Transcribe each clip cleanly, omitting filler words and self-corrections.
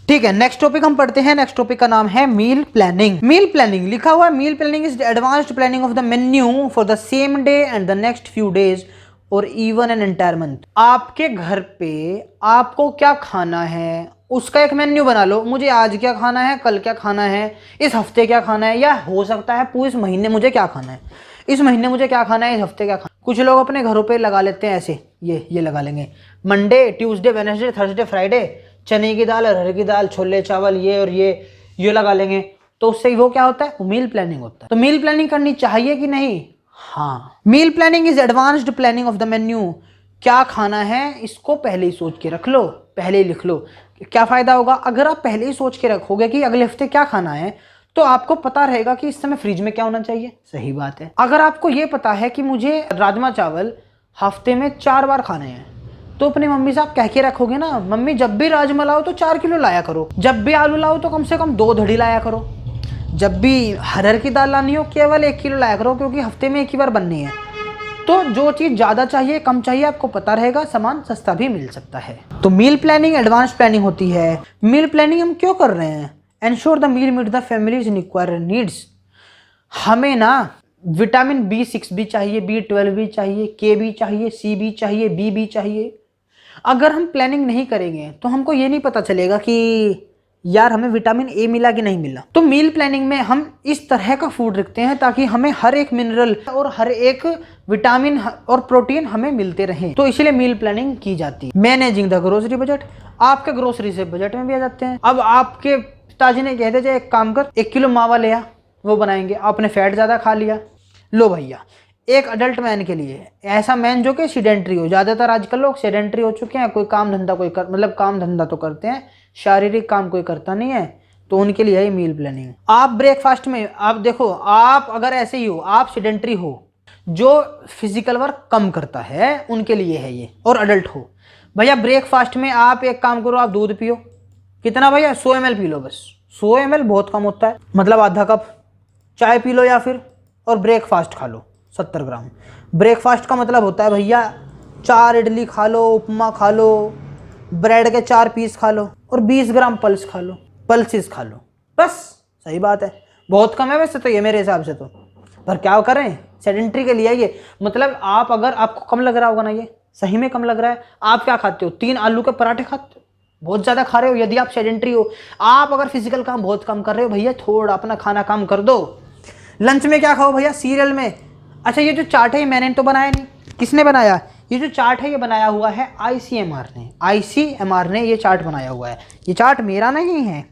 ठीक है, next topic हम पढ़ते हैं। नेक्स्ट टॉपिक का नाम है मील प्लानिंग। मील प्लानिंग लिखा हुआ है, meal planning is advanced planning of the menu for the same day and the next few days और इवन एन एंटायर मंथ। आपके घर पे आपको क्या खाना है उसका एक मेन्यू बना लो। मुझे आज क्या खाना है, कल क्या खाना है, इस हफ्ते क्या खाना है, या हो सकता है पूरे इस महीने मुझे क्या खाना है, इस महीने मुझे क्या खाना है, इस हफ्ते क्या खाना है। कुछ लोग अपने घरों पे लगा लेते हैं ऐसे, ये लगा लेंगे Monday, Tuesday, Wednesday, Thursday, Friday चने की दाल, अरहर की दाल, छोले चावल, ये और ये लगा लेंगे। तो उससे वो क्या होता है, वो मील प्लानिंग होता है। तो मील प्लानिंग करनी चाहिए कि नहीं? हाँ, meal planning is advanced planning of the menu. क्या खाना है इसको पहले ही सोच के रख लो, पहले ही लिख लो। क्या फायदा होगा अगर आप पहले ही सोच के रखोगे कि अगले हफ्ते क्या खाना है, तो आपको पता रहेगा कि इस समय फ्रिज में क्या होना चाहिए। सही बात है। अगर आपको ये पता है कि मुझे राजमा चावल हफ्ते में 4 बार खाने हैं, तो अपनी मम्मी से आप कह के रखोगे ना, मम्मी जब भी राजमा लाओ तो 4 किलो लाया करो, जब भी आलू लाओ तो कम से कम 2 धड़ी लाया करो, जब भी हरहर की दाल लानी हो केवल 1 किलो लाया करो, क्योंकि हफ्ते में 1 ही बार बननी है। तो जो चीज़ ज़्यादा चाहिए कम चाहिए आपको पता रहेगा, सामान सस्ता भी मिल सकता है। तो मील प्लानिंग एडवांस प्लानिंग होती है। मील प्लानिंग हम क्यों कर रहे हैं? Ensure the meal meet the families required needs. हमें ना विटामिन B6 भी चाहिए, B12 भी चाहिए, K भी चाहिए, C भी चाहिए, B भी चाहिए। अगर हम प्लानिंग नहीं करेंगे तो हमको ये नहीं पता चलेगा कि यार हमें विटामिन A मिला कि नहीं मिला। तो मील प्लानिंग में हम इस तरह का फूड रखते हैं ताकि हमें हर एक मिनरल और हर एक विटामिन और प्रोटीन हमें मिलते रहें। तो इसलिए मील प्लानिंग की जाती है। मैनेजिंग द ग्रोसरी बजट, आपके ग्रोसरी से बजट में भी आ जाते हैं। अब आपके पिताजी ने कहते थे एक काम कर 1 किलो मावा ले आ, वो बनाएंगे। आपने फैट ज़्यादा खा लिया, लो भैया एक अडल्ट मैन के लिए, ऐसा मैन जो कि सीडेंट्री हो, ज़्यादातर आजकल लोग सीडेंट्री हो चुके हैं, कोई काम धंधा मतलब काम धंधा तो करते हैं, शारीरिक काम कोई करता नहीं है, तो उनके लिए है मील प्लानिंग। आप ब्रेकफास्ट में, आप देखो, आप अगर ऐसे ही हो, आप सीडेंट्री हो, जो फिजिकल वर्क कम करता है उनके लिए है ये, और अडल्ट हो भैया, ब्रेकफास्ट में आप एक काम करो, आप दूध पियो। कितना भैया? 100 ml पी लो बस। 100 ml बहुत कम होता है, मतलब आधा कप। चाय पी लो या फिर, और ब्रेकफास्ट खा लो 70 ग्राम। ब्रेकफास्ट का मतलब होता है भैया 4 इडली खा लो, उपमा खा लो, ब्रेड के 4 पीस खा लो, और 20 ग्राम पल्स खा लो, पल्सेस खा लो, बस। सही बात है, बहुत कम है वैसे तो ये मेरे हिसाब से तो, पर क्या करें, सेडेंट्री के लिए ये। मतलब आप, अगर आपको कम लग रहा होगा ना, ये सही में कम लग रहा है, आप क्या खाते हो? 3 आलू के पराठे खाते हो, बहुत ज़्यादा खा रहे हो यदि आप सेडेंट्री हो। आप अगर फिजिकल काम बहुत कम कर रहे हो भैया, थोड़ा अपना खाना कम कर दो। लंच में क्या खाओ भैया? सीरियल में। अच्छा, ये जो चार्ट है ये मैंने तो बनाया नहीं, किसने बनाया? ये जो चार्ट है ये बनाया हुआ है ICMR ने। ICMR ने ये चार्ट बनाया हुआ है, ये चार्ट मेरा नहीं है।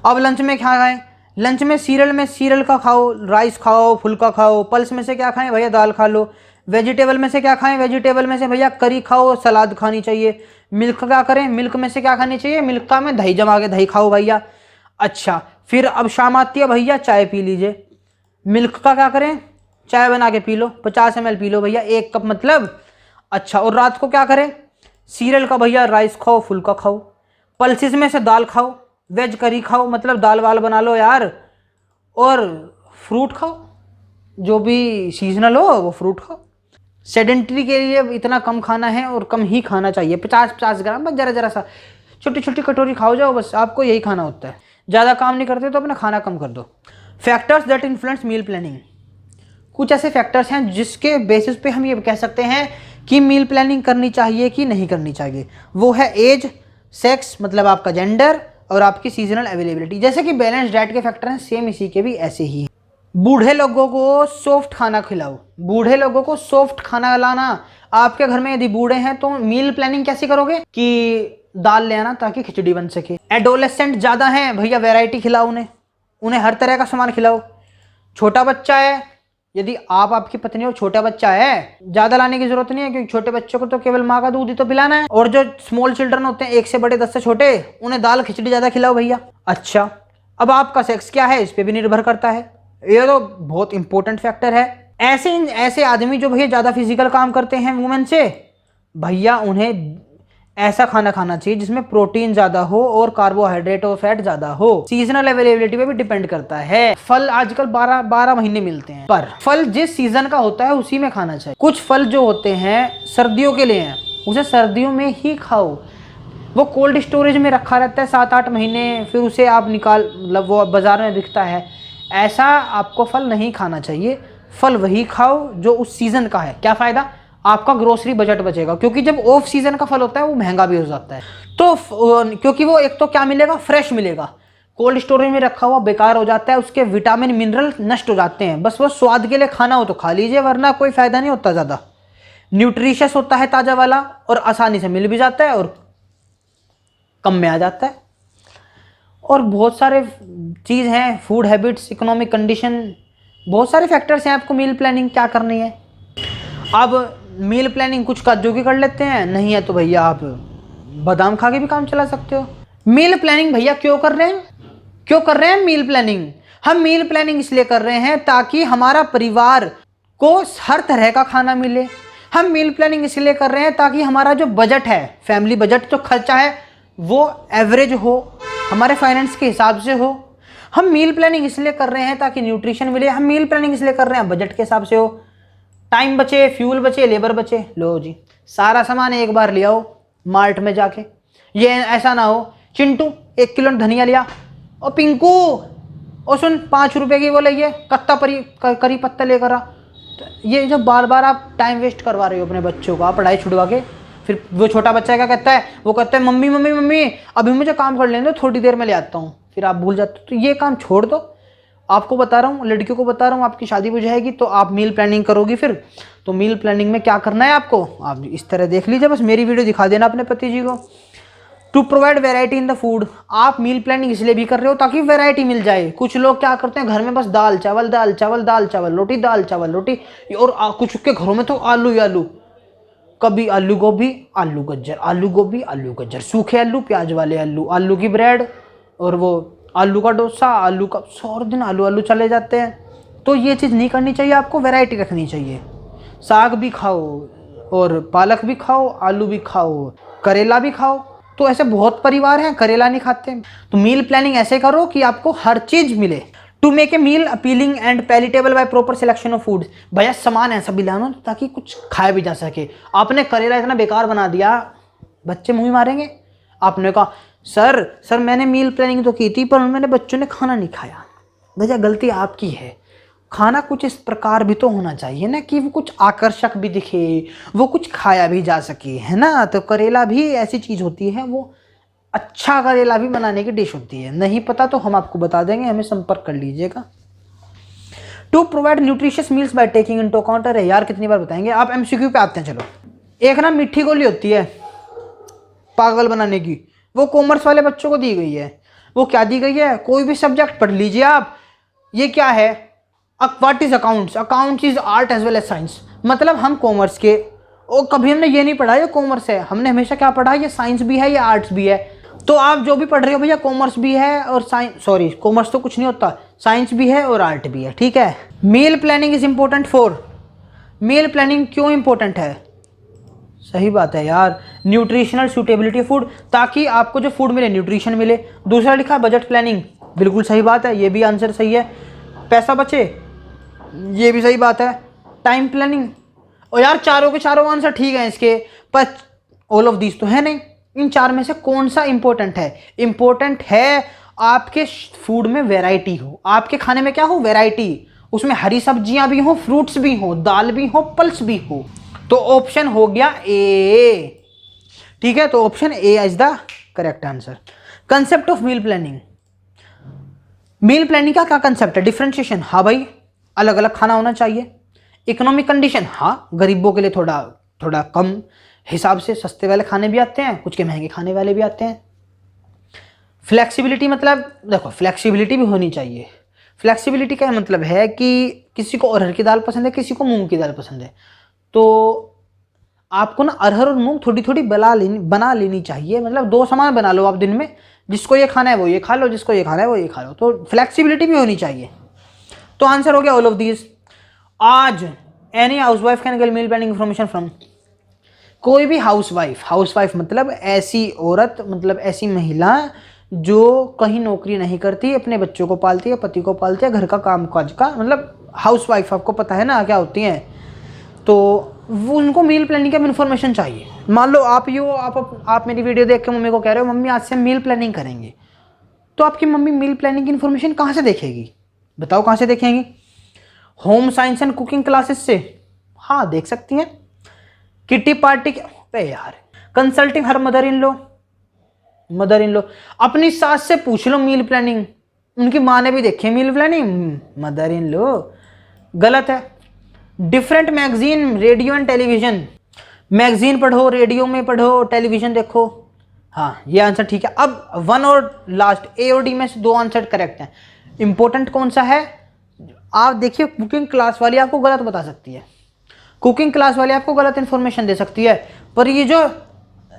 अब लंच में क्या खाएं? लंच में सीरियल का खाओ, राइस खाओ, फुल्का खाओ। पल्स में से क्या खाएं भैया? दाल खा लो। वेजिटेबल में से क्या खाएं? वेजिटेबल में से भैया करी खाओ, सलाद खानी चाहिए। मिल्क क्या करें? मिल्क में से क्या खानी चाहिए? मिल्क का में दही जमा के दही खाओ भैया। अच्छा, फिर अब शाम आती है भैया, चाय पी लीजिए। मिल्क का क्या करें? चाय बना के P low, 50 ml P low भैया, 1 कप मतलब। अच्छा, और रात को क्या करें? सीरियल का भैया राइस खाओ, फुल्का खाओ। पल्सेस में से दाल खाओ, वेज करी खाओ, मतलब दाल वाल बना लो यार, और फ्रूट खाओ, जो भी सीजनल हो वो फ्रूट खाओ। सेडेंट्री के लिए इतना कम खाना है और कम ही खाना चाहिए, 50-50 ग्राम, बस जरा जरा सा छोटी छोटी कटोरी खाओ जाओ, बस आपको यही खाना होता है। ज़्यादा काम नहीं करते तो अपना खाना कम कर दो। Factors that influence meal planning, कुछ ऐसे फैक्टर्स हैं जिसके बेसिस पे हम ये कह सकते हैं कि मील प्लानिंग करनी चाहिए कि नहीं करनी चाहिए। वो है एज, सेक्स मतलब आपका जेंडर, और आपकी सीजनल अवेलेबिलिटी। जैसे कि बैलेंस डाइट के फैक्टर हैं, सेम इसी के भी ऐसे ही। बूढ़े लोगों को सॉफ्ट खाना खिलाओ, बूढ़े लोगों को सॉफ्ट खाना लाना। आपके घर में यदि बूढ़े हैं तो मील प्लानिंग कैसे करोगे कि दाल ले आना ताकि खिचड़ी बन सके। एडोलेसेंट ज़्यादा हैं भैया, वैरायटी खिलाओ उन्हें हर तरह का सामान खिलाओ। छोटा बच्चा है, यदि आप, आपकी पत्नी हो, छोटा बच्चा है, ज़्यादा लाने की जरूरत नहीं है, क्योंकि छोटे बच्चों को तो केवल माँ का दूध ही तो पिलाना है। और जो स्मॉल चिल्ड्रन होते हैं, 1 से बड़े 10 से छोटे, उन्हें दाल खिचड़ी ज़्यादा खिलाओ भैया। अच्छा, अब आपका सेक्स क्या है इस पर भी निर्भर करता है, ये तो बहुत इंपॉर्टेंट फैक्टर है। ऐसे आदमी जो भैया ज़्यादा फिजिकल काम करते हैं वुमेन से, भैया उन्हें ऐसा खाना खाना चाहिए जिसमें प्रोटीन ज्यादा हो और कार्बोहाइड्रेट और फैट ज्यादा हो। सीजनल अवेलेबिलिटी पे भी डिपेंड करता है। फल आजकल 12 महीने मिलते हैं, पर फल जिस सीजन का होता है उसी में खाना चाहिए। कुछ फल जो होते हैं सर्दियों के लिए हैं, उसे सर्दियों में ही खाओ। वो कोल्ड स्टोरेज में रखा रहता है 7-8 महीने, फिर उसे आप निकाल मतलब वो बाज़ार में बिकता है। ऐसा आपको फल नहीं खाना चाहिए। फल वही खाओ जो उस सीज़न का है। क्या फ़ायदा, आपका ग्रोसरी बजट बचेगा, क्योंकि जब ऑफ सीज़न का फल होता है वो महंगा भी हो जाता है। तो क्योंकि वो एक तो क्या मिलेगा, फ्रेश मिलेगा। कोल्ड स्टोरेज में रखा हुआ बेकार हो जाता है, उसके विटामिन मिनरल नष्ट हो जाते हैं। बस वो स्वाद के लिए खाना हो तो खा लीजिए, वरना कोई फ़ायदा नहीं होता ज़्यादा। न्यूट्रिशियस होता है ताज़ा वाला, और आसानी से मिल भी जाता है, और कम में आ जाता है। और बहुत सारे चीज़ हैं, फूड हैबिट्स, इकोनॉमिक कंडीशन, बहुत सारे फैक्टर्स हैं। आपको मील प्लानिंग क्या करनी है। अब मील प्लानिंग कुछ काजू की कर लेते हैं, नहीं है तो भैया आप बादाम खा के भी काम चला सकते हो। मील प्लानिंग भैया क्यों कर रहे हैं, क्यों कर रहे हैं मील प्लानिंग? हम मील प्लानिंग इसलिए कर रहे हैं ताकि हमारा परिवार को हर तरह का खाना मिले। हम मील प्लानिंग इसलिए कर रहे हैं ताकि हमारा जो बजट है, फैमिली बजट, जो खर्चा है वो एवरेज हो, हमारे फाइनेंस के हिसाब से हो। हम मील प्लानिंग इसलिए कर रहे हैं ताकि न्यूट्रिशन मिले। हम मील प्लानिंग इसलिए कर रहे हैं बजट के हिसाब से हो, टाइम बचे, फ्यूल बचे, लेबर बचे। लो जी, सारा सामान एक बार ले आओ मार्ट में जाके। ये ऐसा ना हो चिंटू 1 किलो धनिया लिया, और पिंकू और सुन 5 रुपए की वो लइए कत्ता करी पत्ता लेकर आ। तो ये जो बार बार आप टाइम वेस्ट करवा रहे हो अपने बच्चों का पढ़ाई छुड़वा के, फिर वो छोटा बच्चा क्या कहता है, वो कहता है मम्मी मम्मी मम्मी अभी मुझे काम कर लेने दो, थोड़ी देर में ले आता हूँ। फिर आप भूल जाते हो। तो ये काम छोड़ दो। आपको बता रहा हूँ, लड़कियों को बता रहा हूँ, आपकी शादी हो जाएगी तो आप मील प्लानिंग करोगी। फिर तो मील प्लानिंग में क्या करना है आपको, आप इस तरह देख लीजिए, बस मेरी वीडियो दिखा देना अपने पति जी को। To provide variety in the food. आप मील प्लानिंग इसलिए भी कर रहे हो ताकि वैरायटी मिल जाए। कुछ लोग क्या करते हैं, घर में बस दाल चावल दाल चावल दाल चावल रोटी दाल चावल रोटी, और कुछ के घरों में तो आलू ही आलू। कभी आलू गोभी, आलू गज्जर, आलू गोभी, आलू गज्जर, सूखे आलू, प्याज वाले आलू, आलू की ब्रेड, और वो आलू का डोसा, आलू का, 100 दिन आलू आलू चले जाते हैं। तो ये चीज़ नहीं करनी चाहिए। आपको वैरायटी रखनी चाहिए। साग भी खाओ, और पालक भी खाओ, आलू भी खाओ, करेला भी खाओ। तो ऐसे बहुत परिवार हैं करेला नहीं खाते। तो मील प्लानिंग ऐसे करो कि आपको हर चीज़ मिले। To make a meal appealing and palatable by proper selection of food. भैया सामान ऐसा भी लाना ताकि कुछ खाया भी जा सके। आपने करेला इतना बेकार बना दिया, बच्चे मुँह मारेंगे। आपने कहा सर मैंने मील प्लानिंग तो की थी, पर मैंने बच्चों ने खाना नहीं खाया। भैया गलती आपकी है। खाना कुछ इस प्रकार भी तो होना चाहिए ना कि वो कुछ आकर्षक भी दिखे, वो कुछ खाया भी जा सके, है ना। तो करेला भी ऐसी चीज़ होती है, वो अच्छा करेला भी बनाने की डिश होती है। नहीं पता तो हम आपको बता देंगे, हमें संपर्क कर लीजिएगा। To provide nutritious meals by taking into account. अरे यार कितनी बार बताएंगे। आप एमसीक्यू पे आते हैं। चलो, एक ना मीठी गोली होती है पागल बनाने की, वो कॉमर्स वाले बच्चों को दी गई है। वो क्या दी गई है, कोई भी सब्जेक्ट पढ़ लीजिए आप। ये क्या है, what is accounts, accounts is art as well as science. मतलब हम कॉमर्स के, और कभी हमने ये नहीं पढ़ा ये कॉमर्स है, हमने हमेशा क्या पढ़ा, ये साइंस भी है, ये आर्ट्स भी है। तो आप जो भी पढ़ रहे हो भैया, कॉमर्स भी है और साइंस, सॉरी कॉमर्स तो कुछ नहीं होता, साइंस भी है और आर्ट भी है, ठीक है। Meal planning is important for, meal planning क्यों इंपॉर्टेंट है? सही बात है यार, न्यूट्रिशनल सूटेबिलिटी फूड, ताकि आपको जो फूड मिले न्यूट्रिशन मिले। दूसरा लिखा है बजट प्लानिंग, बिल्कुल सही बात है, ये भी आंसर सही है। पैसा बचे, ये भी सही बात है। टाइम प्लानिंग, और यार चारों के चारों आंसर ठीक है इसके, पर ऑल ऑफ दिस तो है नहीं। इन चार में से कौन सा इंपॉर्टेंट है? इंपॉर्टेंट है आपके फूड में वैरायटी हो, आपके खाने में क्या हो, वैरायटी। उसमें हरी सब्जियां भी हो, फ्रूट्स भी हो, दाल भी हो, पल्स भी हो। तो ऑप्शन हो गया ए, ठीक है। तो option A is the correct answer. Concept of meal planning, meal planning का क्या कंसेप्ट है? डिफरेंशिएशन, हाँ भाई अलग अलग खाना होना चाहिए। इकोनॉमिक कंडीशन, हाँ गरीबों के लिए थोड़ा कम हिसाब से सस्ते वाले खाने भी आते हैं, कुछ के महंगे खाने वाले भी आते हैं। फ्लेक्सिबिलिटी, मतलब देखो फ्लेक्सिबिलिटी भी होनी चाहिए। फ्लेक्सिबिलिटी का मतलब है कि किसी को अरहर की दाल पसंद है, किसी को मूंग की दाल पसंद है, तो आपको ना अरहर और मूंग थोड़ी थोड़ी बना लेनी चाहिए। मतलब 2 सामान बना लो आप दिन में, जिसको ये खाना है वो ये खा लो, जिसको ये खाना है वो ये खा लो। तो फ्लेक्सिबिलिटी भी होनी चाहिए। तो आंसर हो गया ऑल ऑफ दीज। आज any housewife can get meal planning information from, कोई भी हाउसवाइफ मतलब ऐसी औरत, मतलब ऐसी महिला जो कहीं नौकरी नहीं करती, अपने बच्चों को पालती है, पति को पालती है, घर का काम काज का, मतलब हाउसवाइफ आपको पता है ना क्या होती हैं। तो वो उनको मील प्लानिंग का इन्फॉर्मेशन चाहिए। मान लो आप मेरी वीडियो देख के मम्मी को कह रहे हो मम्मी आज से हम मील प्लानिंग करेंगे, तो आपकी मम्मी मील प्लानिंग की इन्फॉर्मेशन कहाँ से देखेगी? बताओ कहाँ से देखेंगी? Home science and cooking classes से? हाँ देख सकती हैं। किटी पार्टी के पे यार, कंसल्टिंग हर मदर इन लो अपनी सास से पूछ लो मील प्लानिंग, उनकी माँ ने भी देखी मील प्लानिंग, मदर इन लो। गलत है। Different magazine, radio and television, magazine पढ़ो, रेडियो में पढ़ो, टेलीविजन देखो। हाँ ये आंसर ठीक है। अब वन और लास्ट, ए और डी में से 2 आंसर करेक्ट हैं। इंपॉर्टेंट कौन सा है? आप देखिए, कुकिंग क्लास वाली आपको गलत बता सकती है, कुकिंग क्लास वाली आपको गलत इन्फॉर्मेशन दे सकती है, पर ये जो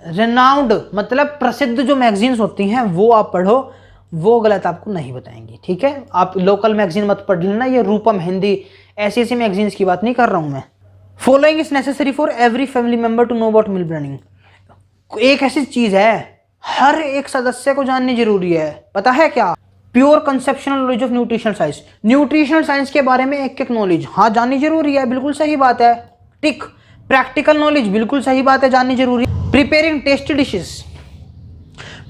रेनाउंड मतलब प्रसिद्ध जो मैगजीन्स होती हैं वो आप पढ़ो, वो गलत आपको नहीं बताएंगी। ठीक है, आप लोकल मैगजीन मत पढ़ लेना, ये रूपम हिंदी ऐसी मैगजीन्स की बात नहीं कर रहा हूं मैं। Following is necessary for every family member to know about meal planning. एक ऐसी चीज है हर एक सदस्य को जाननी जरूरी है, पता है क्या? Pure conceptional knowledge of nutritional science, nutritional science के बारे में एक नॉलेज, हाँ जाननी जरूरी है, बिल्कुल सही बात है, टिक। प्रैक्टिकल नॉलेज, बिल्कुल सही बात है, जाननी जरूरी है। प्रिपेयरिंग टेस्टी डिशेस,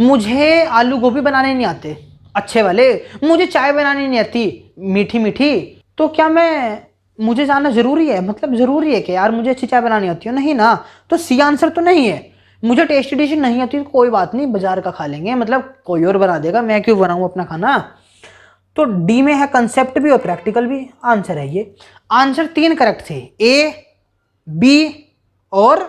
मुझे आलू गोभी बनाने नहीं आते अच्छे वाले, मुझे चाय बनानी नहीं आती मीठी मीठी, तो क्या मुझे जानना जरूरी है? मतलब जरूरी है कि यार मुझे अच्छी चाय बनानी आती है? नहीं ना, तो सी आंसर तो नहीं है। मुझे टेस्टी डिश नहीं आती तो कोई बात नहीं, बाजार का खा लेंगे, मतलब कोई और बना देगा, मैं क्यों बनाऊं अपना खाना? तो डी में है कंसेप्ट भी और प्रैक्टिकल भी, आंसर है ये। आंसर 3 करेक्ट थे, ए, बी और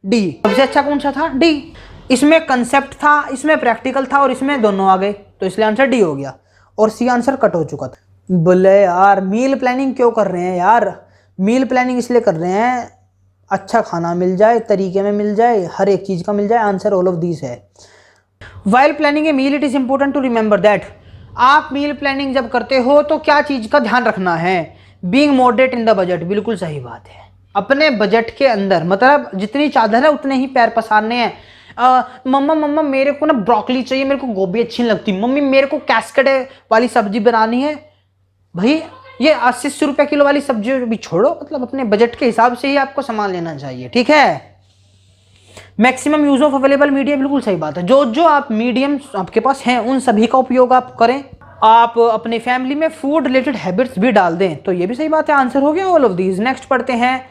डी। सबसे अच्छा कौन सा था? डी। इसमें कंसेप्ट था, इसमें प्रैक्टिकल था और इसमें दोनों आ गए, तो इसलिए आंसर डी हो गया और सी आंसर कट हो चुका था। बोले यार मील प्लानिंग क्यों कर रहे हैं यार? मील प्लानिंग इसलिए कर रहे हैं अच्छा खाना मिल जाए, तरीके में मिल जाए, हर एक चीज का मिल जाए। आंसर ऑल ऑफ दीज है। While planning a meal it is important to remember that. आप मील प्लानिंग जब करते हो तो क्या चीज का ध्यान रखना है? Being moderate in the budget, बिल्कुल सही बात है। अपने बजट के अंदर, मतलब जितनी चादर है उतने ही पैर पसारने हैं। मम्मा मेरे को ना ब्रोकली चाहिए, मेरे को गोभी अच्छी नहीं लगती, मम्मी मेरे को कैस्केड वाली सब्जी बनानी है। भाई ये 80 रुपए किलो वाली सब्जी भी छोड़ो, मतलब अपने बजट के हिसाब से ही आपको सामान लेना चाहिए। ठीक है। Maximum use of available media, बिल्कुल सही बात है। जो आप मीडियम आपके पास हैं उन सभी का उपयोग आप करें। आप अपने फैमिली में फूड रिलेटेड हैबिट्स भी डाल दें, तो ये भी सही बात है। आंसर हो गया ऑल ऑफ दीज। नेक्स्ट पढ़ते हैं।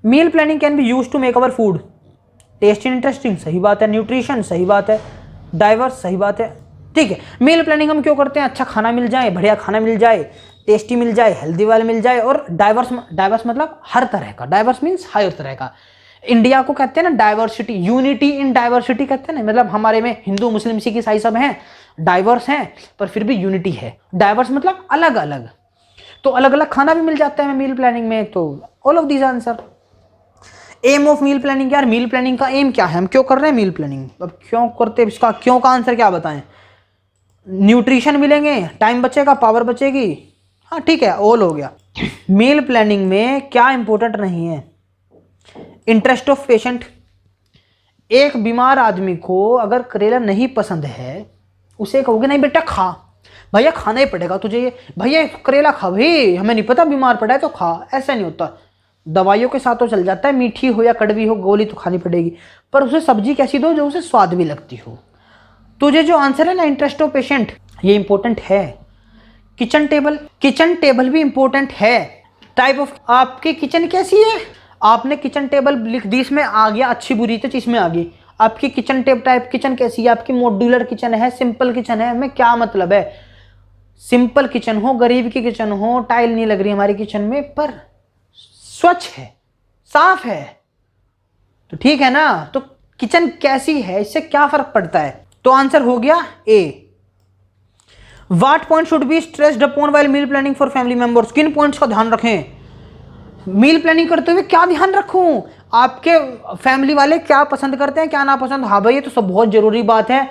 Meal planning can be use to make our food tasty interesting, सही बात है। न्यूट्रिशन, सही बात है। डाइवर्स, सही बात है। ठीक है, मील प्लानिंग हम क्यों करते हैं? अच्छा खाना मिल जाए, बढ़िया खाना मिल जाए, टेस्टी मिल जाए, हेल्दी वाला मिल जाए, और डाइवर्स मतलब हर तरह का, डाइवर्स मीन्स हर तरह का। इंडिया को कहते हैं ना डाइवर्सिटी, यूनिटी इन डाइवर्सिटी कहते हैं ना, मतलब हमारे में हिंदू मुस्लिम सिख ईसाई सब हैं, डाइवर्स हैं पर फिर भी यूनिटी है। डाइवर्स मतलब अलग अलग, तो अलग अलग खाना भी मिल जाता है मील प्लानिंग में। तो all of these answer. Aim of meal planning, यार मील प्लानिंग का एम क्या है? हम क्यों कर रहे हैं मील प्लानिंग? अब क्यों करते हैं, इसका क्यों का आंसर क्या बताएं? न्यूट्रिशन मिलेंगे, टाइम बचेगा, पावर बचेगी। हाँ ठीक है, ऑल हो गया। मील प्लानिंग में क्या इंपॉर्टेंट नहीं है? Interest of patient. एक बीमार आदमी को अगर करेला नहीं पसंद है, उसे कहोगे नहीं बेटा खा, भैया खाना ही पड़ेगा तुझे, ये भैया करेला खा, भाई हमें नहीं पता बीमार पड़ा है तो खा, ऐसा नहीं होता। दवाइयों के साथ तो चल जाता है, मीठी हो या कड़वी हो, गोली तो खानी पड़ेगी, पर उसे सब्जी कैसी दो जो उसे स्वाद भी लगती हो। तुझे जो आंसर है ना इंटरेस्ट ऑफ पेशेंट, ये इंपॉर्टेंट है। किचन टेबल भी इंपॉर्टेंट है। टाइप ऑफ, आपकी किचन कैसी है? आपने किचन टेबल लिख दी, इसमें आ गया अच्छी बुरी तो इसमें आ गई। आपकी किचन टाइप किचन कैसी है? आपकी मॉड्यूलर किचन है, सिंपल किचन है, हमें क्या मतलब है? सिंपल किचन हो, गरीब की किचन हो, टाइल नहीं लग रही हमारी किचन में, पर स्वच्छ है, साफ है, तो ठीक है ना। तो किचन कैसी है, इससे क्या फर्क पड़ता है? तो आंसर हो गया A. What point should be stressed upon while meal planning for family members? किन पॉइंट्स का ध्यान रखें? मील प्लानिंग करते हुए क्या ध्यान रखूं? आपके फैमिली वाले क्या पसंद करते हैं, क्या ना पसंद? हाँ भाई ये तो सब बहुत जरूरी बात है।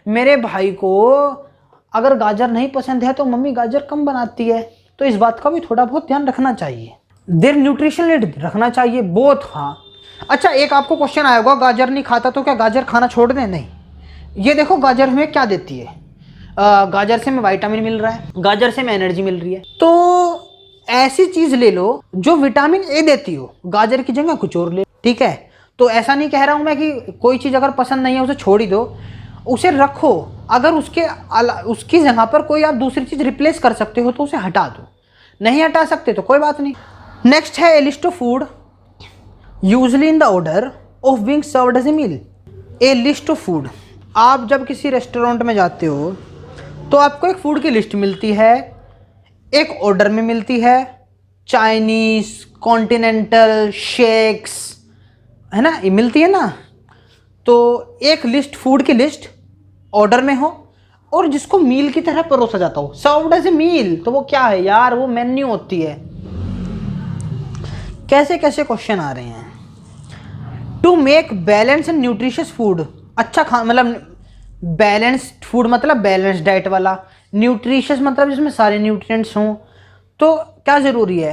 मेरे भाई को अगर गाजर नहीं पसंद है तो मम्मी गाजर कम बनाती है, तो इस बात का भी थोड़ा बहुत ध्यान रखना चाहिए। देयर न्यूट्रिशन नीड रखना चाहिए, बोथ। हाँ अच्छा, एक आपको क्वेश्चन आया होगा, गाजर नहीं खाता तो क्या गाजर खाना छोड़ दें? नहीं, ये देखो गाजर हमें क्या देती है। गाजर से हमें विटामिन मिल रहा है, गाजर से हमें एनर्जी मिल रही है, तो ऐसी चीज ले लो जो विटामिन ए देती हो, गाजर की जगह कुछ और ले, ठीक है। तो ऐसा नहीं कह रहा हूं मैं कि कोई चीज अगर पसंद नहीं है उसे छोड़ ही दो, उसे रखो। अगर उसकी जगह पर कोई आप दूसरी चीज रिप्लेस कर सकते हो तो उसे हटा दो, नहीं हटा सकते तो कोई बात नहीं। नेक्स्ट है a list of food usually in the order of being served as a meal. A list of food, आप जब किसी रेस्टोरेंट में जाते हो तो आपको एक फूड की लिस्ट मिलती है, एक ऑर्डर में मिलती है, चाइनीज, कॉन्टिनेंटल, शेक्स, है ना, ये मिलती है ना। तो एक लिस्ट, फूड की लिस्ट ऑर्डर में हो और जिसको मील की तरह परोसा जाता हो, सर्व्ड एज ए मील, तो वो क्या है यार, वो मेन्यू होती है। कैसे कैसे क्वेश्चन आ रहे हैं। To make balance and nutritious food, अच्छा खा मतलब बैलेंस्ड फूड मतलब बैलेंस डाइट वाला, न्यूट्रिशियस मतलब जिसमें सारे न्यूट्रिएंट्स हों। तो क्या ज़रूरी है,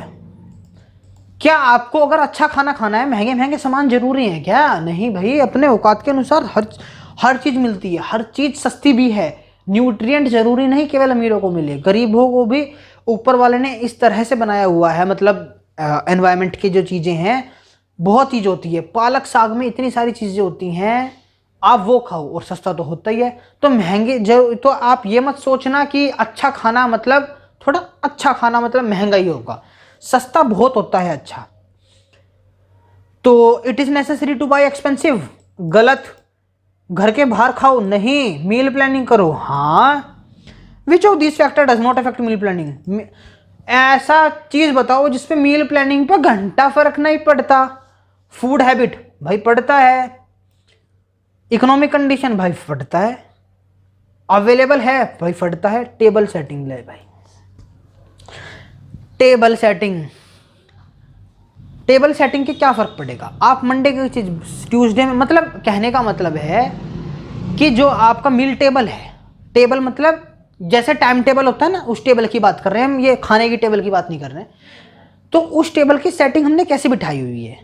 क्या आपको अगर अच्छा खाना खाना है महंगे महंगे सामान ज़रूरी हैं क्या? नहीं भाई, अपने औकात के अनुसार हर चीज़ मिलती है, हर चीज़ सस्ती भी है। न्यूट्रिएंट ज़रूरी नहीं केवल अमीरों को मिले, गरीबों को भी ऊपर वाले ने इस तरह से बनाया हुआ है। मतलब एनवायरनमेंट की जो चीज़ें हैं, बहुत चीज़ होती है, पालक साग में इतनी सारी चीज़ें होती हैं, आप वो खाओ और सस्ता तो होता ही है। तो महंगे तो आप ये मत सोचना कि अच्छा खाना मतलब थोड़ा अच्छा खाना मतलब महंगा ही होगा, सस्ता बहुत होता है अच्छा। तो it is necessary two by expensive, गलत। घर के बाहर खाओ नहीं, मील प्लानिंग करो। हाँ, which of this factor does not affect meal planning, ऐसा चीज़ बताओ जिसपे मील प्लानिंग पे घंटा फर्क नहीं पड़ता। फूड हैबिट भाई पड़ता है, इकोनॉमिक कंडीशन भाई फटता है, अवेलेबल है भाई फटता है। टेबल सेटिंग ले भाई, टेबल सेटिंग के क्या फर्क पड़ेगा? आप मंडे की चीज ट्यूसडे में, मतलब कहने का मतलब है कि जो आपका मील टेबल है, टेबल मतलब जैसे टाइम टेबल होता है ना, उस टेबल की बात कर रहे हैं हम, ये खाने की टेबल की बात नहीं कर रहे हैं। तो उस टेबल की सेटिंग हमने कैसे बिठाई हुई है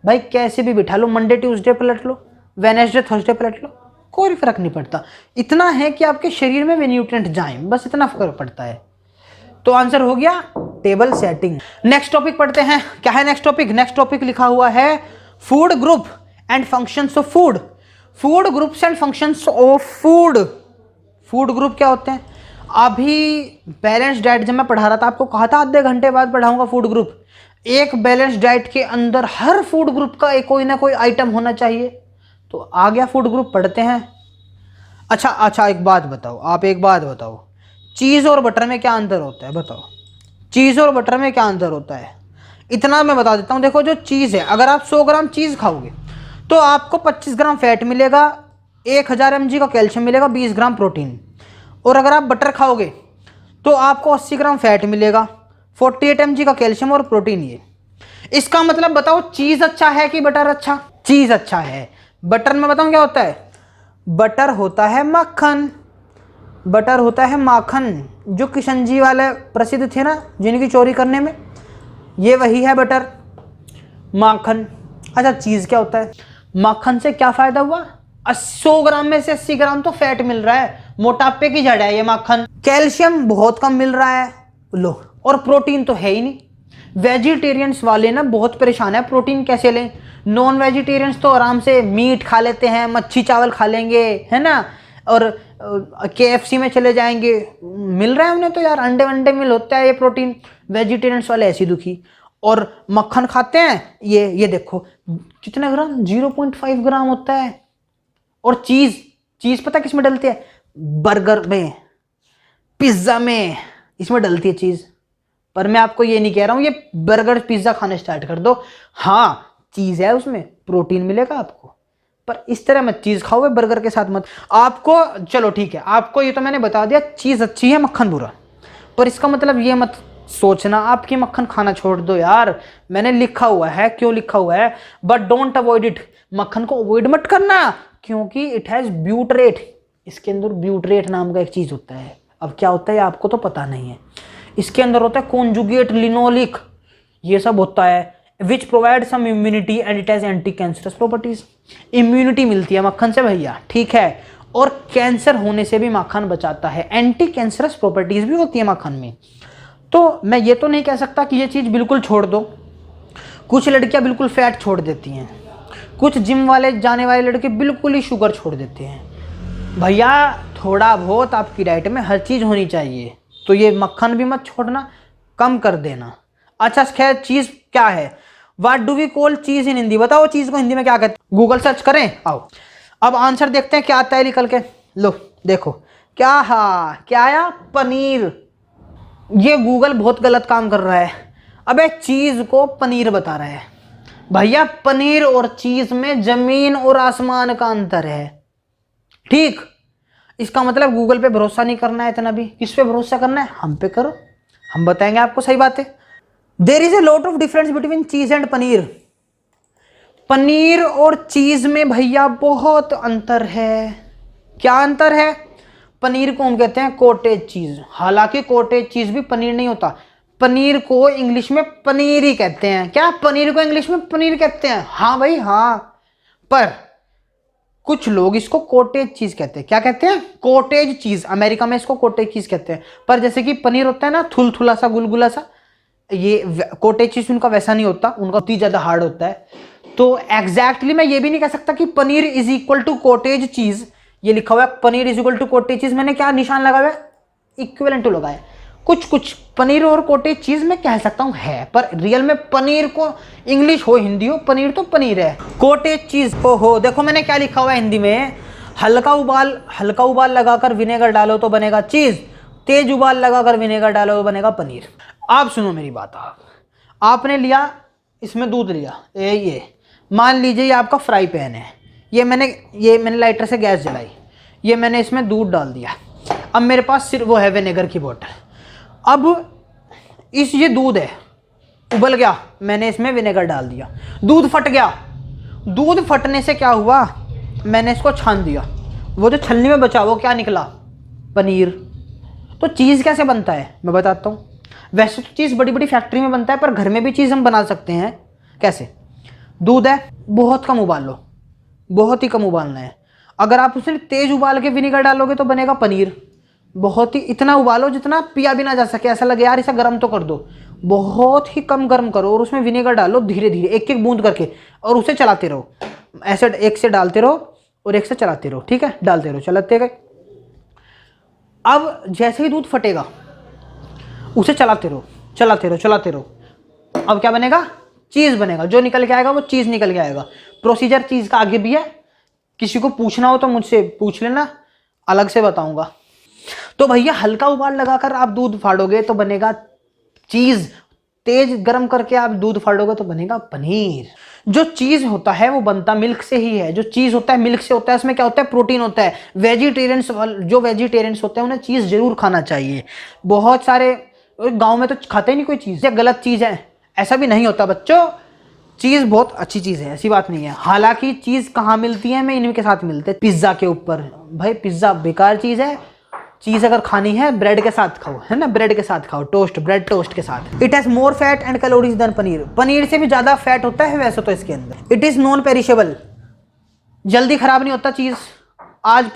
भाई, कैसे भी बिठा लो, मंडे ट्यूसडे पलट लो, वेडनेसडे थर्सडे पलट लो, कोई फर्क नहीं पड़ता। इतना है कि आपके शरीर में वे न्यूट्रिएंट जाएं, बस इतना फर्क पड़ता है। तो आंसर हो गया टेबल सेटिंग। नेक्स्ट टॉपिक पढ़ते हैं, क्या है नेक्स्ट टॉपिक? नेक्स्ट टॉपिक लिखा हुआ है food group and functions of food. Food groups and functions of food. Food group क्या होते हैं? अभी बैलेंस डाइट जब मैं पढ़ा रहा था, आपको कहा था आधे घंटे बाद पढ़ाऊंगा फूड ग्रुप। एक बैलेंस डाइट के अंदर हर फूड ग्रुप का कोई ना कोई आइटम होना चाहिए। तो आ गया फूड ग्रुप, पढ़ते हैं। अच्छा एक बात बताओ, आप एक बात बताओ, चीज़ और बटर में क्या अंतर होता है? बताओ, चीज़ और बटर में क्या अंतर होता है? इतना मैं बता देता हूँ। देखो, जो चीज़ है, अगर आप 100 ग्राम चीज़ खाओगे तो आपको 25 ग्राम फैट मिलेगा, 1000 mg का कैल्शियम मिलेगा, 20 ग्राम प्रोटीन। और अगर आप बटर खाओगे तो आपको 80 ग्राम फैट मिलेगा, 48 mg का कैल्शियम और प्रोटीन। ये इसका मतलब बताओ, चीज़ अच्छा है कि बटर अच्छा? चीज़ अच्छा है। बटर में बताऊँ क्या होता है? बटर होता है मक्खन, बटर होता है माखन। जो किशन जी वाले प्रसिद्ध थे ना, जिनकी चोरी करने में, ये वही है बटर, माखन। अच्छा, चीज़ क्या होता है? माखन से क्या फ़ायदा हुआ? 100 ग्राम में से 80 ग्राम तो फैट मिल रहा है, मोटापे की जड़ है ये माखन। कैल्शियम बहुत कम मिल रहा है लो, और प्रोटीन तो है ही नहीं। वेजिटेरियंस वाले ना बहुत परेशान है, प्रोटीन कैसे लें? नॉन वेजिटेरियंस तो आराम से मीट खा लेते हैं, मच्छी चावल खा लेंगे, है ना, और KFC में चले जाएंगे, मिल रहा है उन्हें तो यार, अंडे वंडे मिल होता है ये प्रोटीन। वेजिटेरियंस वाले ऐसी दुखी। और मक्खन खाते हैं, ये देखो कितना ग्राम, 0.5 ग्राम होता है। और चीज़ पता किस में डलती है? बर्गर में, पिज्ज़ा में, इसमें डलती है चीज़। पर मैं आपको ये नहीं कह रहा हूँ ये बर्गर पिज्ज़ा खाने स्टार्ट कर दो, हाँ चीज़ है उसमें, प्रोटीन मिलेगा आपको, पर इस तरह मत चीज़ खाओ बर्गर के साथ मत। आपको चलो ठीक है, आपको ये तो मैंने बता दिया चीज़ अच्छी है मक्खन बुरा, पर इसका मतलब ये मत सोचना आपकी मक्खन खाना छोड़ दो यार। मैंने लिखा हुआ है, क्यों लिखा हुआ है? बट डोंट अवॉइड इट, मक्खन को अवॉइड मत करना, क्योंकि इट हैज़ ब्यूटरेट, इसके अंदर ब्यूटरेट नाम का एक चीज़ होता है। अब क्या होता है आपको तो पता नहीं है। इसके अंदर होता है कॉन्जुगेट लिनोलिक, ये सब होता है, which provide some immunity and it has anti cancerous properties. Immunity मिलती है मक्खन से भैया, ठीक है, और कैंसर होने से भी मक्खन बचाता है, एंटी कैंसरस प्रॉपर्टीज भी होती है मक्खन में। तो मैं ये तो नहीं कह सकता कि ये चीज़ बिल्कुल छोड़ दो। कुछ लड़कियां बिल्कुल फैट छोड़ देती हैं, कुछ जिम वाले जाने वाले लड़के बिल्कुल ही शुगर छोड़ देते हैं। भैया थोड़ा बहुत आपकी डाइट में हर चीज़ होनी चाहिए। तो ये मक्खन भी मत छोड़ना, कम कर देना। अच्छा खैर, चीज़ क्या है? व्हाट डू वी कॉल चीज़ इन हिंदी? बताओ चीज़ को हिंदी में क्या कहते हैं? गूगल सर्च करें, आओ अब आंसर देखते हैं क्या आता है निकल के। लो देखो क्या, हाँ क्या आया? पनीर। ये गूगल बहुत गलत काम कर रहा है। अबे चीज़ को पनीर बता रहा है। भैया पनीर और चीज़ में जमीन और आसमान का अंतर है, ठीक? इसका मतलब गूगल पे भरोसा नहीं करना है इतना भी। किस पे भरोसा करना है? हम पे करो, हम बताएंगे आपको सही बात है। There is a lot of difference between cheese and paneer. Paneer और चीज में भैया बहुत अंतर है। क्या अंतर है? पनीर को हम कहते हैं कॉटेज चीज, हालांकि कॉटेज चीज भी पनीर नहीं होता। पनीर को इंग्लिश में पनीर ही कहते हैं। क्या पनीर को इंग्लिश में पनीर कहते हैं? हाँ भाई हाँ, पर कुछ लोग इसको कॉटेज चीज कहते हैं। क्या कहते हैं? Cottage cheese. अमेरिका में इसको कॉटेज चीज कहते हैं। पर जैसे कि पनीर होता है ना थुलथुला सा, गुलगुला सा, ये कॉटेज चीज उनका वैसा नहीं होता, उनका बहुत ज्यादा हार्ड होता है। तो एग्जैक्टली मैं ये भी नहीं कह सकता कि paneer is equal to cottage cheese. ये लिखा हुआ है paneer is equal to cottage cheese, मैंने क्या निशान लगा हुआ है? इक्विवेलेंट टू लगाया। कुछ कुछ पनीर और कॉटेज चीज मैं कह सकता हूं है, पर रियल में पनीर को इंग्लिश हो हिंदी हो, पनीर तो पनीर है। कॉटेज चीज हो देखो मैंने क्या लिखा हुआ है हिंदी में, हल्का उबाल लगाकर विनेगर डालो तो बनेगा चीज, तेज उबाल लगाकर विनेगर डालो तो बनेगा पनीर। आप सुनो मेरी बात, आपने लिया इसमें दूध लिया, ये मान लीजिए ये आपका फ्राई पैन है, ये मैंने लाइटर से गैस जलाई, ये मैंने इसमें दूध डाल दिया। अब मेरे पास सिर्फ वो है विनेगर की बोतल। अब ये दूध है, उबल गया, मैंने इसमें विनेगर डाल दिया, दूध फट गया। दूध फटने से क्या हुआ? मैंने इसको छान दिया, वो जो छलनी में बचा वो क्या निकला? पनीर। तो चीज़ कैसे बनता है मैं बताता हूँ। वैसे तो चीज़ बड़ी बड़ी फैक्ट्री में बनता है, पर घर में भी चीज़ हम बना सकते हैं। कैसे? दूध है, बहुत कम उबाल लो, बहुत ही कम उबालना है। अगर आप उसे तेज उबाल के विनेगर डालोगे तो बनेगा पनीर। बहुत ही इतना उबालो जितना पिया भी ना जा सके, ऐसा लगे यार इसे गर्म तो कर दो। बहुत ही कम गर्म करो और उसमें विनेगर डालो धीरे धीरे, एक एक बूंद करके, और उसे चलाते रहो। ऐसे एक से डालते रहो और एक से चलाते रहो, ठीक है? डालते रहो, चलाते गए। अब जैसे ही दूध फटेगा उसे चलाते रहो, चलाते रहो, चलाते रहो। अब क्या बनेगा? चीज़ बनेगा। जो निकल के आएगा वो चीज़ निकल के आएगा। प्रोसीजर चीज़ का आगे भी है, किसी को पूछना हो तो मुझसे पूछ लेना, अलग से बताऊंगा। तो भैया हल्का उबाल लगाकर आप दूध फाड़ोगे तो बनेगा चीज़, तेज गर्म करके आप दूध फाड़ोगे तो बनेगा पनीर। जो चीज़ होता है वो बनता मिल्क से ही है। जो चीज़ होता है मिल्क से होता है, उसमें क्या होता है? प्रोटीन होता है। जो वेजिटेरियंस होते हैं उन्हें चीज़ जरूर खाना चाहिए। बहुत सारे गांव में तो खाते ही नहीं कोई चीज़, ये गलत चीज़ है, ऐसा भी नहीं होता बच्चों। चीज़ बहुत अच्छी चीज़ है, ऐसी बात नहीं है। हालांकि चीज़ कहाँ मिलती है? मैं इनके साथ मिलते हैं, पिज्ज़ा के ऊपर। भाई पिज्ज़ा बेकार चीज़ है। चीज़ अगर खानी है ब्रेड के साथ खाओ, है ना? ब्रेड के साथ खाओ, टोस्ट, ब्रेड टोस्ट के साथ। It has more fat and calories than paneer. Paneer से भी ज़्यादा फैट होता है वैसे तो इसके अंदर। इट इज़ नॉन पेरिशेबल, जल्दी खराब नहीं होता चीज़। आज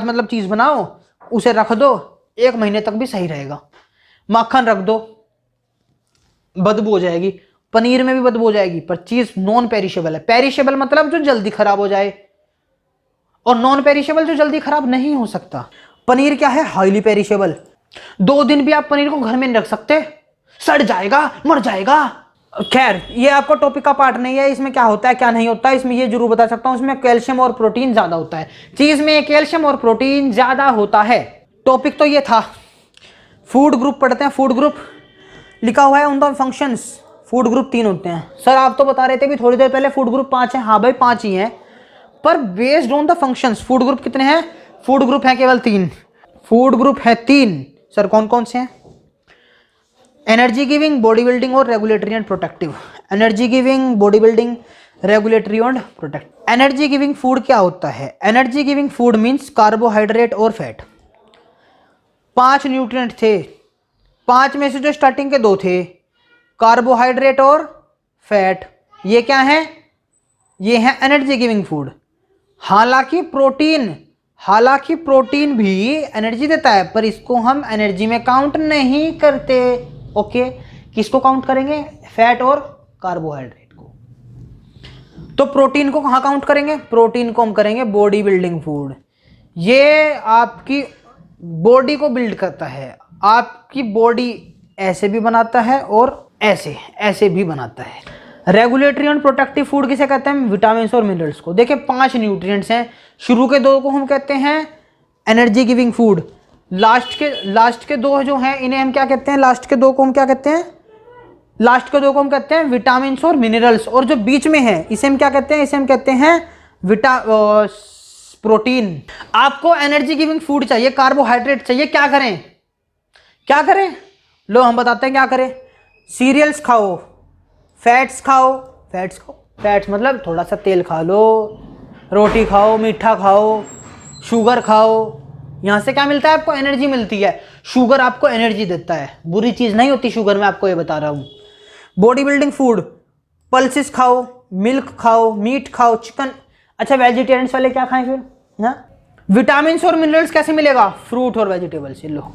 मतलब चीज़ बनाओ, उसे रख दो, 1 महीने तक भी सही रहेगा। मक्खन रख दो, बदबू हो जाएगी, पनीर में भी बदबू हो जाएगी। पर चीज़ नॉन पेरिशेबल है। पेरिशेबल मतलब जो जल्दी खराब हो जाए, और नॉन पेरिशेबल जो जल्दी खराब नहीं हो सकता। पनीर क्या है? Highly perishable. 2 दिन भी आप पनीर को घर में नहीं रख सकते, सड़ जाएगा, मर जाएगा। खैर ये आपको टॉपिक का पार्ट नहीं है। इसमें क्या होता है क्या नहीं होता है, इसमें ये जरूर बता सकता हूं, इसमें कैल्शियम और प्रोटीन ज्यादा होता है। चीज में कैल्शियम और प्रोटीन ज्यादा होता है। टॉपिक तो ये था। फूड ग्रुप पढ़ते हैं। फूड ग्रुप लिखा हुआ है उन द फंक्शंस। फूड ग्रुप 3 होते हैं। सर आप तो बता रहे थे भी थोड़ी देर पहले फूड ग्रुप 5 है। हाँ भाई 5 ही हैं, पर based on the functions food group कितने हैं? फूड ग्रुप है केवल 3। फूड ग्रुप है 3। सर कौन कौन से हैं? एनर्जी गिविंग, बॉडी बिल्डिंग और regulatory and protective. Energy giving, body building, regulatory and protective. Energy giving food क्या होता है? Energy giving food means carbohydrate और फैट। 5 न्यूट्रिएंट थे, 5 में से जो स्टार्टिंग के 2 थे, कार्बोहाइड्रेट और फैट। ये क्या है? ये है एनर्जी गिविंग फूड। हालांकि प्रोटीन भी एनर्जी देता है, पर इसको हम एनर्जी में काउंट नहीं करते। ओके, किसको काउंट करेंगे? फैट और कार्बोहाइड्रेट को। तो प्रोटीन को कहाँ काउंट करेंगे? प्रोटीन को हम करेंगे बॉडी बिल्डिंग फूड। ये आपकी बॉडी को बिल्ड करता है, आपकी बॉडी ऐसे भी बनाता है और ऐसे ऐसे भी बनाता है। रेगुलेटरी एंड प्रोटेक्टिव फूड किसे कहते हैं? विटामिन और मिनरल्स को। देखिए 5 न्यूट्रिएंट्स हैं, शुरू के 2 को हम कहते हैं एनर्जी गिविंग फूड, लास्ट के 2 जो हैं इन्हें हम क्या कहते हैं? लास्ट के 2 को हम क्या कहते हैं? लास्ट के 2 को हम कहते हैं विटामिन और मिनरल्स। और जो बीच में है इसे हम क्या कहते हैं? इसे हम कहते हैं प्रोटीन। आपको एनर्जी गिविंग फूड चाहिए, कार्बोहाइड्रेट चाहिए, क्या करें? क्या करें? लो हम बताते हैं क्या करें। सीरियल्स खाओ, फैट्स खाओ, फैट्स मतलब थोड़ा सा तेल खा लो, रोटी खाओ, मीठा खाओ, शुगर खाओ। यहाँ से क्या मिलता है? आपको एनर्जी मिलती है। शुगर आपको एनर्जी देता है, बुरी चीज़ नहीं होती शुगर, मैं आपको ये बता रहा हूँ। बॉडी बिल्डिंग फूड, पल्सेस खाओ, मिल्क खाओ, मीट खाओ, चिकन। अच्छा वेजिटेरियंस वाले क्या खाएं फिर? ना विटामिन और मिनरल्स कैसे मिलेगा? फ्रूट और वेजिटेबल से लो।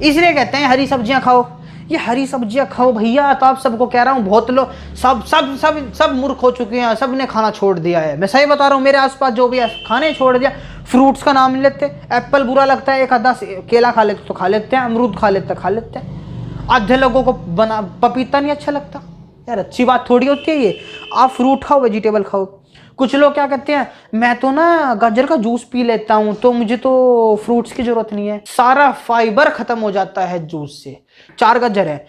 इसलिए कहते हैं हरी सब्जियां खाओ। ये हरी सब्जियां खाओ भैया, तो आप सबको कह रहा हूँ, बहुत लोग सब मूर्ख हो चुके हैं, सब ने खाना छोड़ दिया है। मैं सही बता रहा हूँ, मेरे आसपास जो भी है खाने छोड़ दिया। फ्रूट्स का नाम लेते, एप्पल बुरा लगता है, एक आधा केला खा लेते तो खा लेते हैं, अमरूद खा लेते हैं। आधे लोगों को पपीता नहीं अच्छा लगता। यार अच्छी बात थोड़ी होती है ये। आप फ्रूट खाओ, वेजिटेबल खाओ। कुछ लोग क्या कहते हैं, मैं तो ना गाजर का जूस पी लेता हूँ, तो मुझे तो फ्रूट्स की जरूरत नहीं है। सारा फाइबर खत्म हो जाता है जूस से। 4 गाजर है,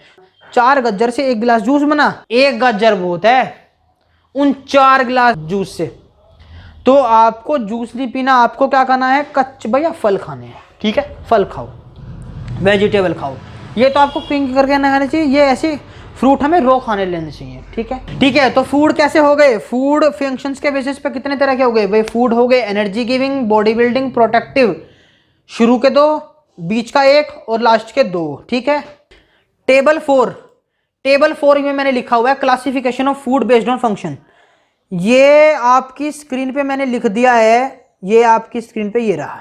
4 गाजर से 1 गिलास जूस बना, 1 गाजर बहुत है उन 4 गिलास जूस से। तो आपको जूस नहीं पीना, आपको क्या करना है? कच्चे भैया फल खाने हैं, ठीक है? फल खाओ, वेजिटेबल खाओ। ये तो आपको पिंक करके ना खाना चाहिए, ये ऐसे फ्रूट हमें रो खाने लेने चाहिए, ठीक है? ठीक है, तो फूड कैसे हो गए? फूड फंक्शंस के बेसिस पे कितने तरह के हो गए भाई? फूड हो गए energy giving, body building, protective. शुरू के 2, बीच का 1 और लास्ट के 2, ठीक है? टेबल 4 में मैंने लिखा हुआ है classification of food based on function. ये आपकी स्क्रीन पे मैंने लिख दिया है, ये आपकी स्क्रीन पे ये रहा।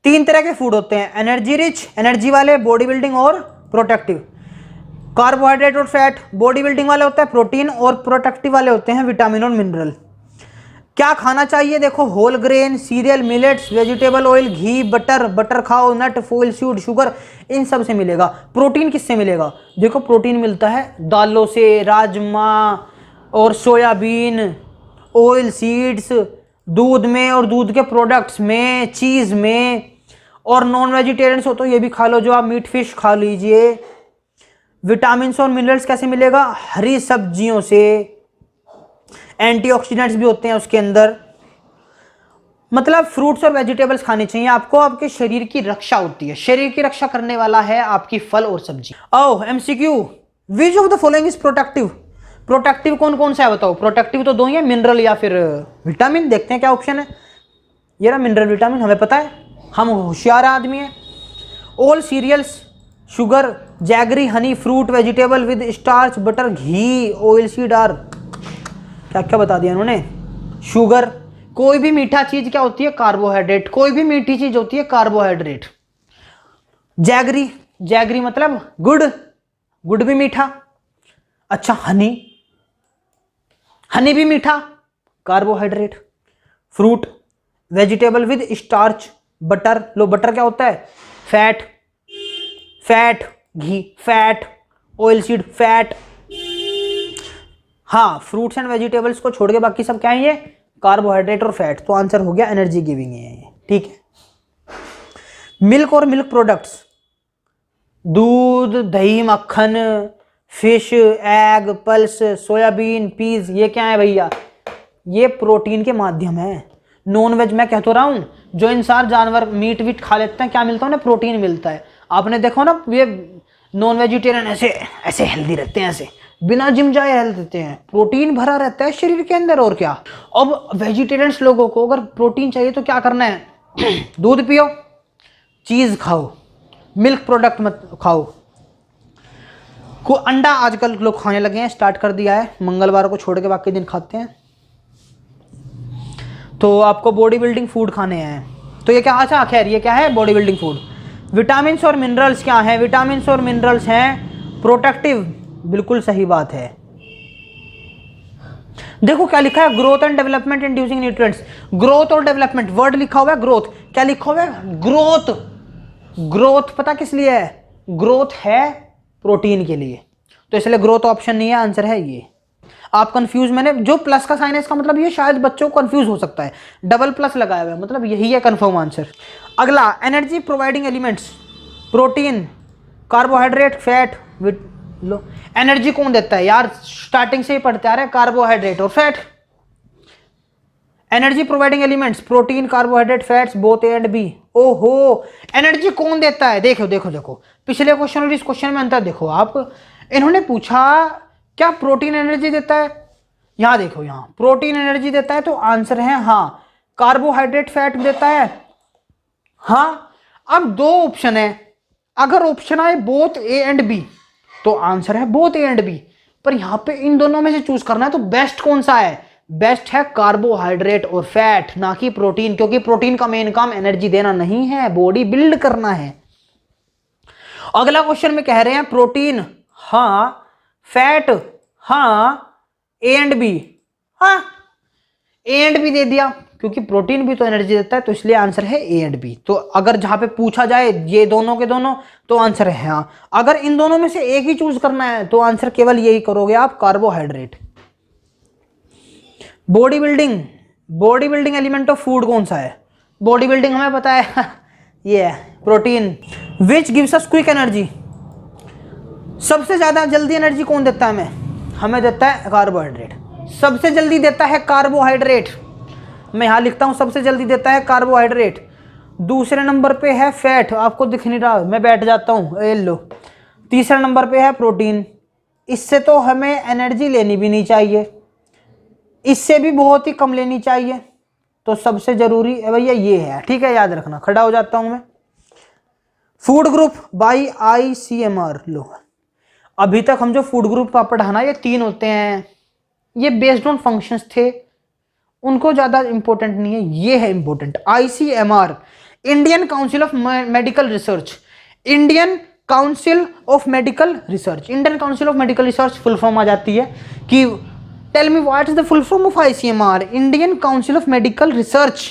3 तरह के फूड होते हैं, एनर्जी रिच, एनर्जी वाले, बॉडी बिल्डिंग और प्रोटेक्टिव। कार्बोहाइड्रेट और फैट, बॉडी बिल्डिंग वाले होता है प्रोटीन, और प्रोटेक्टिव वाले होते हैं विटामिन और मिनरल। क्या खाना चाहिए? देखो whole grain, cereal, millets, vegetable oil, ghee, butter खाओ, नट, फॉइल सीड, शुगर, इन सब से मिलेगा। प्रोटीन किससे मिलेगा? देखो प्रोटीन मिलता है दालों से, राजमा और सोयाबीन, ऑयल सीड्स, दूध में और दूध के प्रोडक्ट्स में, चीज़ में। और नॉन वेजिटेरियंस हो तो ये भी खा लो, जो आप मीट फिश खा लीजिए। विटामिन और मिनरल्स कैसे मिलेगा? हरी सब्जियों से, एंटीऑक्सीडेंट्स भी होते हैं उसके अंदर। मतलब फ्रूट्स और वेजिटेबल्स खाने चाहिए आपको, आपके शरीर की रक्षा होती है। शरीर की रक्षा करने वाला है आपकी फल और सब्जी। आओ MCQ, which of the following is protective? Protective कौन कौन सा है बताओ? प्रोटेक्टिव तो 2 ही है, मिनरल या फिर विटामिन। देखते हैं क्या ऑप्शन है। ये रहा मिनरल, विटामिन, हमें पता है, हम होशियार आदमी हैं। All cereals, sugar, jaggery, honey, fruit, vegetable with starch, butter, ghee, oil seed are. क्या क्या बता दिया उन्होंने? शुगर, कोई भी मीठा चीज क्या होती है? कार्बोहाइड्रेट। कोई भी मीठी चीज होती है कार्बोहाइड्रेट। जैगरी मतलब गुड़ भी मीठा। अच्छा हनी भी मीठा, carbohydrate. Fruit, vegetable with starch, butter, low butter क्या होता है? फैट, घी, फैट, ऑयल सीड, फैट। हाँ, फ्रूट्स एंड वेजिटेबल्स को छोड़ के बाकी सब क्या है? ये कार्बोहाइड्रेट और फैट। तो आंसर हो गया एनर्जी गिविंग है, ठीक है? मिल्क और मिल्क प्रोडक्ट्स, दूध, दही, मक्खन, fish, egg, pulse, soybean, peas, ये क्या है भैया? ये प्रोटीन के माध्यम है। नॉन वेज मैं कह तो रहा हूँ, जो इंसान जानवर मीट वीट खा लेते हैं, क्या मिलता है उन्हें? प्रोटीन मिलता है। आपने देखो ना, ये नॉन वेजिटेरियन ऐसे हेल्दी रहते हैं, ऐसे बिना जिम जाए हेल्थ देते हैं, प्रोटीन भरा रहता है शरीर के अंदर। और क्या? अब वेजिटेरियंस लोगों को अगर प्रोटीन चाहिए तो क्या करना है? दूध पियो, चीज़ खाओ, मिल्क प्रोडक्ट मत खाओ। को अंडा आजकल लोग खाने लगे हैं, स्टार्ट कर दिया है, मंगलवार को छोड़ के बाकी दिन खाते हैं। तो आपको बॉडी बिल्डिंग फूड खाने हैं। तो ये क्या? अच्छा खैर, ये क्या है? Body building food. विटामिन और मिनरल्स क्या है? विटामिन और मिनरल्स हैं प्रोटेक्टिव, बिल्कुल सही बात है। देखो क्या लिखा है, growth and development inducing nutrients. Growth और डेवलपमेंट, वर्ड लिखा हुआ है ग्रोथ, क्या लिखा हुआ है, ग्रोथ। ग्रोथ पता किस लिए है, ग्रोथ है प्रोटीन के लिए, तो इसलिए ग्रोथ ऑप्शन नहीं है, आंसर है ये। आप कंफ्यूज, मैंने जो प्लस का साइन है इसका मतलब ये शायद बच्चों को कंफ्यूज हो सकता है, डबल प्लस लगाया हुआ है, मतलब यही है कंफर्म आंसर। अगला, energy providing elements, protein, carbohydrate, fat, low energy कौन देता है यार, स्टार्टिंग से ही पढ़ते आ रहे हैं, कार्बोहाइड्रेट और fat. Energy providing elements, protein, carbohydrate, fats, both A and B. ओहो, एनर्जी कौन देता है, देखो देखो देखो, पिछले क्वेश्चन और इस क्वेश्चन में अंतर देखो आप। इन्होंने पूछा क्या प्रोटीन एनर्जी देता है, यहां देखो, यहां प्रोटीन एनर्जी देता है तो आंसर है हाँ। कार्बोहाइड्रेट फैट देता है हाँ। अब दो ऑप्शन है, अगर ऑप्शन आए बोथ ए एंड बी तो आंसर है बोथ ए एंड बी, पर यहां पे इन दोनों में से चूज करना है, तो बेस्ट कौन सा है, बेस्ट है कार्बोहाइड्रेट और फैट, ना कि प्रोटीन, क्योंकि प्रोटीन का मेन काम एनर्जी देना नहीं है, बॉडी बिल्ड करना है। अगला क्वेश्चन में कह रहे हैं प्रोटीन हाँ, फैट हाँ, ए एंड बी हाँ, ए एंड बी दे दिया, क्योंकि प्रोटीन भी तो एनर्जी देता है, तो इसलिए आंसर है ए एंड बी। तो अगर जहां पे पूछा जाए ये दोनों के दोनों तो आंसर है हाँ। अगर इन दोनों में से एक ही चूज करना है तो आंसर केवल यही करोगे आप, carbohydrate. Body building, body building element of food कौन सा है, बॉडी बिल्डिंग हमें पता है ये है protein. Which gives us quick energy, सबसे ज्यादा जल्दी एनर्जी कौन देता है हमें देता है कार्बोहाइड्रेट, सबसे जल्दी देता है कार्बोहाइड्रेट, मैं यहां लिखता हूं सबसे जल्दी देता है कार्बोहाइड्रेट। दूसरे नंबर पे है फैट, आपको दिख नहीं रहा मैं बैठ जाता हूं, ये लो। तीसरे नंबर पे है प्रोटीन, इससे तो हमें एनर्जी लेनी भी नहीं चाहिए, इससे भी बहुत ही कम लेनी चाहिए, तो सबसे जरूरी भैया ये है, ठीक है, याद रखना। खड़ा हो जाता हूं मैं। फूड ग्रुप बाई ICMR, लो अभी तक हम जो फूड ग्रुप का पढ़ाना, ये 3 होते हैं, ये बेस्ड ऑन फंक्शंस थे, उनको ज्यादा इंपॉर्टेंट नहीं है, ये है important. ICMR, Indian council of medical research, Indian council of medical research, Indian council of medical research full form आ जाती है कि tell me what is the full form of ICMR, Indian council of medical research.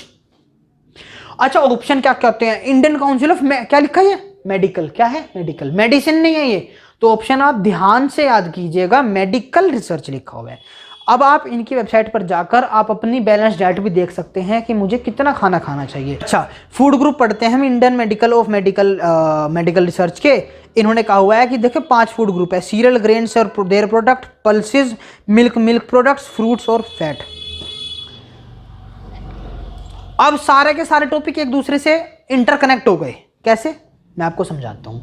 अच्छा, option क्या क्या होते हैं, Indian council of क्या लिखा है, मेडिकल, क्या है, मेडिकल, मेडिसिन नहीं है ये, तो ऑप्शन आप ध्यान से याद कीजिएगा, मेडिकल रिसर्च लिखा हुआ है। अब आप इनकी वेबसाइट पर जाकर आप अपनी बैलेंस डाइट भी देख सकते हैं कि मुझे कितना खाना खाना चाहिए। अच्छा, फूड ग्रुप पढ़ते हैं हम Indian medical of medical research के। इन्होंने कहा हुआ है कि देखिए 5 फूड ग्रुप है, सीरियल, ग्रेन्स और their product, pulses, milk products, fruits और फैट। अब सारे के सारे टॉपिक एक दूसरे से इंटरकनेक्ट हो गए, कैसे, मैं आपको समझाता हूं।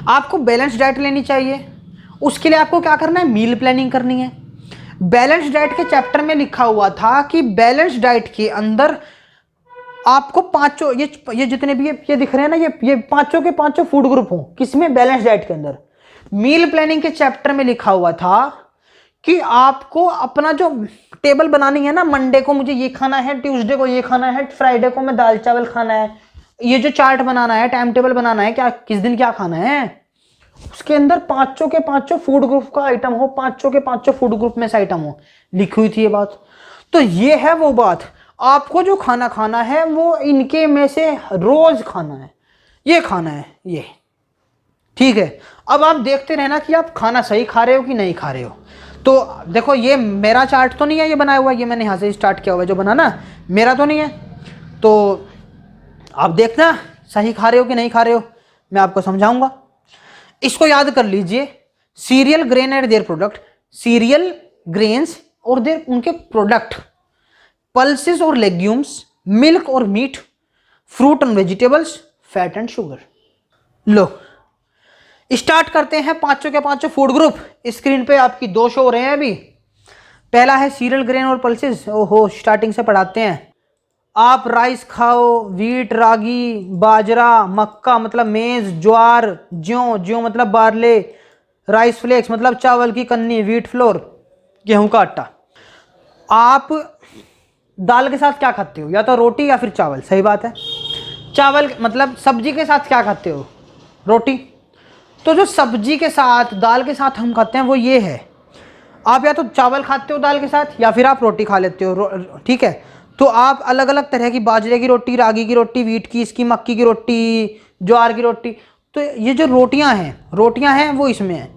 आपको बैलेंस डाइट लेनी चाहिए, उसके लिए आपको क्या करना है, मील प्लानिंग करनी है। बैलेंस डाइट के चैप्टर में लिखा हुआ था कि बैलेंस डाइट के अंदर आपको पांचों, ये जितने भी ये दिख रहे हैं ना, ये पांचों के पांचों फूड ग्रुप हो, किसमें, बैलेंस डाइट के अंदर। मील प्लानिंग के चैप्टर में लिखा हुआ था कि आपको अपना जो टेबल बनानी है ना, मंडे को मुझे ये खाना है, ट्यूसडे को ये खाना है, फ्राइडे को मैं दाल चावल खाना है, ये जो चार्ट बनाना है, टाइम टेबल बनाना है, क्या किस दिन क्या खाना है, उसके अंदर पांचों के पांचों फूड ग्रुप का आइटम हो, पांचों के पांचों फूड ग्रुप में से आइटम हो, लिखी हुई थी ये बात। तो ये है वो बात, आपको जो खाना खाना है वो इनके में से रोज खाना है, ये खाना है ये, ठीक है। अब आप देखते रहना कि आप खाना सही खा रहे हो कि नहीं खा रहे हो। तो देखो ये मेरा चार्ट तो नहीं है ये बनाया हुआ, ये मैंने यहाँ से स्टार्ट किया हुआ है जो बनाना, मेरा तो नहीं है, तो आप देखना सही खा रहे हो कि नहीं खा रहे हो, मैं आपको समझाऊंगा। इसको याद कर लीजिए, cereal grain and their product, cereal grains और देयर उनके प्रोडक्ट, पल्सेस और लेग्यूम्स, मिल्क और meat, fruit and vegetables, fat and sugar. लो स्टार्ट करते हैं पांचों के पांचों फूड ग्रुप। स्क्रीन पे आपकी 2 शो हो रहे हैं अभी। पहला है सीरियल ग्रेन और पल्सेस, ओहो स्टार्टिंग से पढ़ाते हैं। आप राइस खाओ, वीट रागी, बाजरा, मक्का मतलब मेज, ज्वार, ज्यों मतलब बारले, राइस फ्लेक्स मतलब चावल की कन्नी, व्हीट फ्लोर गेहूं का आटा। आप दाल के साथ क्या खाते हो, या तो रोटी या फिर चावल, सही बात है। चावल मतलब सब्जी के साथ क्या खाते हो, रोटी। तो जो सब्जी के साथ दाल के साथ हम खाते हैं वो ये है, आप या तो चावल खाते हो दाल के साथ या फिर आप रोटी खा लेते हो, ठीक है। तो आप अलग अलग तरह की, बाजरे की रोटी, रागी की रोटी, वीट की, इसकी, मक्की की रोटी, ज्वार की रोटी, तो ये जो रोटियां हैं वो इसमें है।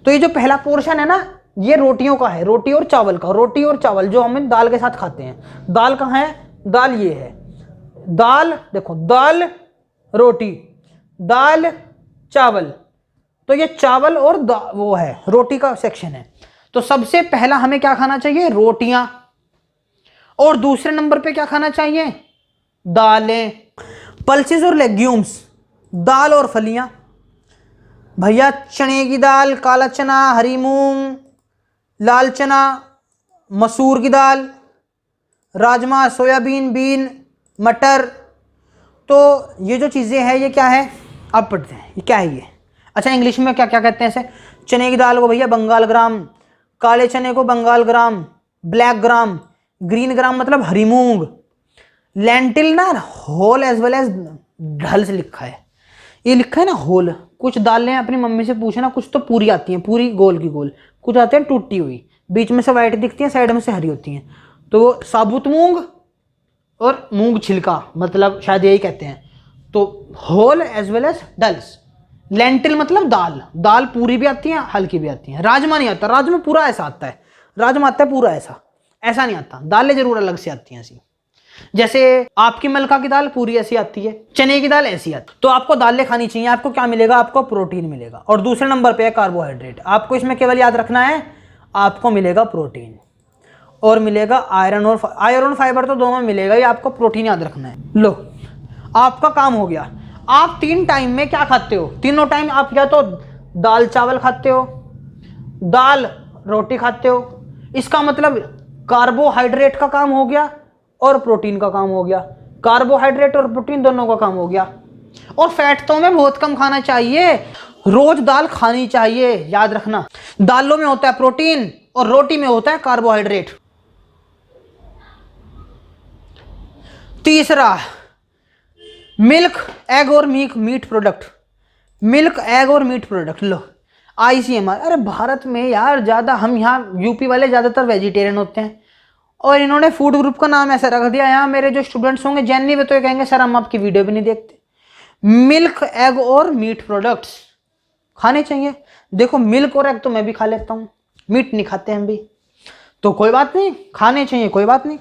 तो ये जो पहला पोर्शन है ना, ये रोटियों का है, रोटी और चावल का, रोटी और चावल जो हम दाल के साथ खाते हैं। दाल कहाँ है? दाल ये है, दाल देखो, दाल रोटी, दाल चावल, तो ये चावल और वो है रोटी का सेक्शन है। तो सबसे पहला हमें क्या खाना चाहिए? रोटियां। और दूसरे नंबर पे क्या खाना चाहिए? दालें। पल्सेस और लेग्यूम्स, दाल और फलियां, भैया चने की दाल, काला चना, हरी मूंग, लाल चना, मसूर की दाल, राजमा, सोयाबीन, बीन, मटर। तो ये जो चीज़ें हैं ये क्या है? आप पढ़ते हैं ये क्या है ये। अच्छा, इंग्लिश में क्या क्या कहते हैं इसे? चने की दाल को भैया बंगाल ग्राम, काले चने को बंगाल ग्राम, ब्लैक ग्राम, ग्रीन ग्राम मतलब हरी मूंग, लेंटिल ना होल एज वेल एज ढल से लिखा है, ये लिखा है ना होल। कुछ दालें अपनी मम्मी से पूछना, कुछ तो पूरी आती हैं, पूरी गोल की गोल, कुछ आते हैं टूटी हुई, बीच में से वाइट दिखती हैं, साइड में से हरी होती हैं। तो वो साबुत मूंग और मूंग छिलका, मतलब शायद यही कहते हैं। तो whole as well as dals. Lentil मतलब दाल, दाल पूरी भी आती है, हल्की भी आती है। राजमा नहीं आता, राजमा पूरा ऐसा आता है, राजमा आता है पूरा ऐसा, ऐसा नहीं आता। दालें जरूर अलग से आती हैं ऐसी, जैसे आपकी मलका की दाल पूरी ऐसी आती है, चने की दाल ऐसी आती है। तो आपको दालें खानी चाहिए। आपको क्या मिलेगा? आपको प्रोटीन मिलेगा। और दूसरे नंबर पे है कार्बोहाइड्रेट। आपको इसमें केवल याद रखना है, आपको मिलेगा प्रोटीन और मिलेगा आयरन, और आयरन फाइबर तो दोनों मिलेगा ही, आपको प्रोटीन याद रखना है। लो, आपका काम हो गया। आप 3 टाइम में क्या खाते हो? तीनों टाइम आप या तो दाल चावल खाते हो, दाल रोटी खाते हो। इसका मतलब कार्बोहाइड्रेट का काम हो गया और प्रोटीन का काम हो गया। कार्बोहाइड्रेट और प्रोटीन दोनों का काम हो गया। और फैट तो हमें बहुत कम खाना चाहिए, रोज दाल खानी चाहिए, याद रखना। दालों में होता है प्रोटीन और रोटी में होता है कार्बोहाइड्रेट। तीसरा, मिल्क, एग और मीट प्रोडक्ट। मिल्क, एग और मीट प्रोडक्ट। लो, ICMR। अरे भारत में यार ज़्यादा, हम यहाँ यूपी वाले ज़्यादातर वेजिटेरियन होते हैं और इन्होंने फूड ग्रुप का नाम ऐसा रख दिया। यहाँ मेरे जो स्टूडेंट्स होंगे जेननी वे तो ये कहेंगे सर हम आपकी वीडियो भी नहीं देखते। मिल्क, एग और मीट प्रोडक्ट्स खाने चाहिए। देखो, मिल्क और एग तो मैं भी खा लेता हूँ, मीट नहीं खाते हम भी, तो कोई बात नहीं, खाने चाहिए, कोई बात नहीं।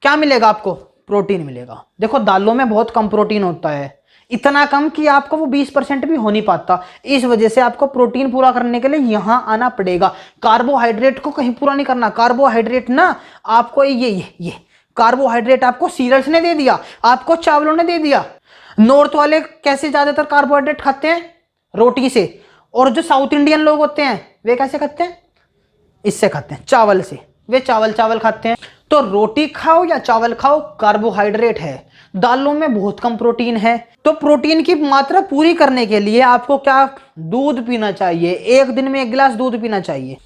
क्या मिलेगा आपको? प्रोटीन मिलेगा। देखो, दालों में बहुत कम प्रोटीन होता है, इतना कम कि आपको वो 20% भी हो नहीं पाता। इस वजह से आपको प्रोटीन पूरा करने के लिए यहां आना पड़ेगा। कार्बोहाइड्रेट को कहीं पूरा नहीं करना। कार्बोहाइड्रेट ना आपको ये कार्बोहाइड्रेट आपको सीरियल्स ने दे दिया, आपको चावलों ने दे दिया। नॉर्थ वाले कैसे ज्यादातर कार्बोहाइड्रेट खाते हैं? रोटी से। और जो साउथ इंडियन लोग होते हैं वे कैसे खाते हैं? इससे खाते हैं, चावल से। वे चावल खाते हैं। तो रोटी खाओ या चावल खाओ, कार्बोहाइड्रेट है। दालों में बहुत कम प्रोटीन है। तो प्रोटीन की मात्रा पूरी करने के लिए आपको क्या? दूध पीना चाहिए। एक दिन में 1 गिलास दूध पीना चाहिए।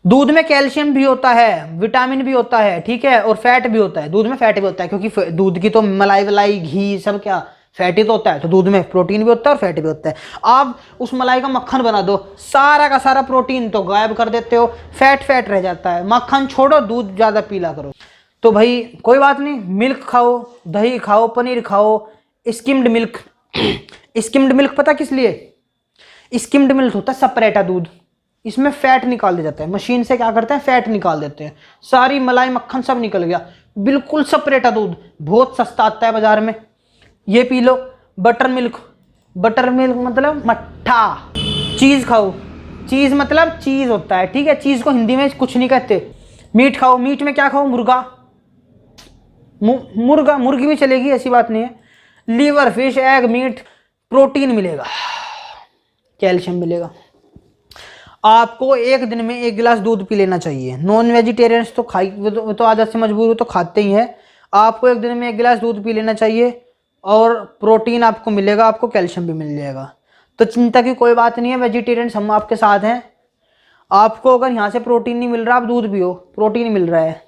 दूध में कैल्शियम भी होता है, विटामिन भी होता है, ठीक है, और फैट भी होता है। दूध में फैट भी होता है क्योंकि दूध की तो मलाई वलाई घी सब क्या फैटी तो होता है, तो दूध में प्रोटीन भी होता है और फैट भी होता है। आप उस मलाई का मक्खन बना दो, सारा का सारा प्रोटीन तो गायब कर देते हो, फैट रह जाता है। मक्खन छोड़ो, दूध ज़्यादा पीला करो। तो भाई कोई बात नहीं, मिल्क खाओ, दही खाओ, पनीर खाओ, स्किम्ड मिल्क। स्किम्ड मिल्क पता किस लिए? स्किम्ड मिल्क होता है सेपरेटा दूध, इसमें फैट निकाल दिया जाता है। मशीन से क्या करते हैं? फैट निकाल देते हैं, सारी मलाई मक्खन सब निकल गया, बिल्कुल सेपरेटा दूध, बहुत सस्ता आता है बाजार में। ये पी लो। बटर मिल्क मतलब मट्ठा। चीज़ खाओ, चीज़ मतलब चीज़ होता है, ठीक है, चीज़ को हिंदी में कुछ नहीं कहते। मीट खाओ। मीट में क्या खाओ? मुर्गी भी चलेगी, ऐसी बात नहीं है। Liver, fish, egg, meat, protein मिलेगा, कैल्शियम मिलेगा। आपको एक दिन में 1 गिलास दूध पी लेना चाहिए। नॉन वेजिटेरियंस तो वो तो आदत से मजबूर हो तो खाते ही हैं। आपको एक दिन में 1 गिलास दूध पी लेना चाहिए और प्रोटीन आपको मिलेगा, आपको कैल्शियम भी मिल जाएगा। तो चिंता की कोई बात नहीं है, वेजिटेरियंस हम आपके साथ हैं। आपको अगर यहाँ से प्रोटीन नहीं मिल रहा, आप दूध पियो, प्रोटीन मिल रहा है।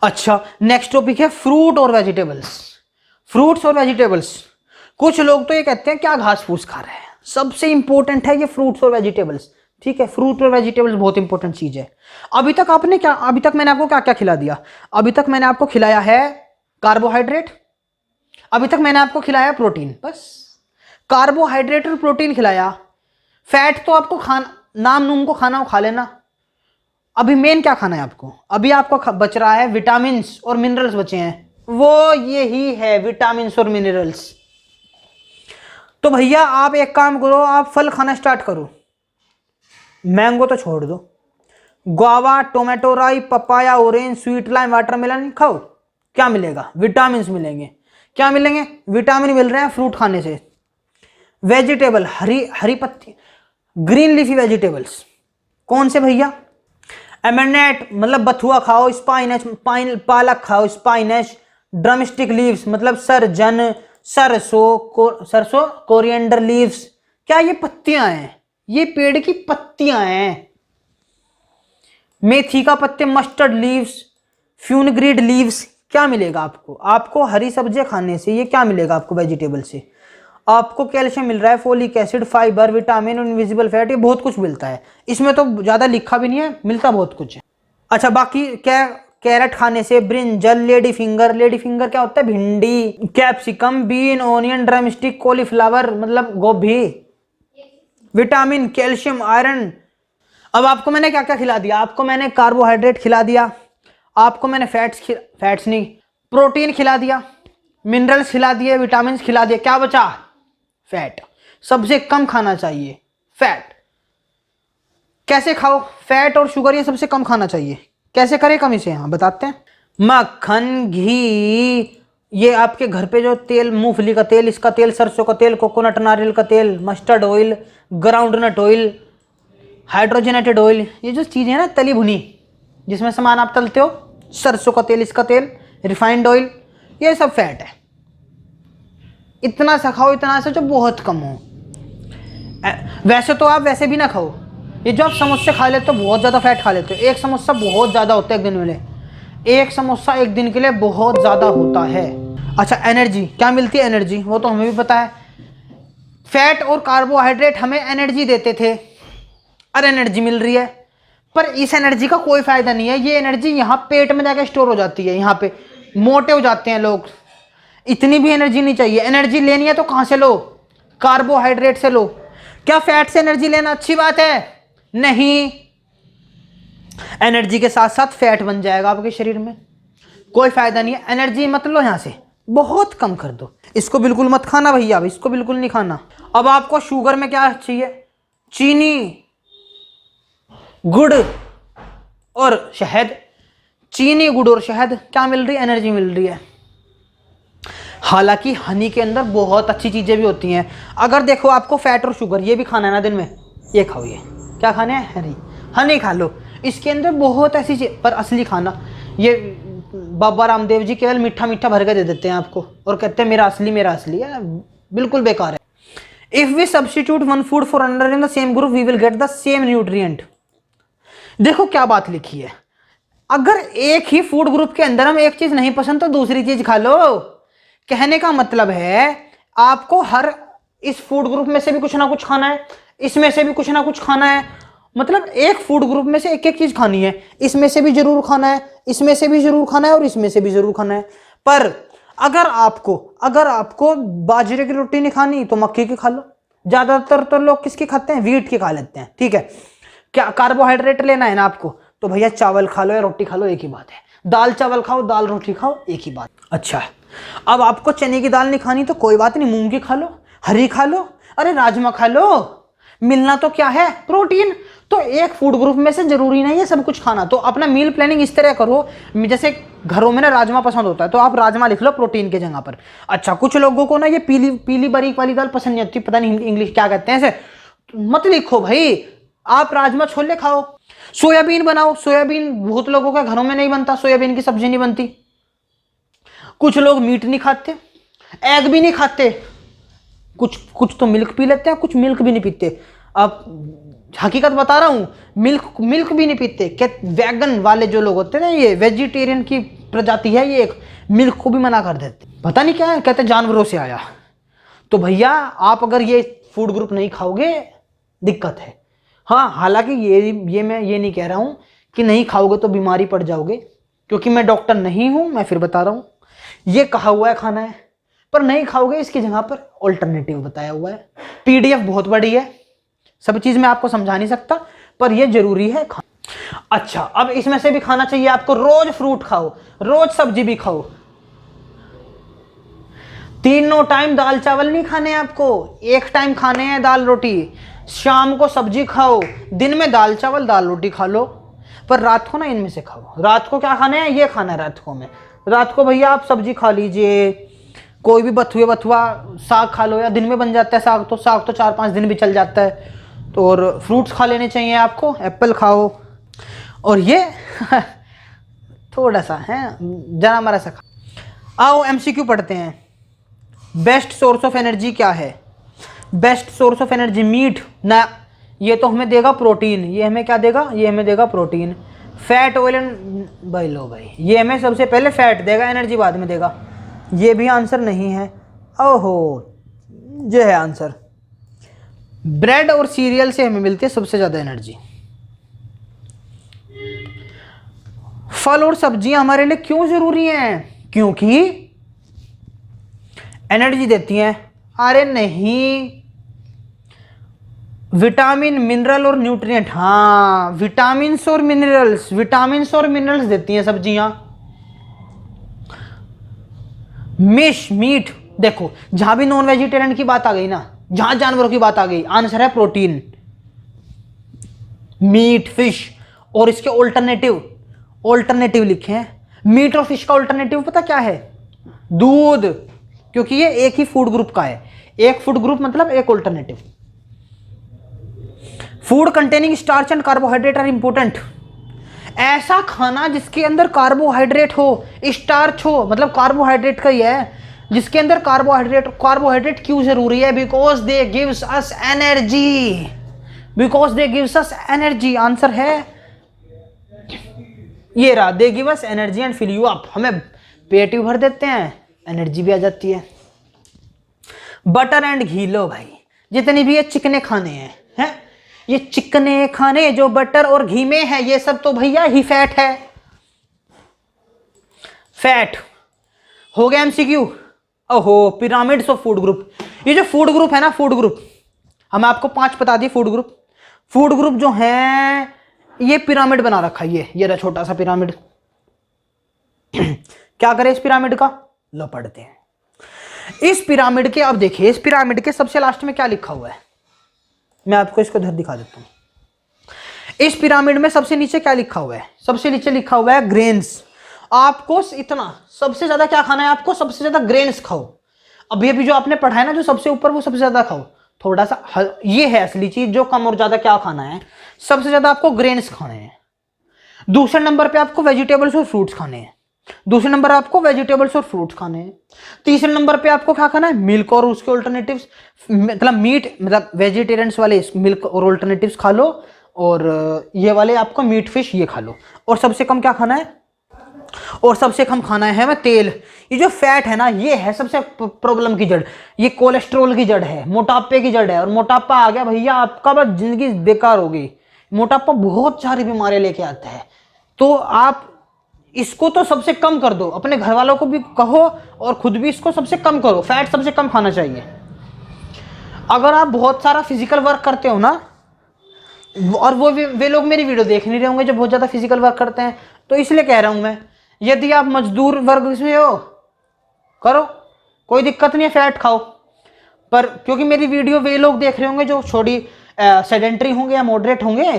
अच्छा, नेक्स्ट टॉपिक है फ्रूट और वेजिटेबल्स। फ्रूट्स और वेजिटेबल्स। कुछ लोग तो ये कहते हैं क्या घास फूस खा रहे हैं, सबसे इंपॉर्टेंट है ये फ्रूट्स और वेजिटेबल्स, ठीक है। फ्रूट और वेजिटेबल्स बहुत इंपॉर्टेंट चीज है। अभी तक मैंने आपको क्या क्या खिला दिया? अभी तक मैंने आपको खिलाया है कार्बोहाइड्रेट, अभी तक मैंने आपको खिलाया प्रोटीन, बस कार्बोहाइड्रेट और प्रोटीन खिलाया। फैट तो आपको खाना, नाम नूम को खाना खा लेना। अभी मेन क्या खाना है आपको? अभी आपको बच रहा है विटामिन और मिनरल्स बचे हैं, वो यही है विटामिन और मिनरल्स। तो भैया आप एक काम करो, आप फल खाना स्टार्ट करो। मैंगो तो छोड़ दो, गुआवा, टोमेटो, राई, papaya, orange, sweet lime, watermelon खाओ। क्या मिलेगा? विटामिन मिलेंगे। क्या मिलेंगे? विटामिन मिल रहे हैं फ्रूट खाने से। वेजिटेबल, हरी पत्ती, ग्रीन लीफी वेजिटेबल्स कौन से भैया? एमेनेट मतलब बथुआ खाओ, स्पाइनच पालक खाओ, स्पाइनच, ड्रमस्टिक लीव्स मतलब सरजन, सरसों, कोरिएंडर लीव्स। क्या ये पत्तियां हैं? ये पेड़ की पत्तियां हैं। मेथी का पत्ते, मस्टर्ड लीव्स, फ्यूनग्रीड लीव्स। क्या मिलेगा आपको? आपको हरी सब्जियां खाने से ये क्या मिलेगा आपको? वेजिटेबल से आपको कैल्शियम मिल रहा है, folic acid, fibre, vitamin, invisible fat, ये बहुत कुछ मिलता है। इसमें तो ज्यादा लिखा भी नहीं है, मिलता बहुत कुछ है। अच्छा, बाकी क्या? कैरेट खाने से ब्रिंजल, लेडी फिंगर क्या होता है? भिंडी, capsicum, bean, onion, drumstick, cauliflower मतलब गोभी, विटामिन, कैल्शियम, आयरन। अब आपको मैंने क्या क्या खिला दिया? आपको मैंने कार्बोहाइड्रेट खिला दिया, आपको मैंने फैट्स नहीं, प्रोटीन खिला दिया, मिनरल्स खिला दिए, विटामिन खिला दिए। क्या बचा? फैट। सबसे कम खाना चाहिए फैट। कैसे खाओ? फैट और शुगर ये सबसे कम खाना चाहिए। कैसे करें कम इसे? हाँ बताते हैं। मक्खन, घी, ये आपके घर पे जो तेल, मूंगफली का तेल, इसका तेल, सरसों का तेल, कोकोनट नारियल का तेल, mustard oil, groundnut oil, hydrogenated oil, ये जो चीज़ें हैं ना तली भुनी जिसमें सामान आप तलते हो, सरसों का तेल, इसका तेल, रिफाइंड ऑयल, ये सब फैट है। इतना सा खाओ, इतना सा जो बहुत कम हो। वैसे तो आप वैसे भी ना खाओ, ये जो आप समोसे खा लेते हो बहुत ज़्यादा फैट खा लेते हो। एक समोसा बहुत ज़्यादा होता है एक दिन में, एक समोसा एक दिन के लिए बहुत ज़्यादा होता है। अच्छा, एनर्जी क्या मिलती है? एनर्जी वो तो हमें भी पता है। फैट और कार्बोहाइड्रेट हमें एनर्जी देते थे, और एनर्जी मिल रही है, पर इस एनर्जी का कोई फायदा नहीं है। ये एनर्जी यहाँ पेट में जाकर स्टोर हो जाती है, यहाँ पे मोटे हो जाते हैं लोग। इतनी भी एनर्जी नहीं चाहिए। एनर्जी लेनी है तो कहां से लो? कार्बोहाइड्रेट से लो। क्या फैट से एनर्जी लेना अच्छी बात है? नहीं। एनर्जी के साथ साथ फैट बन जाएगा आपके शरीर में, कोई फायदा नहीं है। एनर्जी मत लो, यहां से बहुत कम कर दो। इसको बिल्कुल मत खाना भैया, अब इसको बिल्कुल नहीं खाना। अब आपको शुगर में क्या चाहिए? चीनी, गुड़ और शहद। चीनी, गुड़ और शहद क्या मिल रही है? एनर्जी मिल रही है। हालांकि हनी के अंदर बहुत अच्छी चीजें भी होती हैं। अगर देखो आपको फैट और शुगर ये भी खाना है ना दिन में, ये खाओ। ये क्या खाने हैं? हनी। हनी खा लो, इसके अंदर बहुत ऐसी चीज, पर असली खाना ये बाबा रामदेव जी केवल मीठा मीठा भर के दे देते हैं आपको और कहते हैं मेरा असली है। बिल्कुल बेकार है। If we substitute one food for another in the same group we will get the same nutrient. देखो क्या बात लिखी है, अगर एक ही फूड ग्रुप के अंदर हम एक चीज नहीं पसंद तो दूसरी चीज खा लो। कहने का मतलब है आपको हर इस फूड ग्रुप में से भी कुछ ना कुछ खाना है, इसमें से भी कुछ ना कुछ खाना है। मतलब एक फूड ग्रुप में से एक एक चीज खानी है, इसमें से भी जरूर खाना है, इसमें से भी जरूर खाना है और इसमें से भी जरूर खाना है। पर अगर आपको बाजरे की रोटी नहीं खानी तो मक्की की खा लो। ज्यादातर तो लोग किसकी खाते हैं? व्हीट की खा लेते हैं, ठीक है। क्या कार्बोहाइड्रेट लेना है ना आपको, तो भैया चावल खा लो या रोटी खा लो, एक ही बात है। दाल चावल खाओ, दाल रोटी खाओ, एक ही बात। अच्छा, अब आपको चने की दाल नहीं खानी तो कोई बात नहीं, मूंग की खा लो, हरी खा लो, अरे राजमा खा लो। मिलना तो क्या है? प्रोटीन। तो एक फूड ग्रुप में से जरूरी नहीं है सब कुछ खाना। तो अपना मील प्लानिंग इस तरह करो, जैसे घरों में ना राजमा पसंद होता है तो आप राजमा लिख लो प्रोटीन के जगह पर। अच्छा, कुछ लोगों को ना ये पीली बारीक वाली दाल पसंद नहीं आती, पता नहीं इंग्लिश क्या कहते हैं इसे, मत लिखो भाई, आप राजमा छोले खाओ। सोयाबीन बनाओ, सोयाबीन बहुत लोगों के घरों में नहीं बनता, सोयाबीन की सब्जी नहीं बनती। कुछ लोग मीट नहीं खाते, एग भी नहीं खाते, कुछ तो मिल्क पी लेते हैं, कुछ मिल्क भी नहीं पीते। अब हकीकत बता रहा हूं, मिल्क भी नहीं पीते। क्या वैगन वाले जो लोग होते हैं ना, ये वेजिटेरियन की प्रजाति है ये, एक मिल्क को भी मना कर देते। पता नहीं क्या है, कहते जानवरों से आया। तो भैया आप अगर ये फूड ग्रुप नहीं खाओगे दिक्कत है। हाँ, हालांकि ये मैं ये नहीं कह रहा हूं कि नहीं खाओगे तो बीमारी पड़ जाओगे, क्योंकि मैं डॉक्टर नहीं हूं। मैं फिर बता रहा हूं, ये कहा हुआ है खाना है, पर नहीं खाओगे इसकी जगह पर ऑल्टरनेटिव बताया हुआ है। पीडीएफ बहुत बड़ी है, सब चीज मैं आपको समझा नहीं सकता, पर यह जरूरी है अच्छा, अब इसमें से भी खाना चाहिए आपको। रोज फ्रूट खाओ, रोज सब्जी भी खाओ, तीनों टाइम दाल चावल नहीं खाने आपको, एक टाइम खाने हैं दाल रोटी। शाम को सब्जी खाओ, दिन में दाल चावल दाल रोटी खा लो, पर रात को ना इनमें से खाओ। रात को क्या खाना है, ये खाना है रात को में। रात को भैया आप सब्जी खा लीजिए, कोई भी बथुआ साग खा लो, या दिन में बन जाता है साग तो 4-5 दिन भी चल जाता है। तो और फ्रूट्स खा लेने चाहिए आपको, एप्पल खाओ, और ये थोड़ा सा है जरा मरा सा खा। आओ एमसीक्यू पढ़ते हैं। बेस्ट सोर्स ऑफ एनर्जी क्या है? Best source of energy meat ना, ये तो हमें देगा प्रोटीन, ये हमें क्या देगा, ये हमें देगा प्रोटीन। फैट ऑयल एंड भाई लो भाई, ये हमें सबसे पहले फैट देगा, एनर्जी बाद में देगा। ये भी आंसर नहीं है, ओहो ये है आंसर। ब्रेड और सीरियल से हमें मिलती है सबसे ज़्यादा एनर्जी। फल और सब्जियां हमारे लिए क्यों जरूरी हैं? क्योंकि एनर्जी देती हैं। अरे नहीं, विटामिन मिनरल और न्यूट्रिएंट, हाँ विटामिन्स और मिनरल्स देती हैं सब्जियां। मीट, देखो जहां भी नॉन वेजिटेरियन की बात आ गई ना, जहां जानवरों की बात आ गई, आंसर है प्रोटीन, मीट, फिश। और इसके ऑल्टरनेटिव लिखे हैं। मीट और फिश का ऑल्टरनेटिव पता क्या है? दूध, क्योंकि ये एक ही फूड ग्रुप का है। एक फूड ग्रुप मतलब एक alternative. Food containing starch and carbohydrate are important. ऐसा खाना जिसके अंदर कार्बोहाइड्रेट हो, स्टार्च हो, मतलब कार्बोहाइड्रेट का ही है, जिसके अंदर कार्बोहाइड्रेट क्यों जरूरी है? Because they gives us energy. Answer है ये रहा, they give us energy and fill you up. हमें पेट भी भर देते हैं, एनर्जी भी आ जाती है। बटर एंड घी, लो भाई जितनी भी ये चिकने खाने हैं, ये चिकने खाने जो बटर और घी में है, ये सब तो भैया ही फैट है। फैट हो गया एमसीक्यू। ओहो, पिरामिड्स ऑफ फूड ग्रुप। ये जो फूड ग्रुप है ना, फूड ग्रुप हम आपको 5 बता दिए। फूड ग्रुप जो है ये पिरामिड बना रखा है, ये रहा छोटा सा पिरामिड। क्या करें इस पिरामिड का, लो पढ़ते हैं। इस पिरामिड के, अब देखिए इस पिरामिड के सबसे लास्ट में क्या लिखा हुआ है, मैं आपको इसको इधर दिखा देता हूं। इस पिरामिड में सबसे नीचे क्या लिखा हुआ है? सबसे नीचे लिखा हुआ है ग्रेन्स। आपको इतना सबसे ज्यादा क्या खाना है? आपको सबसे ज्यादा ग्रेन्स खाओ। अभी जो आपने पढ़ा है ना, जो सबसे ऊपर, वो सबसे ज्यादा खाओ। थोड़ा सा ये है असली चीज, जो कम और ज्यादा क्या खाना है, सबसे ज्यादा आपको ग्रेन्स खाने हैं। दूसरे नंबर पे आपको वेजिटेबल्स और फ्रूट्स खाने हैं। तीसरे नंबर पे आपको क्या खाना है? मिल्क और उसके ऑल्टरनेटिव्स, मतलब मीट, मतलब वेजिटेरियंस वाले मिल्क और ऑल्टरनेटिव्स खा लो, और ये वाले आपको मीट फिश ये खा लो। और सबसे कम क्या खाना है? और सबसे कम खाना है हमें तेल। ये जो फैट है ना, ये है सबसे प्रॉब्लम की जड़। ये कोलेस्ट्रॉल की जड़ है, मोटापे की जड़ है। और मोटापा आ गया भैया, आपका बस जिंदगी बेकार हो गई। मोटापा बहुत सारी बीमारियां लेके आता है। तो आप इसको तो सबसे कम कर दो, अपने घर वालों को भी कहो और खुद भी इसको सबसे कम करो। फैट सबसे कम खाना चाहिए। अगर आप बहुत सारा फिजिकल वर्क करते हो ना, और वे लोग मेरी वीडियो देख नहीं रहे होंगे जो बहुत ज्यादा फिजिकल वर्क करते हैं, तो इसलिए कह रहा हूं मैं, यदि आप मजदूर वर्ग से हो, करो, कोई दिक्कत नहीं है, फैट खाओ। पर क्योंकि मेरी वीडियो वे लोग देख रहे होंगे जो थोड़ी सेडेंटरी होंगे या मॉडरेट होंगे,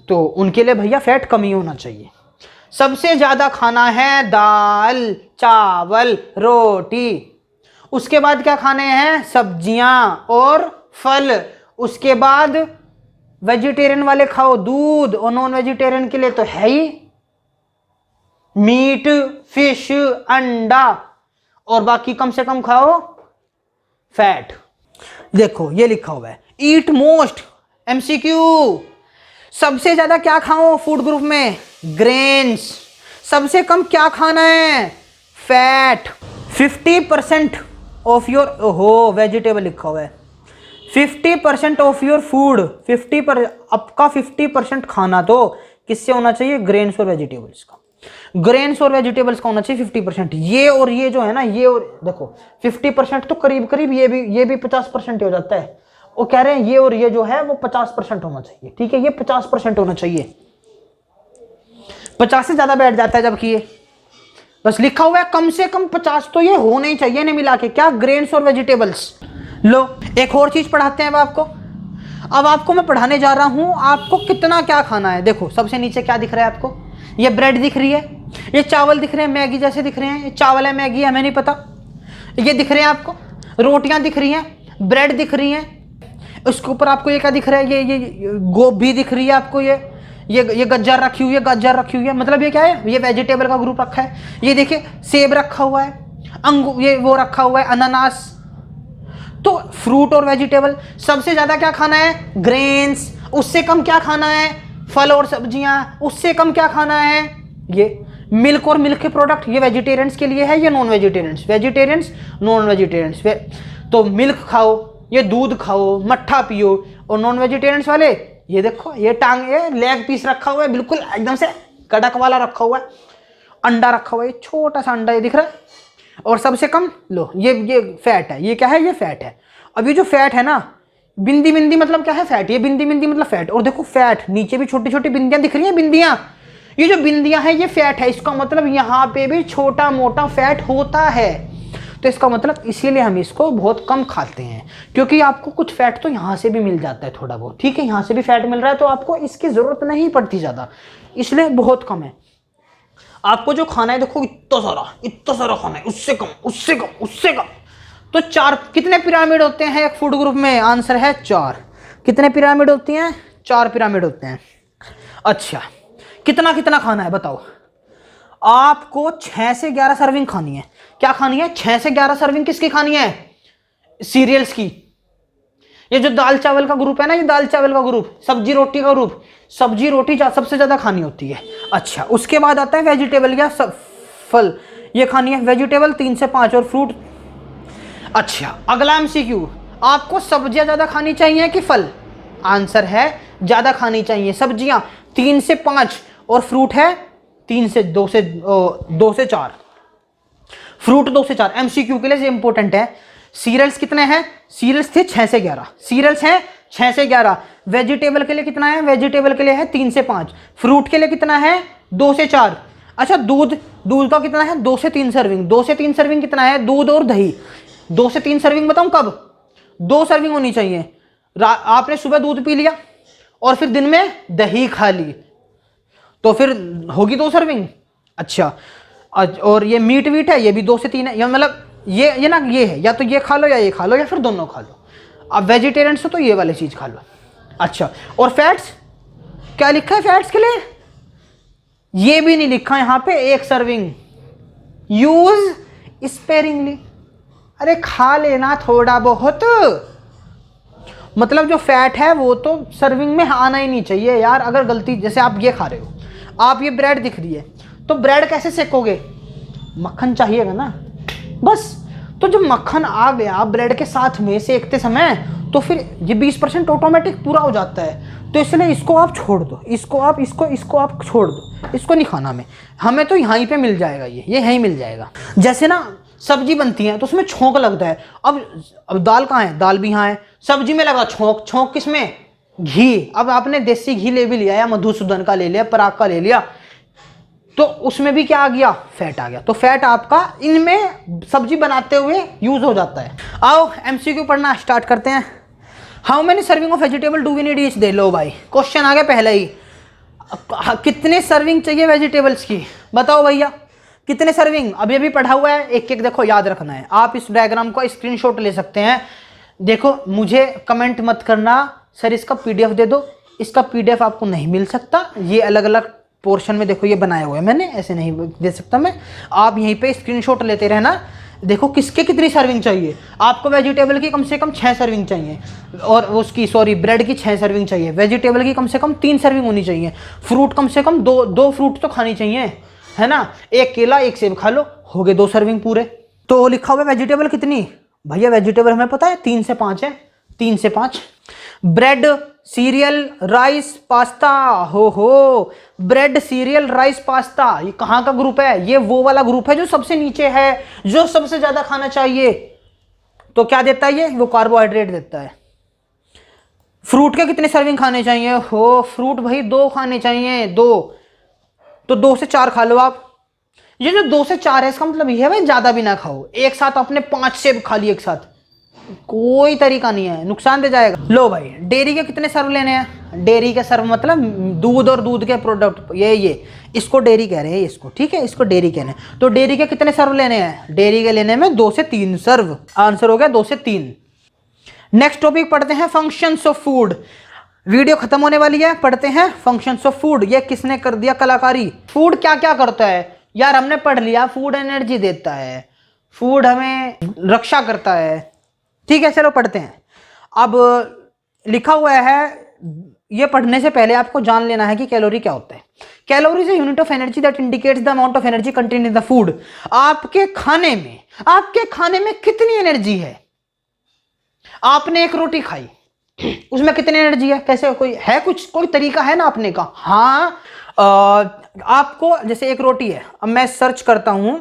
तो उनके लिए भैया फैट कम ही होना चाहिए। सबसे ज्यादा खाना है दाल, चावल, रोटी। उसके बाद क्या खाने हैं? सब्जियां और फल। उसके बाद वेजिटेरियन वाले खाओ दूध, और नॉन वेजिटेरियन के लिए तो है ही मीट, फिश, अंडा, और बाकी कम से कम खाओ फैट। देखो ये लिखा हुआ है, ईट मोस्ट। एमसीक्यू, सबसे ज्यादा क्या खाओ फूड ग्रुप में? ग्रेन्स। सबसे कम क्या खाना है? फैट। 50% ऑफ योर, ओहो वेजिटेबल लिखा हुआ है, 50% ऑफ योर फूड, 50% आपका 50% खाना तो किससे होना चाहिए? ग्रेन्स और वेजिटेबल्स का। ग्रेन्स और वेजिटेबल्स का होना चाहिए 50%। ये और ये जो है ना, ये और देखो 50% तो करीब करीब ये भी 50% हो जाता है। वो कह रहे हैं ये और ये जो है वो 50% होना चाहिए, ठीक है, ये 50% होना चाहिए। 50 से ज्यादा बैठ जाता है जबकि ये बस लिखा हुआ है कम से कम 50 तो ये होने ही चाहिए ना मिला के, क्या? ग्रेन्स और वेजिटेबल्स। लो एक और चीज पढ़ाते हैं अब आपको मैं पढ़ाने जा रहा हूं आपको कितना क्या खाना है। देखो सबसे नीचे क्या दिख रहा है आपको? ये ब्रेड दिख रही है, ये चावल दिख रहे हैं, मैगी जैसे दिख रहे हैं, ये चावल है मैगी है हमें नहीं पता। ये दिख रहे हैं आपको, रोटियां दिख रही हैं, ब्रेड दिख रही हैं, उसके ऊपर आपको ये क्या दिख रहा है? ये गोभी दिख रही है आपको, ये गज्जर रखी हुई है, गाजर रखी हुई है, मतलब ये क्या है? ये वेजिटेबल का ग्रुप रखा है। ये देखिए सेब रखा हुआ है, अंगूर ये वो रखा हुआ है, अनानास। तो फ्रूट और वेजिटेबल। सबसे ज्यादा क्या खाना है? ग्रेन्स। उससे कम क्या खाना है? फल और सब्जियां। उससे कम क्या खाना है? ये मिल्क और मिल्क के प्रोडक्ट। ये वेजिटेरियंस के लिए है, ये non vegetarians, vegetarians non vegetarians. तो मिल्क खाओ, ये दूध खाओ, मट्ठा पियो। और नॉन वेजिटेरियंस वाले ये देखो, ये टांग, ये लेग पीस रखा हुआ है, बिल्कुल एकदम से कड़क वाला रखा हुआ है। अंडा रखा हुआ है, छोटा सा अंडा ये दिख रहा है। और सबसे कम लो ये फैट है। ये क्या है? ये फैट है। अब ये जो फैट है ना, बिंदी बिंदी मतलब क्या है? फैट। ये बिंदी बिंदी मतलब फैट। और देखो फैट नीचे भी छोटी छोटी बिंदियां दिख रही हैं, बिंदियां। ये जो बिंदियां हैं ये फैट है। इसका मतलब यहाँ पे भी छोटा मोटा फैट होता है। तो इसका मतलब इसीलिए हम इसको बहुत कम खाते हैं, क्योंकि आपको कुछ फैट तो यहाँ से भी मिल जाता है थोड़ा बहुत, ठीक है, यहाँ से भी फैट मिल रहा है, तो आपको इसकी जरूरत नहीं पड़ती ज्यादा, इसलिए बहुत कम है। आपको जो खाना है देखो इतना सारा खाना है, उससे कम उससे कम उससे कम। तो 4 कितने पिरामिड होते हैं एक फूड ग्रुप में? आंसर है 4। कितने पिरामिड होती हैं? 4 पिरामिड होते हैं। अच्छा कितना कितना खाना है बताओ? आपको 6 से 11 सर्विंग खानी है। क्या खानी है? 6 से 11 सर्विंग किसकी खानी है? सीरियल्स की। ये जो दाल चावल का ग्रुप है ना, ये दाल चावल का ग्रुप, सब्जी रोटी का ग्रुप, सब्जी रोटी सबसे ज्यादा खानी होती है। अच्छा उसके बाद आता है वेजिटेबल या फल, ये खानी है वेजिटेबल 3 से 5 और फ्रूट। अच्छा अगला एमसीक्यू, आपको सब्जियां ज्यादा खानी चाहिए कि फल? आंसर है ज्यादा खानी चाहिए। सब्जियां 3 से 5 और फ्रूट है 2 से 4। फ्रूट 2 से 4 एमसीक्यू के लिए ये इंपॉर्टेंट है। सीरियल्स कितने हैं? सीरियल्स थे 6 से 11, सीरियल्स हैं 6 से 11। वेजिटेबल के लिए कितना है? वेजिटेबल के लिए है 3 से 5। फ्रूट के लिए कितना है? 2 से 4। अच्छा दूध का कितना है? 2 से 3 सर्विंग। 2 से 3 सर्विंग कितना है? दूध और दही। 2 से 3 सर्विंग बताऊं कब? 2 सर्विंग होनी चाहिए। आपने सुबह दूध पी लिया और फिर दिन में दही खा ली, तो फिर होगी 2 सर्विंग। अच्छा और ये मीट वीट है, ये भी 2 से 3 है, या मतलब ये ना ये है, या तो ये खा लो या ये खा लो या फिर दोनों खा लो। अब वेजिटेरियंस हो तो ये वाली चीज खा लो। अच्छा और फैट्स क्या लिखा है फैट्स के लिए? ये भी नहीं लिखा यहां पे। 1 सर्विंग, यूज स्पेरिंगली। अरे खा लेना थोड़ा बहुत, मतलब जो फैट है वो तो सर्विंग में आना ही नहीं चाहिए यार। अगर गलती जैसे आप ये खा रहे हो, आप ये ब्रेड दिख रही है, तो ब्रेड कैसे सेकोगे? मक्खन चाहिएगा ना, बस। तो जब मक्खन आ गया ब्रेड के साथ में सेकते समय, तो फिर ये 20% ऑटोमेटिक पूरा हो जाता है। तो इसलिए इसको आप छोड़ दो, इसको आप छोड़ दो, इसको नहीं खाना हमें तो यहीं पे मिल जाएगा, ये यहीं मिल जाएगा। जैसे ना सब्जी बनती है तो उसमें छोंक लगता है। अब दाल कहाँ है? दाल भी यहाँ है। सब्जी में लगा छोंक किसमें? घी। अब आपने देसी घी ले भी लिया या मधुसूदन का ले लिया, पराग का ले लिया, तो उसमें भी क्या आ गया? फैट आ गया। तो फैट आपका इनमें सब्जी बनाते हुए यूज हो जाता है। आओ एमसीक्यू पढ़ना स्टार्ट करते हैं। How many serving of vegetable do we need each day? लो भाई क्वेश्चन आ गया पहले ही। कितने सर्विंग चाहिए वेजिटेबल्स की? बताओ भैया कितने सर्विंग? अभी अभी पढ़ा हुआ है, एक एक देखो याद रखना है। आप इस डायग्राम को स्क्रीनशॉट ले सकते हैं। देखो मुझे कमेंट मत करना सर इसका पीडीएफ दे दो, इसका पीडीएफ आपको नहीं मिल सकता। ये अलग अलग पोर्शन में देखो ये बनाया हुआ है मैंने, ऐसे नहीं दे सकता मैं। आप यहीं पे स्क्रीनशॉट लेते रहना। देखो किसके कितनी सर्विंग चाहिए आपको? वेजिटेबल की कम से कम 6 सर्विंग चाहिए, और उसकी ब्रेड की 6 सर्विंग चाहिए। वेजिटेबल की कम से कम 3 सर्विंग होनी चाहिए। फ्रूट कम से कम दो फ्रूट तो खानी चाहिए, है ना? 1 केला 1 सेब खा लो, हो गए 2 सर्विंग पूरे। तो लिखा हुआ है वेजिटेबल कितनी? भैया वेजिटेबल हमें पता है 3 से 5 है, 3 से 5। Bread, serial, rice, pasta. हो ब्रेड, सीरियल, राइस, पास्ता, ये कहां का ग्रुप है? ये वो वाला ग्रुप है जो सबसे नीचे है, जो सबसे ज्यादा खाना चाहिए। तो क्या देता है ये? वो कार्बोहाइड्रेट देता है। फ्रूट के कितने सर्विंग खाने चाहिए? हो फ्रूट भाई 2 खाने चाहिए, 2। तो 2 से 4 खा लो आप। ये जो 2 से 4 है इसका मतलब ये है भाई ज्यादा भी ना खाओ। एक साथ आपने 5 सेब खा लिए एक साथ, कोई तरीका नहीं है, नुकसान दे जाएगा। लो भाई, डेयरी के कितने सर्व लेने हैं? डेयरी के सर्व मतलब दूध और दूध के प्रोडक्ट, ये इसको डेयरी कह रहे हैं इसको, ठीक है, इसको डेयरी कहने हैं। तो डेयरी के कितने सर्व लेने हैं? डेयरी के लेने में 2 से 3 सर्व। आंसर हो गया 2 से 3। नेक्स्ट टॉपिक पढ़ते हैं फंक्शंस ऑफ फूड। वीडियो खत्म होने वाली है, पढ़ते हैं फंक्शंस ऑफ फूड। ये किसने कर दिया कलाकारी? फूड क्या क्या करता है यार? हमने पढ़ लिया, फूड एनर्जी देता है, फूड हमें रक्षा करता है, ठीक है। चलो पढ़ते हैं। अब लिखा हुआ है, ये पढ़ने से पहले आपको जान लेना है कि कैलोरी क्या होता है। Calorie is a unit of energy that indicates the amount of energy contained in the food. आपके खाने में कितनी एनर्जी है? आपने एक रोटी खाई, उसमें कितनी एनर्जी है? कैसे, कोई तरीका है ना आपने का? हाँ, आपको जैसे एक रोटी है, अब मैं सर्च करता हूं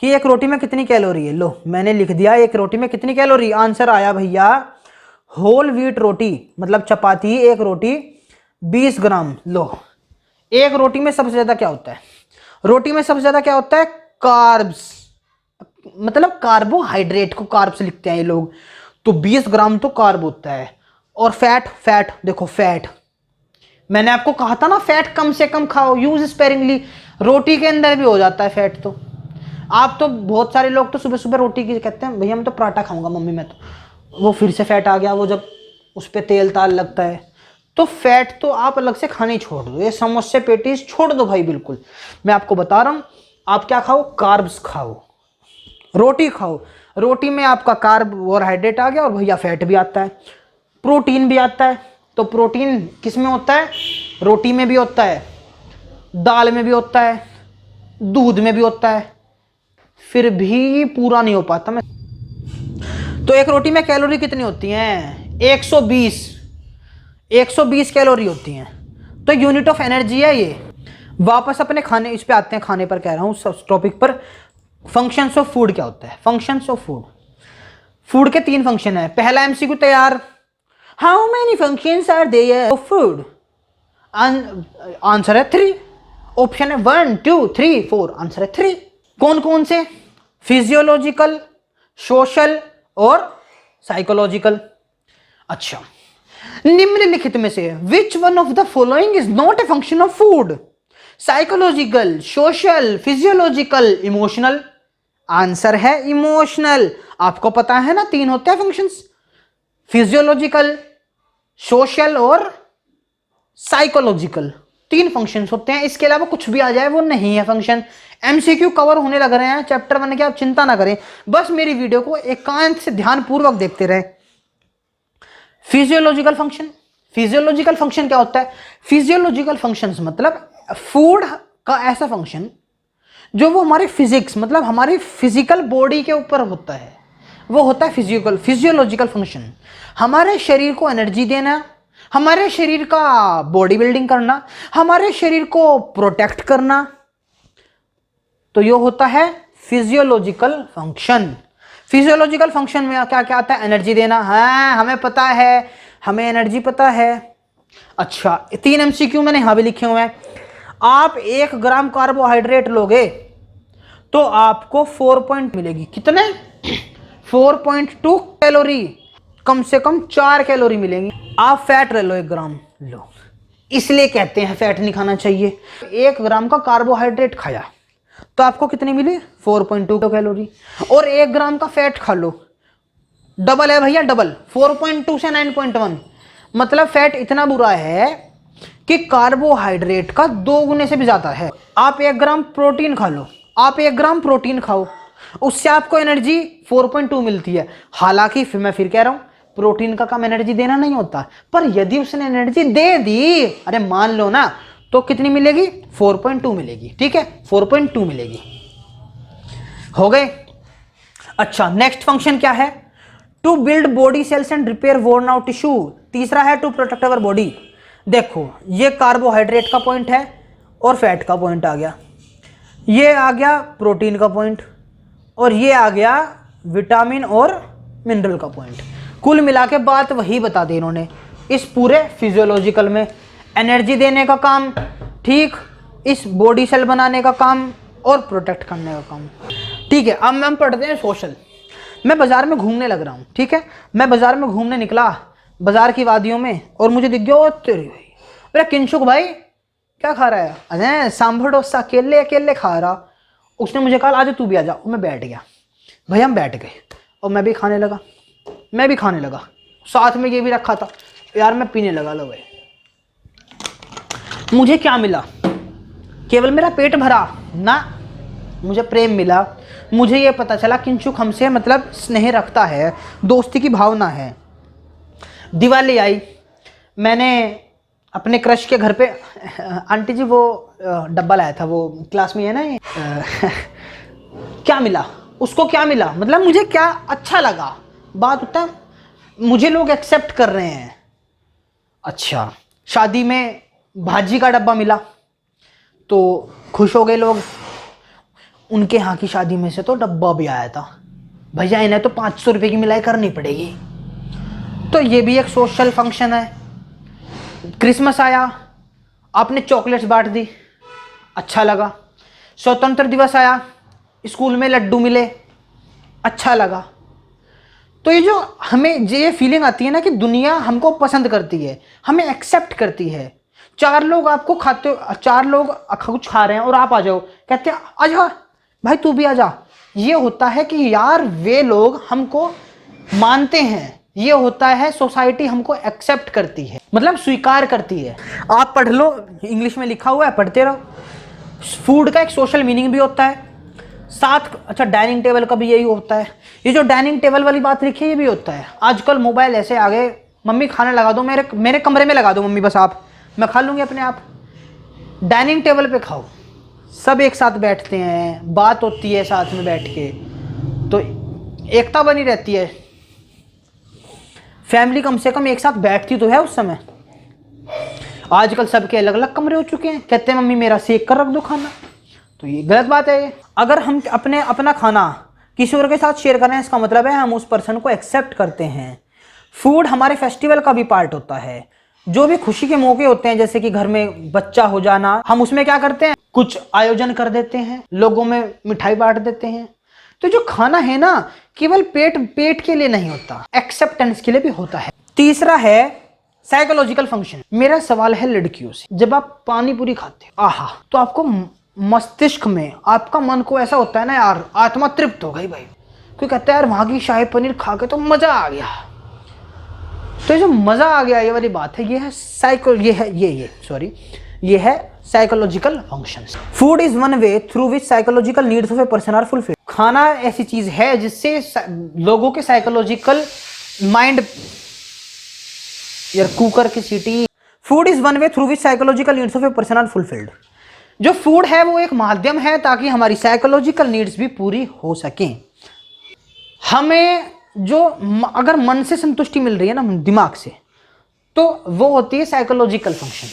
कि एक रोटी में कितनी कैलोरी है। लो मैंने लिख दिया एक रोटी में कितनी कैलोरी। आंसर आया भैया, होल व्हीट रोटी मतलब चपाती, एक रोटी 20 ग्राम। लो, एक रोटी में सबसे ज्यादा क्या होता है? रोटी में सबसे ज्यादा क्या होता है? कार्ब्स, मतलब कार्बोहाइड्रेट को कार्ब्स लिखते हैं ये लोग। तो 20 ग्राम तो कार्ब होता है। और फैट देखो, फैट मैंने आपको कहा था ना, फैट कम से कम खाओ, यूज स्पेरिंगली। रोटी के अंदर भी हो जाता है फैट। तो आप तो बहुत सारे लोग तो सुबह सुबह रोटी की कहते हैं भैया मैं तो पराठा खाऊंगा मम्मी, मैं तो, वो फिर से फैट आ गया, वो जब उस पर तेल ताल लगता है। तो फैट तो आप अलग से खाने छोड़ दो, ये समोसे पेटीज छोड़ दो भाई बिल्कुल। मैं आपको बता रहा हूं, आप क्या खाओ? कार्ब्स खाओ, रोटी खाओ। रोटी में आपका कार्बोहाइड्रेट आ गया और भैया फैट भी आता है, प्रोटीन भी आता है। तो प्रोटीन किस में होता है? रोटी में भी होता है, दाल में भी होता है, दूध में भी होता है, फिर भी पूरा नहीं हो पाता मैं। तो एक रोटी में कैलोरी कितनी होती हैं? 120 कैलोरी होती हैं। तो यूनिट ऑफ एनर्जी है ये। वापस अपने खाने, इस पे आते हैं, खाने पर कह रहा हूं, सब टॉपिक पर। फंक्शंस ऑफ फूड क्या होता है? फंक्शंस ऑफ फूड के 3 फंक्शन है। पहला एमसीक्यू तैयार, how many functions are there of food? Answer है 3। ऑप्शन है 1 2 3 4, आंसर है 3। कौन कौन से? फिजियोलॉजिकल, सोशल और साइकोलॉजिकल। अच्छा, निम्नलिखित में से which one of the following is not a function of food? Psychological, social, physiological, emotional. Answer है इमोशनल। आपको पता है ना 3 होते हैं फंक्शंस, फिजियोलॉजिकल, सोशल और साइकोलॉजिकल। 3 फंक्शंस होते हैं, इसके अलावा कुछ भी आ जाए वो नहीं है फंक्शन। एमसीक्यू कवर होने लग रहे हैं चैप्टर 1 के, आप चिंता ना करें, बस मेरी वीडियो को एकांत से ध्यानपूर्वक देखते रहे। फिजियोलॉजिकल फंक्शन क्या होता है? फिजियोलॉजिकल फंक्शंस मतलब फूड का ऐसा फंक्शन जो वो हमारे फिजिक्स मतलब हमारी फिजिकल बॉडी के ऊपर होता है, वो होता है फिजियोलॉजिकल फंक्शन। हमारे शरीर को एनर्जी देना, हमारे शरीर का बॉडी बिल्डिंग करना, हमारे शरीर को प्रोटेक्ट करना, तो ये होता है फिजियोलॉजिकल फंक्शन। फिजियोलॉजिकल फंक्शन में क्या क्या आता है? एनर्जी देना। हाँ हमें पता है, हमें एनर्जी पता है। अच्छा, 3 एमसीक्यू मैंने यहां भी लिखे हुए हैं। आप 1 ग्राम कार्बोहाइड्रेट लोगे तो आपको 4 पॉइंट मिलेगी। कितने? 4.2 कैलोरी, कम से कम 4 कैलोरी मिलेंगी। आप फैट ले लो 1 ग्राम लो, इसलिए कहते हैं फैट नहीं खाना चाहिए। 1 ग्राम का कार्बोहाइड्रेट खाया तो आपको कितनी मिली? 4.2 कैलोरी। और 1 ग्राम का फैट खा लो, डबल है भैया, डबल, 4.2 से 9.1। मतलब फैट इतना बुरा है कि कार्बोहाइड्रेट का 2 गुने से भी ज्यादा है। आप 1 ग्राम प्रोटीन खा लो, आप 1 ग्राम प्रोटीन खाओ, उससे आपको एनर्जी 4.2 मिलती है। हालांकि मैं फिर कह रहा हूं, प्रोटीन का काम एनर्जी देना नहीं होता, पर यदि उसने एनर्जी दे दी, अरे मान लो ना, तो कितनी मिलेगी? 4.2 मिलेगी। ठीक है, 4.2 मिलेगी। हो गए। अच्छा, नेक्स्ट फंक्शन क्या है? To build body cells and repair worn out tissue. तीसरा है टू प्रोटेक्ट अवर बॉडी। देखो ये कार्बोहाइड्रेट का पॉइंट है और फैट का पॉइंट आ गया, ये आ गया प्रोटीन का पॉइंट, और ये आ गया विटामिन और मिनरल का पॉइंट। कुल मिला के बात वही बता दी इन्होंने इस पूरे फिजियोलॉजिकल में। एनर्जी देने का काम, ठीक, इस बॉडी सेल बनाने का काम और प्रोटेक्ट करने का काम। ठीक है, अब हम पढ़ते हैं सोशल। मैं बाजार में घूमने लग रहा हूँ, ठीक है, मैं बाजार में घूमने निकला बाजार की वादियों में, और मुझे दिख गया तेरी भाई, अरे किंशुक भाई क्या खा रहा है? अरे सांभर डोसा अकेले अकेले खा रहा। उसने मुझे कहा आज तू भी आ जा। मैं बैठ गया, भाई हम बैठ गए और मैं भी खाने लगा, साथ में ये भी रखा था यार, मैं पीने लगा। लो भाई, मुझे क्या मिला? केवल मेरा पेट भरा ना, मुझे प्रेम मिला। मुझे ये पता चला किंशुक हमसे मतलब स्नेह रखता है, दोस्ती की भावना है। दिवाली आई, मैंने अपने क्रश के घर पे, आंटी जी वो डब्बा लाया था, वो क्लास में है ना ये क्या मिला उसको, क्या मिला मतलब मुझे क्या अच्छा लगा, बात होता है मुझे लोग एक्सेप्ट कर रहे हैं। अच्छा, शादी में भाजी का डब्बा मिला तो खुश हो गए लोग, उनके यहाँ की शादी में से तो डब्बा भी आया था, भैया इन्हें तो 500 रुपये की मिलाई करनी पड़ेगी। तो ये भी एक सोशल फंक्शन है। क्रिसमस आया, आपने चॉकलेट्स बांट दी, अच्छा लगा। स्वतंत्र दिवस आया, स्कूल में लड्डू मिले, अच्छा लगा। तो ये जो हमें ये फीलिंग आती है ना कि दुनिया हमको पसंद करती है, हमें एक्सेप्ट करती है। 4 लोग आपको खाते हो, 4 लोग कुछ खा रहे हैं और आप आ जाओ, कहते हैं आजा भाई तू भी आजा। ये होता है कि यार वे लोग हमको मानते हैं, ये होता है सोसाइटी हमको एक्सेप्ट करती है, मतलब स्वीकार करती है। आप पढ़ लो, इंग्लिश में लिखा हुआ है, पढ़ते रहो। फूड का एक सोशल मीनिंग भी होता है साथ। अच्छा, डाइनिंग टेबल का भी यही होता है। ये जो डाइनिंग टेबल वाली बात लिखी है ये भी होता है। आजकल मोबाइल ऐसे आ गए, मम्मी खाना लगा दो, मेरे कमरे में लगा दो मम्मी, बस आप, मैं खा लूँगी अपने आप। डाइनिंग टेबल पे खाओ, सब एक साथ बैठते हैं, बात होती है साथ में बैठ के, तो एकता बनी रहती है। फैमिली कम से कम एक साथ बैठती तो है उस समय। आजकल सबके अलग अलग कमरे हो चुके हैं, कहते हैं मम्मी मेरा सेक कर रख दो खाना, तो ये गलत बात है। अगर हम अपना खाना किसी और के साथ शेयर कर रहे हैं, इसका मतलब है हम उस पर्सन को एक्सेप्ट करते हैं। फूड हमारे फेस्टिवल का भी पार्ट होता है। जो भी खुशी के मौके होते हैं, जैसे कि घर में बच्चा हो जाना, हम उसमें क्या करते हैं, कुछ आयोजन कर देते हैं, लोगों में मिठाई बांट देते हैं। तो जो खाना है ना, केवल पेट के लिए नहीं होता, एक्सेप्टेंस के लिए भी होता है। तीसरा है साइकोलॉजिकल फंक्शन। मेरा सवाल है लड़कियों से, जब आप पानी पूरी खाते हो, आहा, तो आपको मस्तिष्क में, आपका मन को ऐसा होता है ना यार, आत्मा तृप्त हो गई भाई, कोई कहता है यार वहां की शाही पनीर खा के तो मजा आ गया। तो ये जो मजा आ गया ये वाली बात है, ये है psychological functions. Food is one way through which psychological needs of a person are fulfilled. खाना ऐसी चीज है जिससे लोगों के साइकोलॉजिकल माइंड, यार कुकर की सीटी। Food is one way through which psychological needs of a person are fulfilled. जो फूड है वो एक माध्यम है ताकि हमारी साइकोलॉजिकल नीड्स भी पूरी हो सकें। हमें जो अगर मन से संतुष्टि मिल रही है ना, दिमाग से, तो वो होती है साइकोलॉजिकल फंक्शन।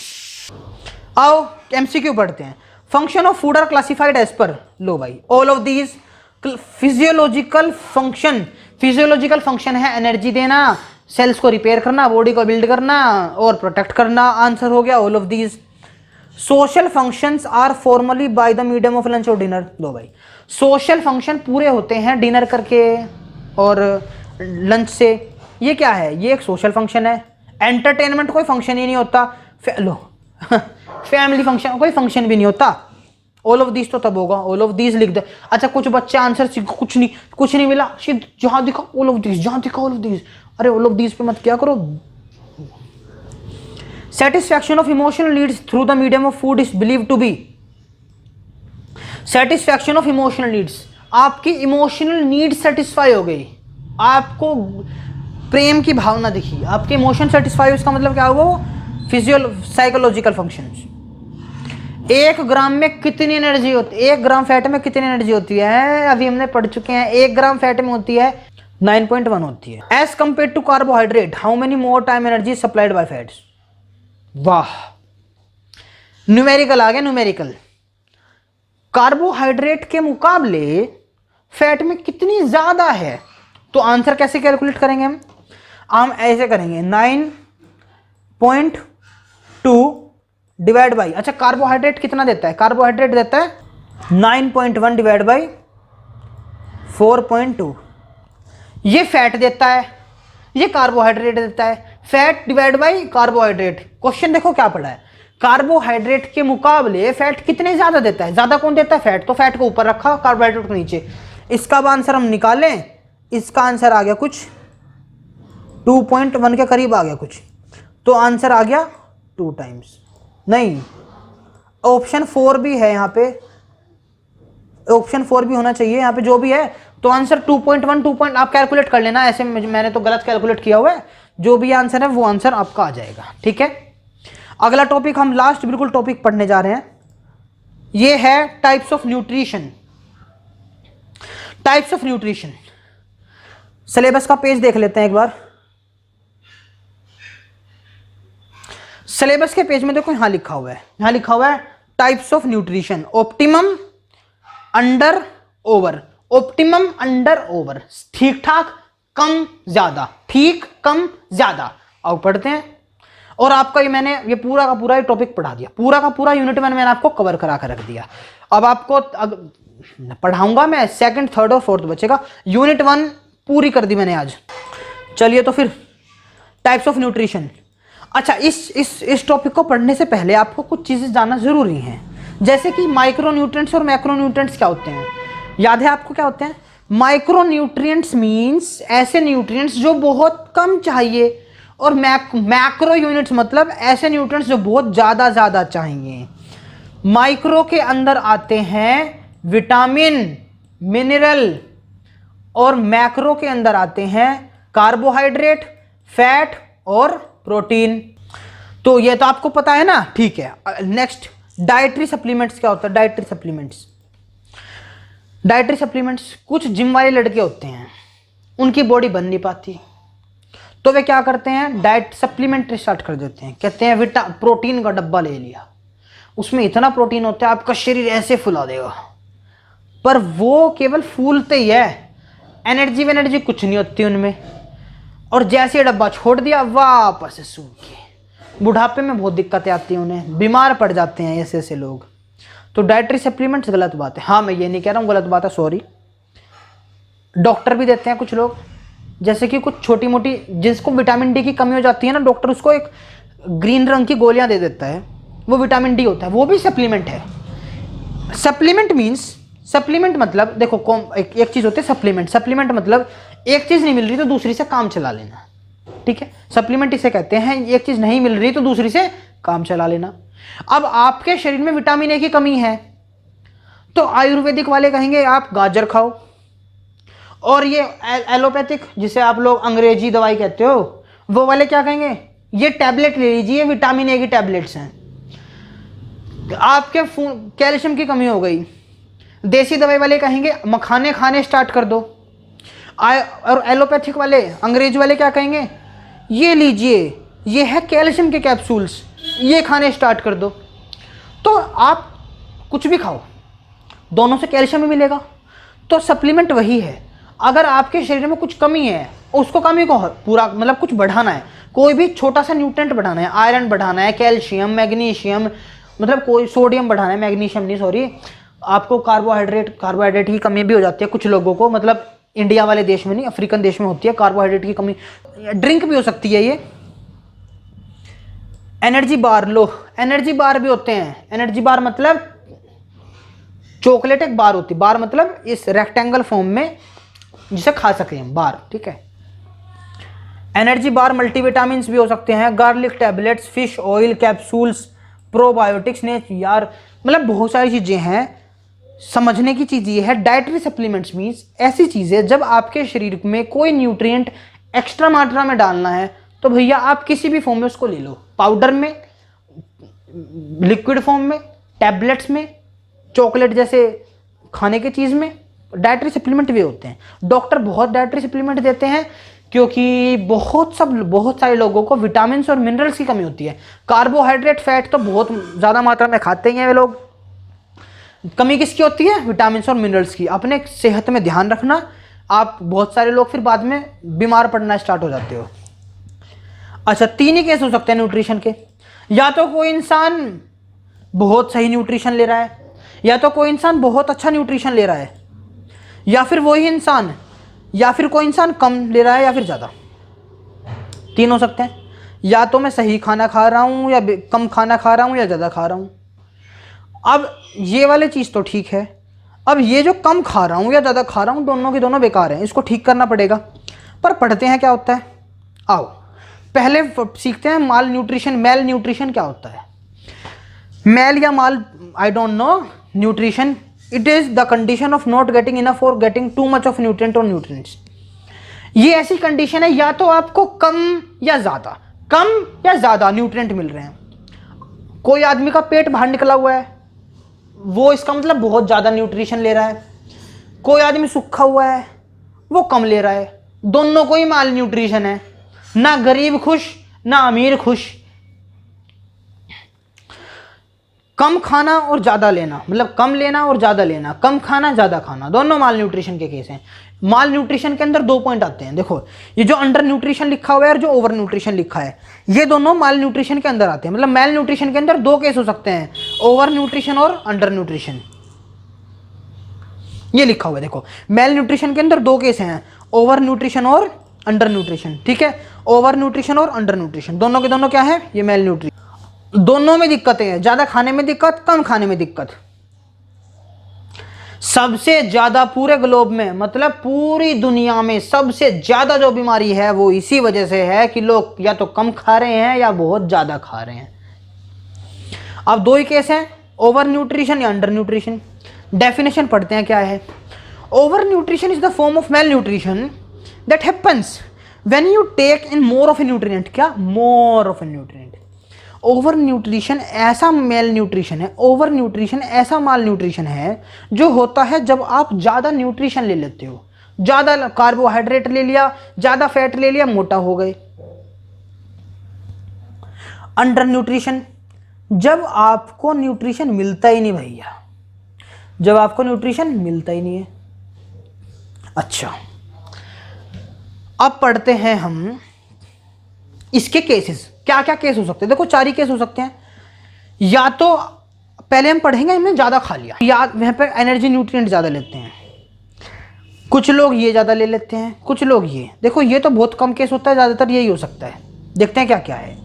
आओ एमसीक्यू पढ़ते हैं। Function of food are classified as पर, लो भाई, all of these physiological function. Physiological function है एनर्जी देना, सेल्स को रिपेयर करना, बॉडी को बिल्ड करना और प्रोटेक्ट करना। आंसर हो गया all of these. Social functions are formally by the medium of lunch और डिनर। लो भाई, सोशल फंक्शन पूरे होते हैं डिनर करके और लंच से। ये क्या है? ये एक सोशल फंक्शन है। एंटरटेनमेंट कोई फंक्शन ही नहीं होता। लो फैमिली फंक्शन कोई फंक्शन भी नहीं होता। ऑल ऑफ दीज तो तब होगा, ऑल ऑफ दीज लिख दे। अच्छा, कुछ बच्चे आंसर कुछ नहीं मिला, जहां दिखा ऑल ऑफ दीज, जहां दिखा ऑल ऑफ दीज। अरे ऑल ऑफ दीज पे मत क्या करो। Satisfaction of emotional needs through the medium of food is believed to be। Satisfaction of emotional needs, आपकी इमोशनल नीड सेटिस्फाई हो गई, आपको प्रेम की भावना दिखी, आपके इमोशन सेटिस्फाई हो, इसका मतलब क्या होगा? Psychological functions. 1 ग्राम में कितनी एनर्जी होती है? 1 ग्राम फैट में कितनी एनर्जी होती है? अभी हमने पढ़ चुके हैं। 1 ग्राम फैट में होती है 9.1 होती है। As compare to carbohydrate how many more time energy supplied by fats. वाह, न्यूमेरिकल आ गया, न्यूमेरिकल। कार्बोहाइड्रेट के मुकाबले फैट में कितनी ज्यादा है, तो आंसर कैसे कैलकुलेट करेंगे हम ऐसे करेंगे 9.2 डिवाइड बाई, अच्छा कार्बोहाइड्रेट कितना देता है, कार्बोहाइड्रेट देता है 9.1 डिवाइड बाई 4.2, ये फैट देता है, ये कार्बोहाइड्रेट देता है। Fat divide by carbohydrate, question देखो क्या पड़ा है, कार्बोहाइड्रेट के मुकाबले फैट कितने ज्यादा देता है, ज्यादा कौन देता है, फैट, तो फैट को ऊपर रखा, कार्बोहाइड्रेट को नीचे। इसका अब आंसर हम निकालें, इसका आंसर आ गया कुछ 2.1 के करीब आ गया कुछ, तो आंसर आ गया 2 टाइम्स, नहीं ऑप्शन 4 भी है यहाँ पे, ऑप्शन 4 भी होना चाहिए यहाँ पे, जो भी है, तो आंसर 2.1 आप कैलकुलेट कर लेना, ऐसे मैंने तो गलत कैलकुलेट किया हुआ है, जो भी आंसर है वो आंसर आपका आ जाएगा, ठीक है। अगला टॉपिक हम लास्ट बिल्कुल टॉपिक पढ़ने जा रहे हैं, ये है types of nutrition. Types of nutrition, syllabus का पेज देख लेते हैं एक बार। सिलेबस के पेज में देखो, यहां लिखा हुआ है, यहां लिखा हुआ है types of nutrition, optimum, under, over. Optimum, under, over, ठीक ठाक, कम, ज्यादा, ठीक, कम, ज्यादा, आओ पढ़ते हैं। और आपका ये मैंने ये पूरा का पूरा टॉपिक पढ़ा दिया, पूरा का पूरा यूनिट मैंने आपको कवर करा कर रख दिया। अब आपको पढ़ाऊंगा मैं, सेकंड, थर्ड और फोर्थ बचेगा, यूनिट 1 पूरी कर दी मैंने आज। चलिए तो फिर टाइप्स ऑफ न्यूट्रिशन। अच्छा, इस टॉपिक को पढ़ने से पहले आपको कुछ चीजें जानना जरूरी हैं, जैसे कि माइक्रो न्यूट्रिएंट्स और मैक्रो न्यूट्रिएंट्स क्या होते हैं, याद है आपको क्या होते हैं? माइक्रो न्यूट्रिएंट्स मीन्स ऐसे न्यूट्रिएंट्स जो बहुत कम चाहिए, और मैक्रो यूनिट्स मतलब ऐसे न्यूट्रिएंट्स जो बहुत ज्यादा चाहिए। माइक्रो के अंदर आते हैं विटामिन, मिनरल, और मैक्रो के अंदर आते हैं कार्बोहाइड्रेट, फैट और प्रोटीन। तो ये तो आपको पता है ना, ठीक है। नेक्स्ट, डाइटरी सप्लीमेंट्स क्या होता है? डाइटरी सप्लीमेंट्स, डाइटरी सप्लीमेंट्स, कुछ जिम वाले लड़के होते हैं, उनकी बॉडी बन नहीं पाती, तो वे क्या करते हैं, डाइट सप्लीमेंट स्टार्ट कर देते हैं, कहते हैं प्रोटीन का डब्बा ले लिया, उसमें इतना प्रोटीन होता है आपका शरीर ऐसे फुला देगा, पर वो केवल फूलते ही है, एनर्जी कुछ नहीं होती उनमें, और जैसे डब्बा छोड़ दिया वापस से सूख के, बुढ़ापे में बहुत दिक्कतें आती हैं उन्हें, बीमार पड़ जाते हैं ऐसे ऐसे लोग। तो डाइटरी सप्लीमेंट्स गलत बात है, हाँ मैं ये नहीं कह रहा हूँ गलत बात है, सॉरी। डॉक्टर भी देते हैं कुछ लोग, जैसे कि कुछ छोटी मोटी जिसको विटामिन डी की कमी हो जाती है ना, डॉक्टर उसको एक ग्रीन रंग की गोलियां दे देता है, वो विटामिन डी होता है, वो भी सप्लीमेंट है। सप्लीमेंट मीन्स, सप्लीमेंट मतलब देखो एक चीज होती है सप्लीमेंट, सप्लीमेंट मतलब एक चीज नहीं मिल रही तो दूसरी से काम चला लेना, ठीक है, सप्लीमेंट इसे कहते हैं। एक चीज नहीं मिल रही तो दूसरी से काम चला लेना। अब आपके शरीर में विटामिन ए की कमी है, तो आयुर्वेदिक वाले कहेंगे आप गाजर खाओ, और ये एलोपैथिक जिसे आप लोग अंग्रेजी दवाई कहते हो, वो वाले क्या कहेंगे, ये टैबलेट ले लीजिए, विटामिन ए की टैबलेट्स हैं। आपके कैल्शियम की कमी हो गई, देसी दवाई वाले कहेंगे मखाने खाने स्टार्ट कर दो, और एलोपैथिक वाले अंग्रेज वाले क्या कहेंगे, ये लीजिए, ये है कैल्शियम के कैप्सूल्स, ये खाने स्टार्ट कर दो। तो आप कुछ भी खाओ, दोनों से कैल्शियम भी मिलेगा। तो सप्लीमेंट वही है, अगर आपके शरीर में कुछ कमी है, उसको कमी को पूरा मतलब कुछ बढ़ाना है, कोई भी छोटा सा न्यूट्रिएंट बढ़ाना है, आयरन बढ़ाना है, कैल्शियम, मैग्नीशियम, मतलब कोई सोडियम बढ़ाना है, मैग्नीशियम नहीं सॉरी, आपको कार्बोहाइड्रेट की कमी भी हो जाती है कुछ लोगों को, मतलब इंडिया वाले देश में नहीं, अफ्रीकन देश में होती है कार्बोहाइड्रेट की कमी। ड्रिंक भी हो सकती है ये, एनर्जी बार लो, एनर्जी बार भी होते हैं। एनर्जी बार मतलब चॉकलेट एक बार होती है, बार मतलब इस रेक्टेंगल फॉर्म में जिसे खा सके हम, बार, ठीक है। एनर्जी बार मल्टीविटामिन्स भी हो सकते हैं, garlic tablets, fish oil capsules, probiotics ने यार, मतलब बहुत सारी चीजें हैं। समझने की चीज ये है, डाइटरी सप्लीमेंट्स मीन्स ऐसी चीजें जब आपके शरीर में कोई न्यूट्रिएंट एक्स्ट्रा मात्रा में डालना है, तो भैया आप किसी भी फॉर्म में उसको ले लो, पाउडर में, लिक्विड फॉर्म में, टैबलेट्स में, चॉकलेट जैसे खाने की चीज में, डाइटरी सप्लीमेंट भी होते हैं। डॉक्टर बहुत डाइटरी सप्लीमेंट देते हैं क्योंकि बहुत सारे लोगों को विटामिन और मिनरल्स की कमी होती है। कार्बोहाइड्रेट, फैट तो बहुत ज़्यादा मात्रा में खाते ही हैं वे लोग। कमी किसकी होती है? विटामिन और मिनरल्स की। अपने सेहत में ध्यान रखना। आप बहुत सारे लोग फिर बाद में बीमार पड़ना स्टार्ट हो जाते हो। अच्छा, 3 ही केस हो सकते हैं न्यूट्रिशन के। या तो कोई इंसान बहुत सही न्यूट्रिशन ले रहा है, या तो कोई इंसान बहुत अच्छा न्यूट्रिशन ले रहा है, या फिर वही इंसान, या फिर कोई इंसान कम ले रहा है या फिर ज़्यादा। 3 हो सकते हैं। या तो मैं सही खाना खा रहा हूँ, या कम खाना खा रहा हूँ, या ज़्यादा खा रहा हूँ। अब ये वाली चीज़ तो ठीक है। अब ये जो कम खा रहा हूँ या ज़्यादा खा रहा हूँ, दोनों के दोनों बेकार हैं, इसको ठीक करना पड़ेगा। पर पढ़ते हैं क्या होता है। आओ पहले सीखते हैं माल न्यूट्रिशन। मेल न्यूट्रिशन क्या होता है? मेल या mal, I don't know. Nutrition, it is the condition of not getting enough और getting too much of nutrient और न्यूट्रिएंट्स। ये ऐसी कंडीशन है या तो आपको कम या ज़्यादा न्यूट्रिएंट मिल रहे हैं। कोई आदमी का पेट बाहर निकला हुआ है, वो इसका मतलब बहुत ज़्यादा न्यूट्रिशन ले रहा है। कोई आदमी सूखा हुआ है, वो कम ले रहा है। दोनों को ही माल न्यूट्रिशन है। ना गरीब खुश, ना अमीर खुश। कम खाना और ज़्यादा लेना, मतलब कम लेना और ज़्यादा लेना, कम खाना ज़्यादा खाना, दोनों माल न्यूट्रिशन के केस हैं। माल न्यूट्रिशन के अंदर 2 पॉइंट आते हैं। देखो, ये जो अंडर न्यूट्रिशन लिखा हुआ है और जो ओवर न्यूट्रिशन लिखा है, ये दोनों माल न्यूट्रिशन के अंदर आते हैं। मतलब मेल न्यूट्रिशन के अंदर 2 केस हो सकते हैं, ओवर न्यूट्रिशन और अंडर न्यूट्रिशन। ये लिखा हुआ है, देखो मेल न्यूट्रिशन के अंदर 2 केस हैं, ओवर न्यूट्रिशन और अंडर न्यूट्रिशन। ठीक है, ओवर न्यूट्रिशन और अंडर न्यूट्रिशन, दोनों के दोनों क्या है? ये मेल न्यूट्रिशन। दोनों में दिक्कतें हैं, ज़्यादा खाने में दिक्कत, कम खाने में दिक्कत। सबसे ज़्यादा पूरे ग्लोब में, मतलब पूरी दुनिया में सबसे ज़्यादा जो बीमारी है वो इसी वजह से है कि लोग या तो कम खा रहे हैं या बहुत ज़्यादा खा रहे हैं। अब 2 ही केस हैं, ओवर न्यूट्रिशन या अंडर न्यूट्रिशन। डेफिनेशन पढ़ते हैं क्या है। Over nutrition is the form of mal nutrition that happens when you take in more of a nutrient. क्या? More of a nutrient. Over nutrition ऐसा मेल न्यूट्रिशन है, over nutrition ऐसा mal nutrition है जो होता है जब आप ज़्यादा न्यूट्रिशन ले लेते हो। ज़्यादा कार्बोहाइड्रेट ले लिया, ज़्यादा फैट ले लिया, मोटा हो गए। अंडर न्यूट्रिशन, जब आपको न्यूट्रिशन मिलता ही नहीं भैया, जब आपको न्यूट्रिशन मिलता ही नहीं है। अच्छा, अब पढ़ते हैं हम इसके केसेस। क्या क्या केस हो सकते हैं? देखो 4 ही केस हो सकते हैं। या तो पहले हम पढ़ेंगे हमने ज़्यादा खा लिया, या वहाँ पर एनर्जी न्यूट्रिएंट ज़्यादा लेते हैं। कुछ लोग ये ज़्यादा ले लेते हैं, कुछ लोग ये। देखो ये तो बहुत कम केस होता है, ज़्यादातर यही हो सकता है। देखते हैं क्या क्या है।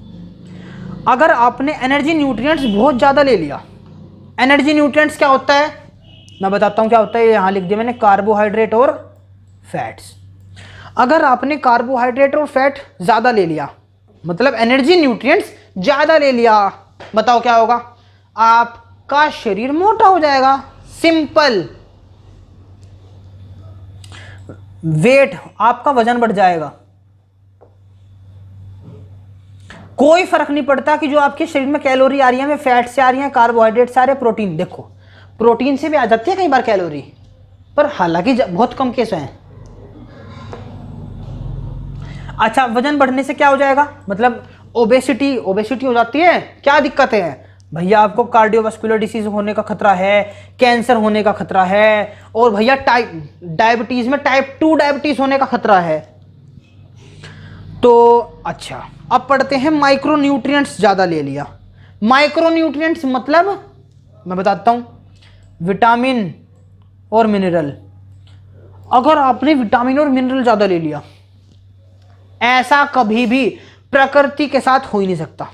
अगर आपने एनर्जी न्यूट्रिएंट्स बहुत ज़्यादा ले लिया, एनर्जी न्यूट्रिएंट्स क्या होता है मैं बताता हूँ क्या होता है। यहाँ लिख दिया मैंने, कार्बोहाइड्रेट और फैट्स। अगर आपने कार्बोहाइड्रेट और फैट ज़्यादा ले लिया, मतलब एनर्जी न्यूट्रिएंट्स ज़्यादा ले लिया, बताओ क्या होगा? आपका शरीर मोटा हो जाएगा। सिंपल। वेट, आपका वजन बढ़ जाएगा। कोई फर्क नहीं पड़ता कि जो आपके शरीर में कैलोरी आ रही है, फैट से आ रही है, कार्बोहाइड्रेट से आ रही है, प्रोटीन। देखो प्रोटीन से भी आ जाती है कई बार कैलोरी, पर हालांकि बहुत कम केस हैं। अच्छा, वजन बढ़ने से क्या हो जाएगा? मतलब ओबेसिटी हो जाती है। क्या दिक्कतें हैं भैया? आपको कार्डियोवास्कुलर डिसीज होने का खतरा है, कैंसर होने का खतरा है, और भैया डायबिटीज में टाइप 2 डायबिटीज होने का खतरा है। तो अच्छा, अब पढ़ते हैं माइक्रो न्यूट्रिएंट्स ज़्यादा ले लिया। माइक्रो न्यूट्रिएंट्स मतलब मैं बताता हूँ, विटामिन और मिनरल। अगर आपने विटामिन और मिनरल ज़्यादा ले लिया, ऐसा कभी भी प्रकृति के साथ हो ही नहीं सकता।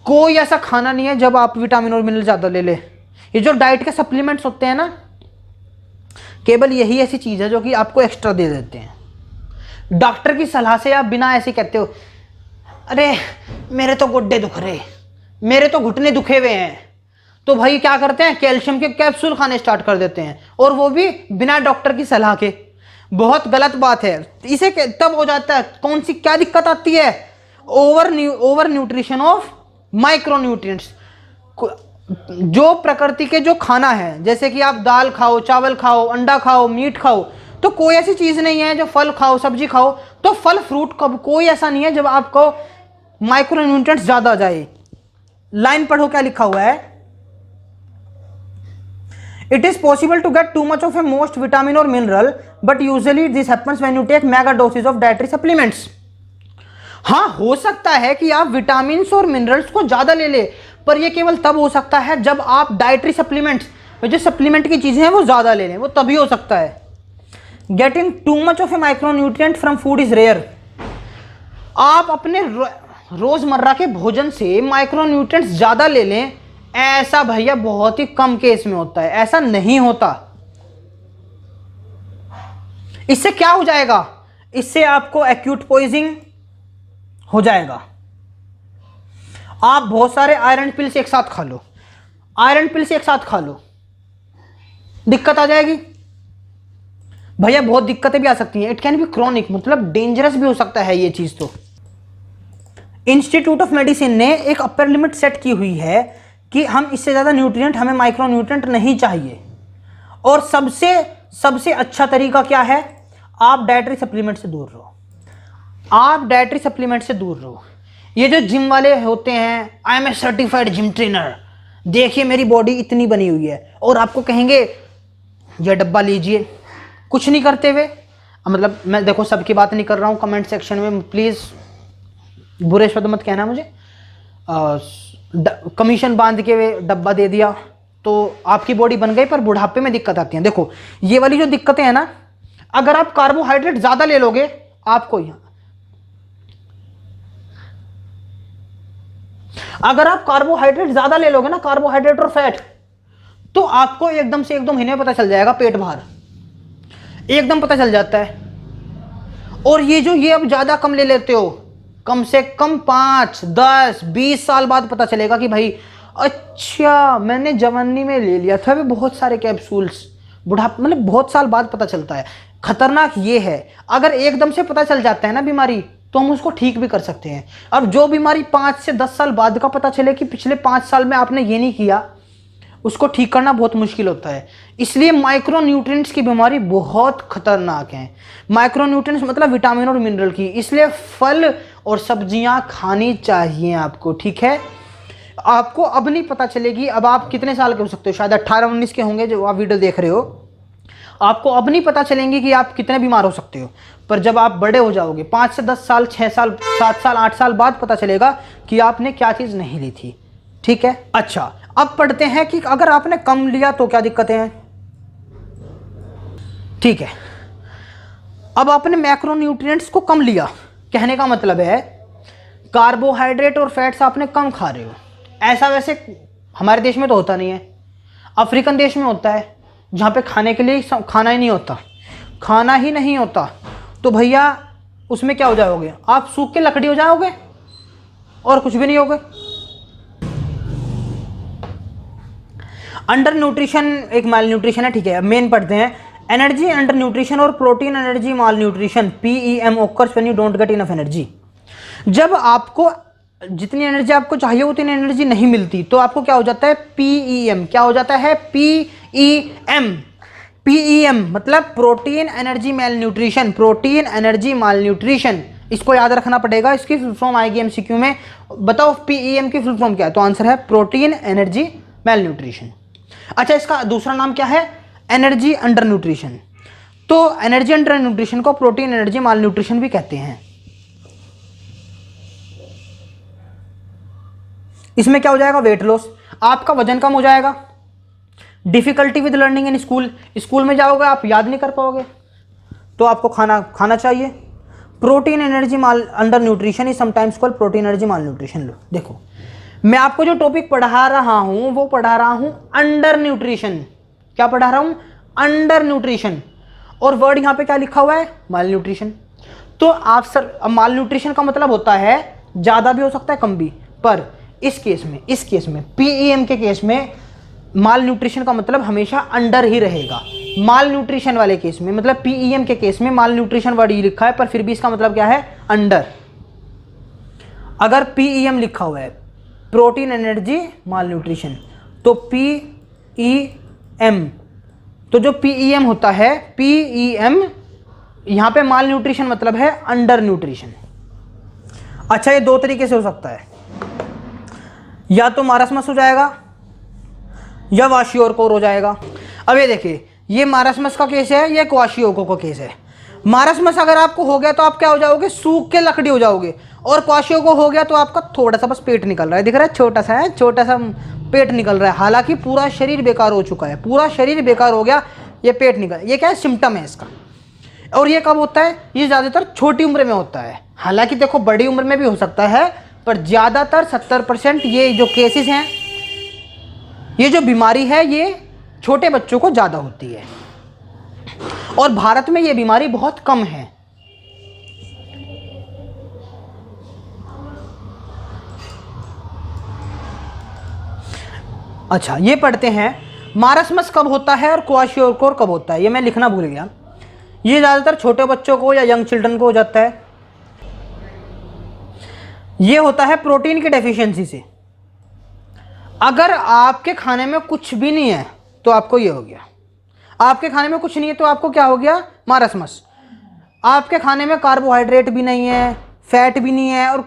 कोई ऐसा खाना नहीं है जब आप विटामिन और मिनरल ज़्यादा ले ले। ये जो डाइट के सप्लीमेंट्स होते हैं ना, केवल यही ऐसी चीज़ है जो कि आपको एक्स्ट्रा दे देते हैं। डॉक्टर की सलाह से आप बिना ऐसे कहते हो, अरे मेरे तो गोड्डे दुख रहे, मेरे तो घुटने दुखे हुए हैं, तो भाई क्या करते हैं? कैल्शियम के कैप्सूल खाने स्टार्ट कर देते हैं, और वो भी बिना डॉक्टर की सलाह के। बहुत गलत बात है। इसे तब हो जाता है, कौन सी क्या दिक्कत आती है? Over nutrition of micro nutrients. जो प्रकृति के जो खाना है, जैसे कि आप दाल खाओ, चावल खाओ, अंडा खाओ, मीट खाओ, तो कोई ऐसी चीज़ नहीं है जो फल खाओ, सब्जी खाओ, तो फल फ्रूट कब कोई ऐसा नहीं है जब आपको माइक्रो न्यूट्रिएंट्स ज़्यादा आ जाए। लाइन पढ़ो क्या लिखा हुआ है। It is possible to get too much of a most vitamin और mineral, but usually this happens when you take mega dosage of dietary supplements. हाँ, हो सकता है कि आप विटामिन और मिनरल्स को ज्यादा ले ले, पर यह केवल तब हो सकता है जब आप डाइटरी सप्लीमेंट्स, जो सप्लीमेंट की चीजें हैं वो ज्यादा ले लें, वो तभी हो सकता है। Getting too much of a micronutrient from food is rare. आप अपने रोजमर्रा के भोजन से माइक्रोन्यूट्रिएंट्स ज्यादा ले लें, ऐसा भैया बहुत ही कम केस में होता है, ऐसा नहीं होता। इससे क्या हो जाएगा, इससे आपको एक्यूट पॉइजनिंग हो जाएगा। आप बहुत सारे आयरन पिल्स एक साथ खा लो, आयरन पिल्स एक साथ खा लो, दिक्कत आ जाएगी भैया, बहुत दिक्कतें भी आ सकती हैं। इट कैन बी क्रॉनिक, मतलब डेंजरस भी हो सकता है ये चीज। तो इंस्टीट्यूट ऑफ मेडिसिन ने एक अपर लिमिट सेट की हुई है कि हम इससे ज़्यादा न्यूट्रिएंट, हमें माइक्रो न्यूट्रिएंट नहीं चाहिए। और सबसे अच्छा तरीका क्या है, आप डाइटरी सप्लीमेंट से दूर रहो, आप डाइटरी सप्लीमेंट से दूर रहो। ये जो जिम वाले होते हैं, I am a certified gym trainer, देखिए मेरी बॉडी इतनी बनी हुई है, और आपको कहेंगे ये डब्बा लीजिए, कुछ नहीं करते हुए। मतलब मैं देखो सबकी बात नहीं कर रहा हूँ, कमेंट सेक्शन में प्लीज़ बुरे शब्द मत कहना मुझे। कमीशन बांध के वे डब्बा दे दिया तो आपकी बॉडी बन गई, पर बुढ़ापे में दिक्कत आती है। देखो ये वाली जो दिक्कतें हैं ना, अगर आप कार्बोहाइड्रेट ज्यादा ले लोगे, आपको अगर आप कार्बोहाइड्रेट ज्यादा ले लोगे ना, कार्बोहाइड्रेट और फैट, तो आपको एकदम से 1-2 महीने में पता चल जाएगा पेट बाहर, एकदम पता चल जाता है। और ये अब ज्यादा कम ले लेते हो, कम से कम 5, 10, 20 साल बाद पता चलेगा कि भाई अच्छा मैंने जवानी में ले लिया था भी बहुत सारे कैप्सूल्स, बुढ़ापा, मतलब बहुत साल बाद पता चलता है। खतरनाक ये है, अगर एकदम से पता चल जाता है ना बीमारी, तो हम उसको ठीक भी कर सकते हैं। अब जो बीमारी 5 से 10 साल बाद का पता चले कि पिछले 5 साल में आपने ये नहीं किया, उसको ठीक करना बहुत मुश्किल होता है। इसलिए माइक्रो न्यूट्रिएंट्स की बीमारी बहुत खतरनाक है। माइक्रो न्यूट्रिएंट्स मतलब विटामिन और मिनरल की, इसलिए फल और सब्जियां खानी चाहिए आपको, ठीक है। आपको अब नहीं पता चलेगी, अब आप कितने साल के हो सकते हो, शायद 18-19 के होंगे जो आप वीडियो देख रहे हो, आपको अब नहीं पता चलेंगे कि आप कितने बीमार हो सकते हो, पर जब आप बड़े हो जाओगे 5 से 10 साल, 6 साल, 7 साल, 8 साल बाद पता चलेगा कि आपने क्या चीज़ नहीं ली थी, ठीक है। अच्छा, अब पढ़ते हैं कि अगर आपने कम लिया तो क्या दिक्कतें हैं, ठीक है। अब आपने मैक्रोन्यूट्रिएंट्स को कम लिया, कहने का मतलब है कार्बोहाइड्रेट और फैट्स आपने कम खा रहे हो। ऐसा वैसे हमारे देश में तो होता नहीं है, अफ्रीकन देश में होता है, जहाँ पे खाने के लिए खाना ही नहीं होता, खाना ही नहीं होता, तो भैया उसमें क्या हो जाओगे, आप सूख के लकड़ी हो जाओगे और कुछ भी नहीं होगे। अंडर न्यूट्रिशन एक माल न्यूट्रिशन है, ठीक है। अब मेन पढ़ते हैं, एनर्जी अंडर न्यूट्रिशन और protein energy mal nutrition, PEM occurs when you don't get enough energy। जब आपको जितनी एनर्जी आपको चाहिए उतनी एनर्जी नहीं मिलती, तो आपको क्या हो जाता है, PEM, क्या हो जाता है, PEM मतलब protein energy mal nutrition, protein energy mal nutrition. इसको याद रखना पड़ेगा, इसकी फुल फॉर्म आएगी MCQ में। बताओ PEM की फुल फॉर्म क्या है, तो आंसर है प्रोटीन एनर्जी माल न्यूट्रिशन। अच्छा, इसका दूसरा नाम क्या है, एनर्जी अंडर न्यूट्रिशन। तो एनर्जी अंडर न्यूट्रिशन को प्रोटीन एनर्जी माल न्यूट्रिशन भी कहते हैं। इसमें क्या हो जाएगा, वेट लॉस, आपका वजन कम हो जाएगा। Difficulty with learning in school में जाओगे आप याद नहीं कर पाओगे, तो आपको खाना चाहिए। Protein energy mal under nutrition is sometimes called protein energy mal nutrition. लो देखो, मैं आपको जो टॉपिक पढ़ा रहा हूं वो पढ़ा रहा हूं अंडर न्यूट्रिशन। क्या पढ़ा रहा हूं, अंडर न्यूट्रिशन, और वर्ड यहां पे क्या लिखा हुआ है, माल न्यूट्रिशन। तो आप सर, माल न्यूट्रिशन का मतलब होता है ज्यादा भी हो सकता है कम भी, पर इस केस में PEM के केस में माल न्यूट्रिशन का मतलब हमेशा अंडर ही रहेगा। माल न्यूट्रिशन वाले केस में, मतलब PEM के केस में माल न्यूट्रिशन वर्ड ही लिखा है, पर फिर भी इसका मतलब क्या है, अंडर। अगर PEM लिखा हुआ है, प्रोटीन एनर्जी माल न्यूट्रिशन, तो PEM, तो जो PEM होता है, PEM यहाँ पे माल न्यूट्रिशन मतलब है अंडर न्यूट्रिशन। अच्छा, ये दो तरीके से हो सकता है, या तो मारसमस हो जाएगा या वाशियोरकोर हो जाएगा। अब ये देखिए, ये मारसमस का केस है, ये क्वाशियोरकोर का केस है। मारसमस अगर आपको हो गया तो आप क्या हो जाओगे, सूख के लकड़ी हो जाओगे, और क्वाशियोरकोर हो गया तो आपका थोड़ा सा बस पेट निकल रहा है, दिख रहा है, छोटा सा है, छोटा सा पेट निकल रहा है, हालांकि पूरा शरीर बेकार हो चुका है, पूरा शरीर बेकार हो गया, ये पेट निकल, ये क्या है, सिम्टम है इसका। और ये कब होता है, ये ज़्यादातर छोटी उम्र में होता है, हालांकि देखो बड़ी उम्र में भी हो सकता है, पर ज़्यादातर 70% ये जो केसेस हैं, ये जो बीमारी है, ये छोटे बच्चों को ज़्यादा होती है, और भारत में ये बीमारी बहुत कम है। अच्छा, ये पढ़ते हैं मारसमस कब होता है और क्वाशियोरकोर कब होता है, ये मैं लिखना भूल गया। ये ज़्यादातर छोटे बच्चों को या यंग चिल्ड्रन को हो जाता है। ये होता है प्रोटीन की डेफिशिएंसी से। अगर आपके खाने में कुछ भी नहीं है तो आपको ये हो गया, आपके खाने में कुछ नहीं है तो आपको क्या हो गया, मारसमस। आपके खाने में कार्बोहाइड्रेट भी नहीं है, फैट भी नहीं है और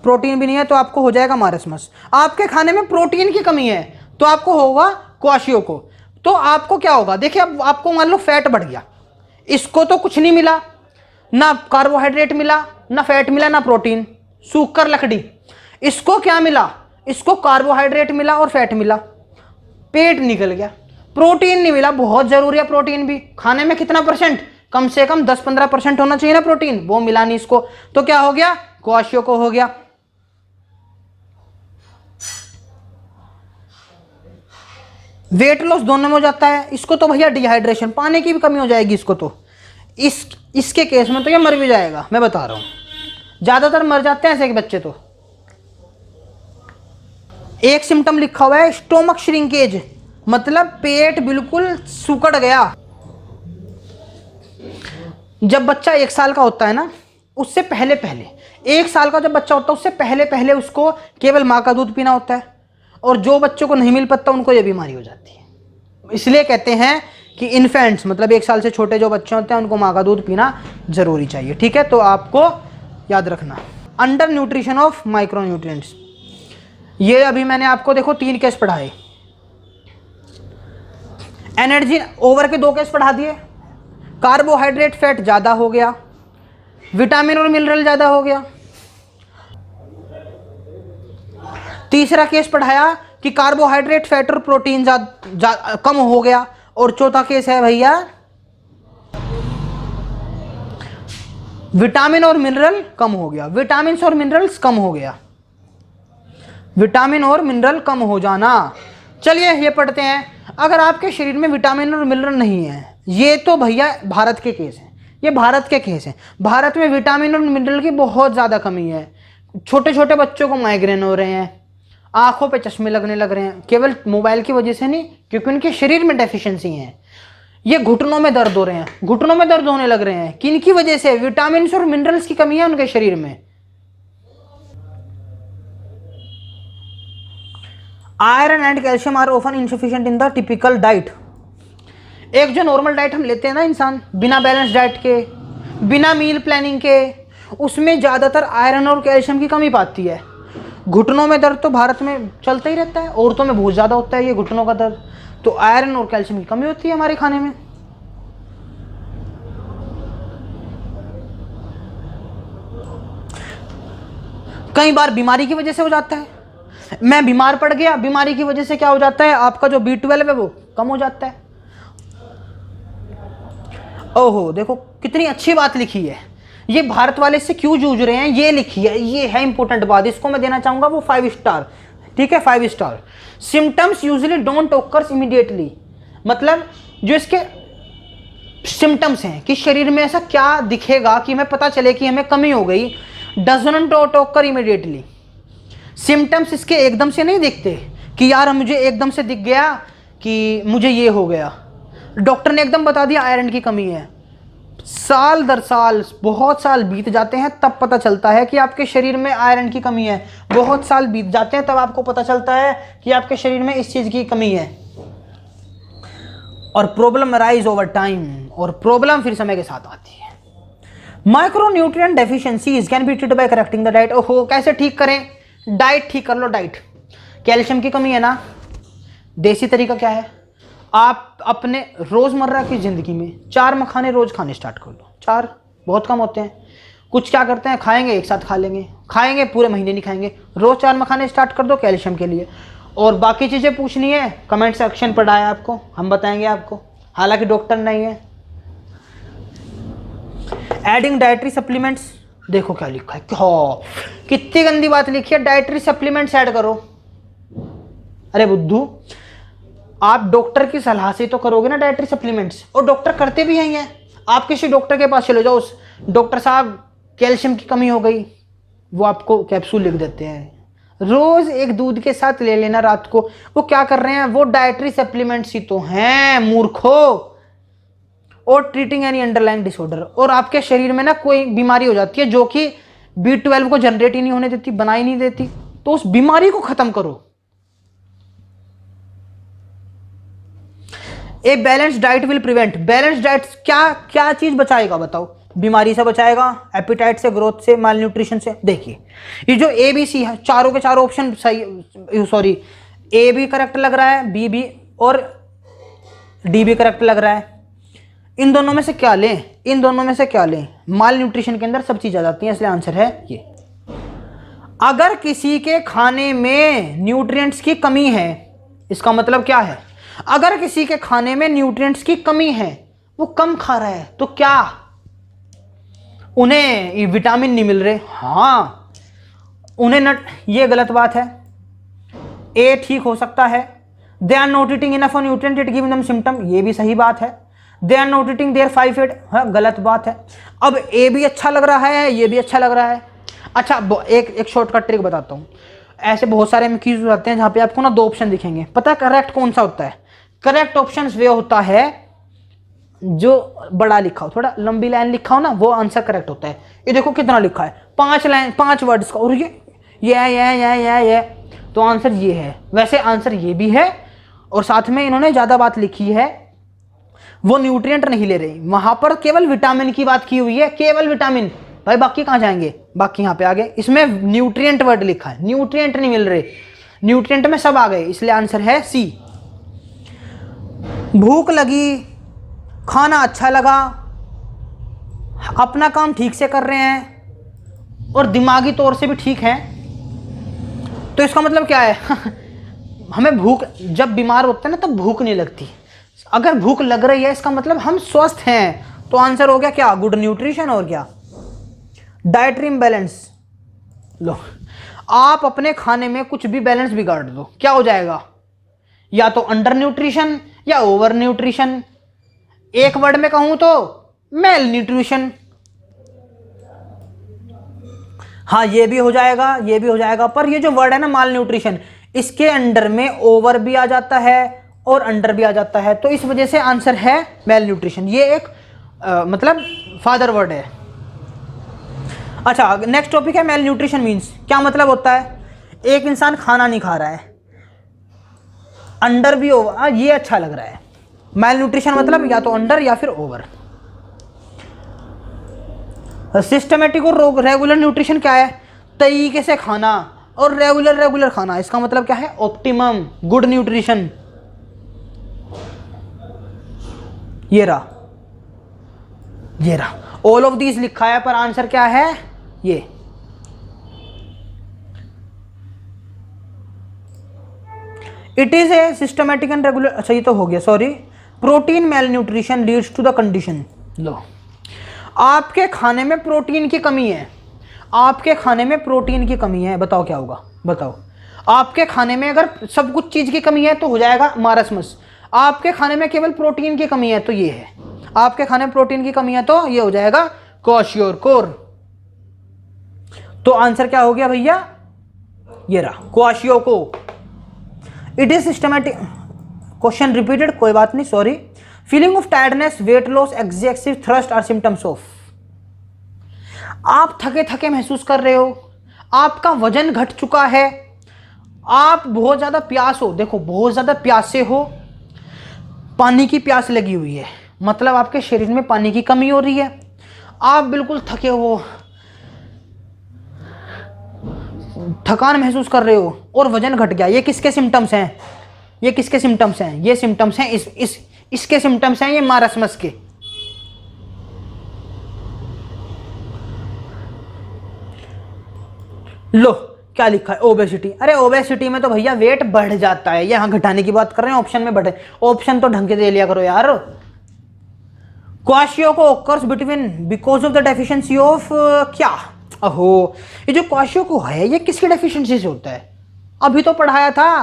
प्रोटीन भी नहीं है तो आपको हो जाएगा मारसमस। आपके खाने में प्रोटीन की कमी है तो आपको होगा क्वाशियोरकोर। तो आपको क्या होगा, देखिए अब आपको मान लो फैट बढ़ गया, इसको तो कुछ नहीं मिला, ना कार्बोहाइड्रेट मिला, ना फैट मिला, ना प्रोटीन, सूख कर लकड़ी। इसको क्या मिला, इसको कार्बोहाइड्रेट मिला और फैट मिला, पेट निकल गया। प्रोटीन नहीं मिला, बहुत जरूरी है प्रोटीन भी, खाने में कितना परसेंट, कम से कम 10-15% होना चाहिए ना प्रोटीन, वो मिला नहीं इसको, तो क्या हो गया, क्वाशियोरकोर हो गया। वेट लॉस दोनों में हो जाता है, इसको तो भैया डिहाइड्रेशन, पानी की भी कमी हो जाएगी इसको, तो इसके केस में तो ये मर भी जाएगा, मैं बता रहा हूं, ज्यादातर मर जाते हैं ऐसे के बच्चे। तो एक सिम्टम लिखा हुआ है स्टोमक श्रिंकेज, मतलब पेट बिल्कुल सुकड़ गया। जब बच्चा 1 साल का होता है ना, उससे पहले पहले 1 साल का जब बच्चा होता है उससे पहले पहले उसको केवल माँ का दूध पीना होता है, और जो बच्चों को नहीं मिल पाता उनको ये बीमारी हो जाती है। इसलिए कहते हैं कि इन्फेंट्स मतलब 1 साल से छोटे जो बच्चे होते हैं उनको माँ का दूध पीना जरूरी चाहिए, ठीक है। तो आपको याद रखना, अंडर न्यूट्रिशन ऑफ माइक्रोन्यूट्रिएंट्स, ये अभी मैंने आपको देखो 3 केस पढ़ाए। एनर्जी ओवर के 2 केस पढ़ा दिए, कार्बोहाइड्रेट फैट ज़्यादा हो गया, विटामिन और मिनरल ज़्यादा हो गया। तीसरा केस पढ़ाया कि कार्बोहाइड्रेट फैट और प्रोटीन कम हो गया, और चौथा केस है भैया विटामिन और मिनरल कम हो गया, विटामिन और मिनरल्स कम हो गया, विटामिन और मिनरल कम हो जाना। चलिए ये पढ़ते हैं, अगर आपके शरीर में विटामिन और मिनरल नहीं है, ये तो भैया भारत के केस हैं, ये भारत के केस हैं। भारत में विटामिन और मिनरल की बहुत ज़्यादा कमी है, छोटे छोटे बच्चों को माइग्रेन हो रहे हैं, आंखों पे चश्मे लगने लग रहे हैं, केवल मोबाइल की वजह से नहीं, क्योंकि उनके शरीर में डेफिशिएंसी है। ये घुटनों में दर्द हो रहे हैं, घुटनों में दर्द होने लग रहे हैं, किनकी वजह से, विटामिन और मिनरल्स की कमी है उनके शरीर में। Iron and calcium are often insufficient in the typical diet. एक जो नॉर्मल डाइट हम लेते हैं ना इंसान, बिना बैलेंस डाइट के, बिना मील प्लानिंग के, उसमें ज़्यादातर आयरन और कैल्शियम की कमी पाती है। घुटनों में दर्द तो भारत में चलता ही रहता है, औरतों में बहुत ज़्यादा होता है ये घुटनों का दर्द, तो आयरन और कैल्शियम की कमी होती है हमारे खाने में। कई बार बीमारी की वजह से हो जाता है, मैं बीमार पड़ गया, बीमारी की वजह से क्या हो जाता है, आपका जो B12 है वो कम हो जाता है। ओहो, देखो कितनी अच्छी बात लिखी है, ये भारत वाले से क्यों जूझ रहे हैं ये लिखी है, ये है इंपॉर्टेंट बात, इसको मैं देना चाहूंगा वो 5 स्टार, ठीक है, 5 star. Symptoms usually don't occurs immediately, मतलब जो इसके सिम्टम्स हैं कि शरीर में ऐसा क्या दिखेगा कि हमें पता चले कि हमें कमी हो गई, डजंट ऑकर इमीडिएटली। सिम्टम्स इसके एकदम से नहीं दिखते कि यार मुझे एकदम से दिख गया कि मुझे ये हो गया, डॉक्टर ने एकदम बता दिया आयरन की कमी है। साल दर साल बहुत साल बीत जाते हैं तब पता चलता है कि आपके शरीर में आयरन की कमी है। बहुत साल बीत जाते हैं तब आपको पता चलता है कि आपके शरीर में इस चीज़ की कमी है। और प्रॉब्लम राइज ओवर टाइम, और प्रॉब्लम फिर समय के साथ आती है। Micronutrient deficiencies can be treated by correcting the diet. ओहो, कैसे ठीक करें? डाइट ठीक कर लो। डाइट, कैल्शियम की कमी है ना, देसी तरीका क्या है? आप अपने रोज़मर्रा की ज़िंदगी में 4 मखाने रोज़ खाने स्टार्ट कर दो। 4 बहुत कम होते हैं। कुछ क्या करते हैं, खाएंगे एक साथ खा लेंगे, खाएंगे पूरे महीने नहीं खाएंगे। रोज़ 4 मखाने स्टार्ट कर दो कैल्शियम के लिए। और बाकी चीज़ें पूछनी है कमेंट सेक्शन पर आए, आपको हम बताएंगे आपको, हालांकि डॉक्टर नहीं है। एडिंग डाइटरी सप्लीमेंट्स, देखो क्या लिखा है, क्या कितनी गंदी बात लिखी है, डाइटरी सप्लीमेंट्स ऐड करो। अरे बुद्धू, आप डॉक्टर की सलाह से तो करोगे ना डाइटरी सप्लीमेंट्स, और डॉक्टर करते भी हैं। आप किसी डॉक्टर के पास चले जाओ, उस डॉक्टर साहब कैल्शियम की कमी हो गई, वो आपको कैप्सूल लिख देते हैं, रोज एक दूध के साथ ले लेना रात को। वो क्या कर रहे हैं, वो डाइटरी सप्लीमेंट्स ही तो हैं मूर्खो। और ट्रीटिंग एनी अंडरलाइंग डिसऑर्डर, और आपके शरीर में ना कोई बीमारी हो जाती है जो कि B12 को जनरेट ही नहीं होने देती, बना ही नहीं देती, तो उस बीमारी को खत्म करो। A balance diet will prevent, balance diet क्या क्या चीज बचाएगा बताओ? बीमारी से बचाएगा, एपिटाइट से, ग्रोथ से, माल न्यूट्रिशन से। देखिए ये जो ABC है, चारों के चारों ऑप्शन सही, सॉरी A भी करेक्ट लग रहा है, B भी और D भी करेक्ट लग रहा है। इन दोनों में से क्या लें? इन दोनों में से क्या लें? माल न्यूट्रिशन के अंदर सब चीज आ जाती है, इसलिए आंसर है ये। अगर किसी के खाने में न्यूट्रिएंट्स की कमी है, इसका मतलब क्या है? अगर किसी के खाने में न्यूट्रिएंट्स की कमी है, वो कम खा रहा है, तो क्या उन्हें विटामिन नहीं मिल रहे? हाँ, उन्हें नट, ये गलत बात है। ए ठीक हो सकता है, they are not eating enough nutrient it give them symptom, ये भी सही बात है। They are not eating their 5 feed, हाँ गलत बात है। अब ए भी अच्छा लग रहा है, ये भी अच्छा लग रहा है। अच्छा, एक शॉर्टकट ट्रिक बताता हूँ। ऐसे बहुत सारे MQs आते हैं जहाँ पे आपको ना 2 ऑप्शन दिखेंगे, पता करेक्ट कौन सा होता है? करेक्ट ऑप्शन वे होता है जो बड़ा लिखा हो, थोड़ा लंबी लाइन लिखा हो ना, वो आंसर करेक्ट होता है। ये देखो कितना लिखा है, 5 लाइन 5 वर्ड्स का, और ये तो आंसर ये है। वैसे आंसर ये भी है, और साथ में इन्होंने ज्यादा बात लिखी है, वो न्यूट्रिएंट नहीं ले रहे, वहां पर केवल विटामिन की बात की हुई है, केवल विटामिन। भाई बाकी कहां जाएंगे? बाकी यहां पे आ गए, इसमें न्यूट्रिएंट वर्ड लिखा है, न्यूट्रिएंट नहीं मिल रहे, न्यूट्रिएंट में सब आ गए, इसलिए आंसर है C। भूख लगी, खाना अच्छा लगा, अपना काम ठीक से कर रहे हैं और दिमागी तौर से भी ठीक है, तो इसका मतलब क्या है? हमें भूख, जब बीमार होते हैं ना तब भूख नहीं लगती, अगर भूख लग रही है इसका मतलब हम स्वस्थ हैं। तो आंसर हो गया क्या? Good nutrition. और क्या? Dietary imbalance. लो, आप अपने खाने में कुछ भी बैलेंस बिगाड़ दो, क्या हो जाएगा? या तो अंडर न्यूट्रिशन या ओवर न्यूट्रिशन। एक वर्ड में कहूं तो मेल न्यूट्रिशन। हाँ, ये भी हो जाएगा, ये भी हो जाएगा, पर ये जो वर्ड है ना माल न्यूट्रिशन, इसके अंडर में ओवर भी आ जाता है और अंडर भी आ जाता है, तो इस वजह से आंसर है मेल न्यूट्रिशन। ये एक मतलब फादर वर्ड है। अच्छा, नेक्स्ट टॉपिक है मेल न्यूट्रिशन मीन्स। क्या मतलब होता है? एक इंसान खाना नहीं खा रहा है, अंडर भी ओवर, ये अच्छा लग रहा है। मेल न्यूट्रिशन मतलब या तो अंडर या फिर ओवर। सिस्टमेटिक और रेगुलर न्यूट्रिशन क्या है? तरीके से खाना, और रेगुलर खाना, इसका मतलब क्या है? Optimum, good nutrition. ये रहा ऑल ऑफ दीज लिखा है, पर आंसर क्या है? ये। It is a systematic and regular. अच्छा, ये तो हो गया, sorry. Protein mal nutrition leads to the condition. लो, आपके खाने में प्रोटीन की कमी है, आपके खाने में प्रोटीन की कमी है, बताओ क्या होगा? बताओ। आपके खाने में अगर सब कुछ चीज की कमी है तो हो जाएगा मारसमस। आपके खाने में केवल प्रोटीन की कमी है तो ये है। आपके खाने में प्रोटीन की कमी है तो ये हो जाएगा क्वाशियोकोर। तो आंसर क्या हो गया भैया? ये रहा kwashiorkor. It is systematic. Question repeated, कोई बात नहीं, sorry. Feeling of tiredness, weight loss, excessive thirst are symptoms of. आप थके थके महसूस कर रहे हो, आपका वजन घट चुका है, आप बहुत ज्यादा प्यास हो, देखो बहुत ज्यादा प्यासे हो, पानी की प्यास लगी हुई है, मतलब आपके शरीर में पानी की कमी हो रही है, आप बिल्कुल थके हो, थकान महसूस कर रहे हो और वजन घट गया। ये किसके सिम्टम्स हैं? ये किसके सिम्टम्स हैं? ये सिम्टम्स हैं इसके सिम्टम्स हैं ये मारसमस के। लो क्या लिखा है, ओबेसिटी। अरे ओबेसिटी में तो भैया वेट बढ़ जाता है, यहाँ घटाने की बात कर रहे हैं, ऑप्शन में बढ़े। ऑप्शन तो ढंग के दे लिया करो यार। क्वाशियोको occurs between because of the deficiency of क्या? अहो, ये जो क्वाशियोको है ये किसकी डेफिशिएंसी से होता है? अभी तो पढ़ाया था,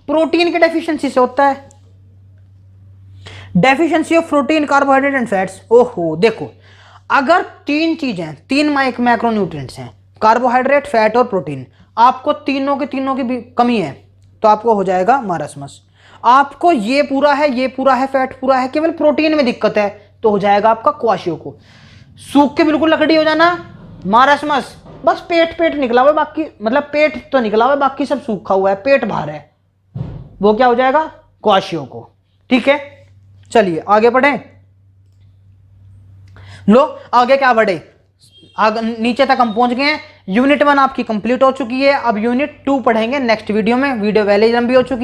प्रोटीन की डेफिशिएंसी से होता है। Deficiency of protein, carbohydrate and fats. ओहो देखो, अगर तीन चीजें, तीन मैक्रोन्यूट्रिएंट्स हैं, कार्बोहाइड्रेट, फैट और प्रोटीन, आपको तीनों की भी कमी है तो आपको हो जाएगा मारसमस। आपको ये पूरा है, फैट पूरा है, केवल प्रोटीन में दिक्कत है तो हो जाएगा आपका क्वाशियोको। सूख के बिल्कुल लकड़ी हो जाना, मारसमस। बस पेट निकला हुआ है, बाकी मतलब पेट तो निकला हुआ है, बाकी सब सूखा हुआ है, पेट बाहर है, वो क्या हो जाएगा? क्वाशियोको। ठीक है, चलिए आगे बढ़े। लो आगे क्या बढ़े, आगे नीचे तक हम पहुंच गए हैं। यूनिट 1 आपकी कंप्लीट हो चुकी है, अब यूनिट 2 पढ़ेंगे नेक्स्ट वीडियो में। वीडियो पहले ही लंबी हो चुकी है।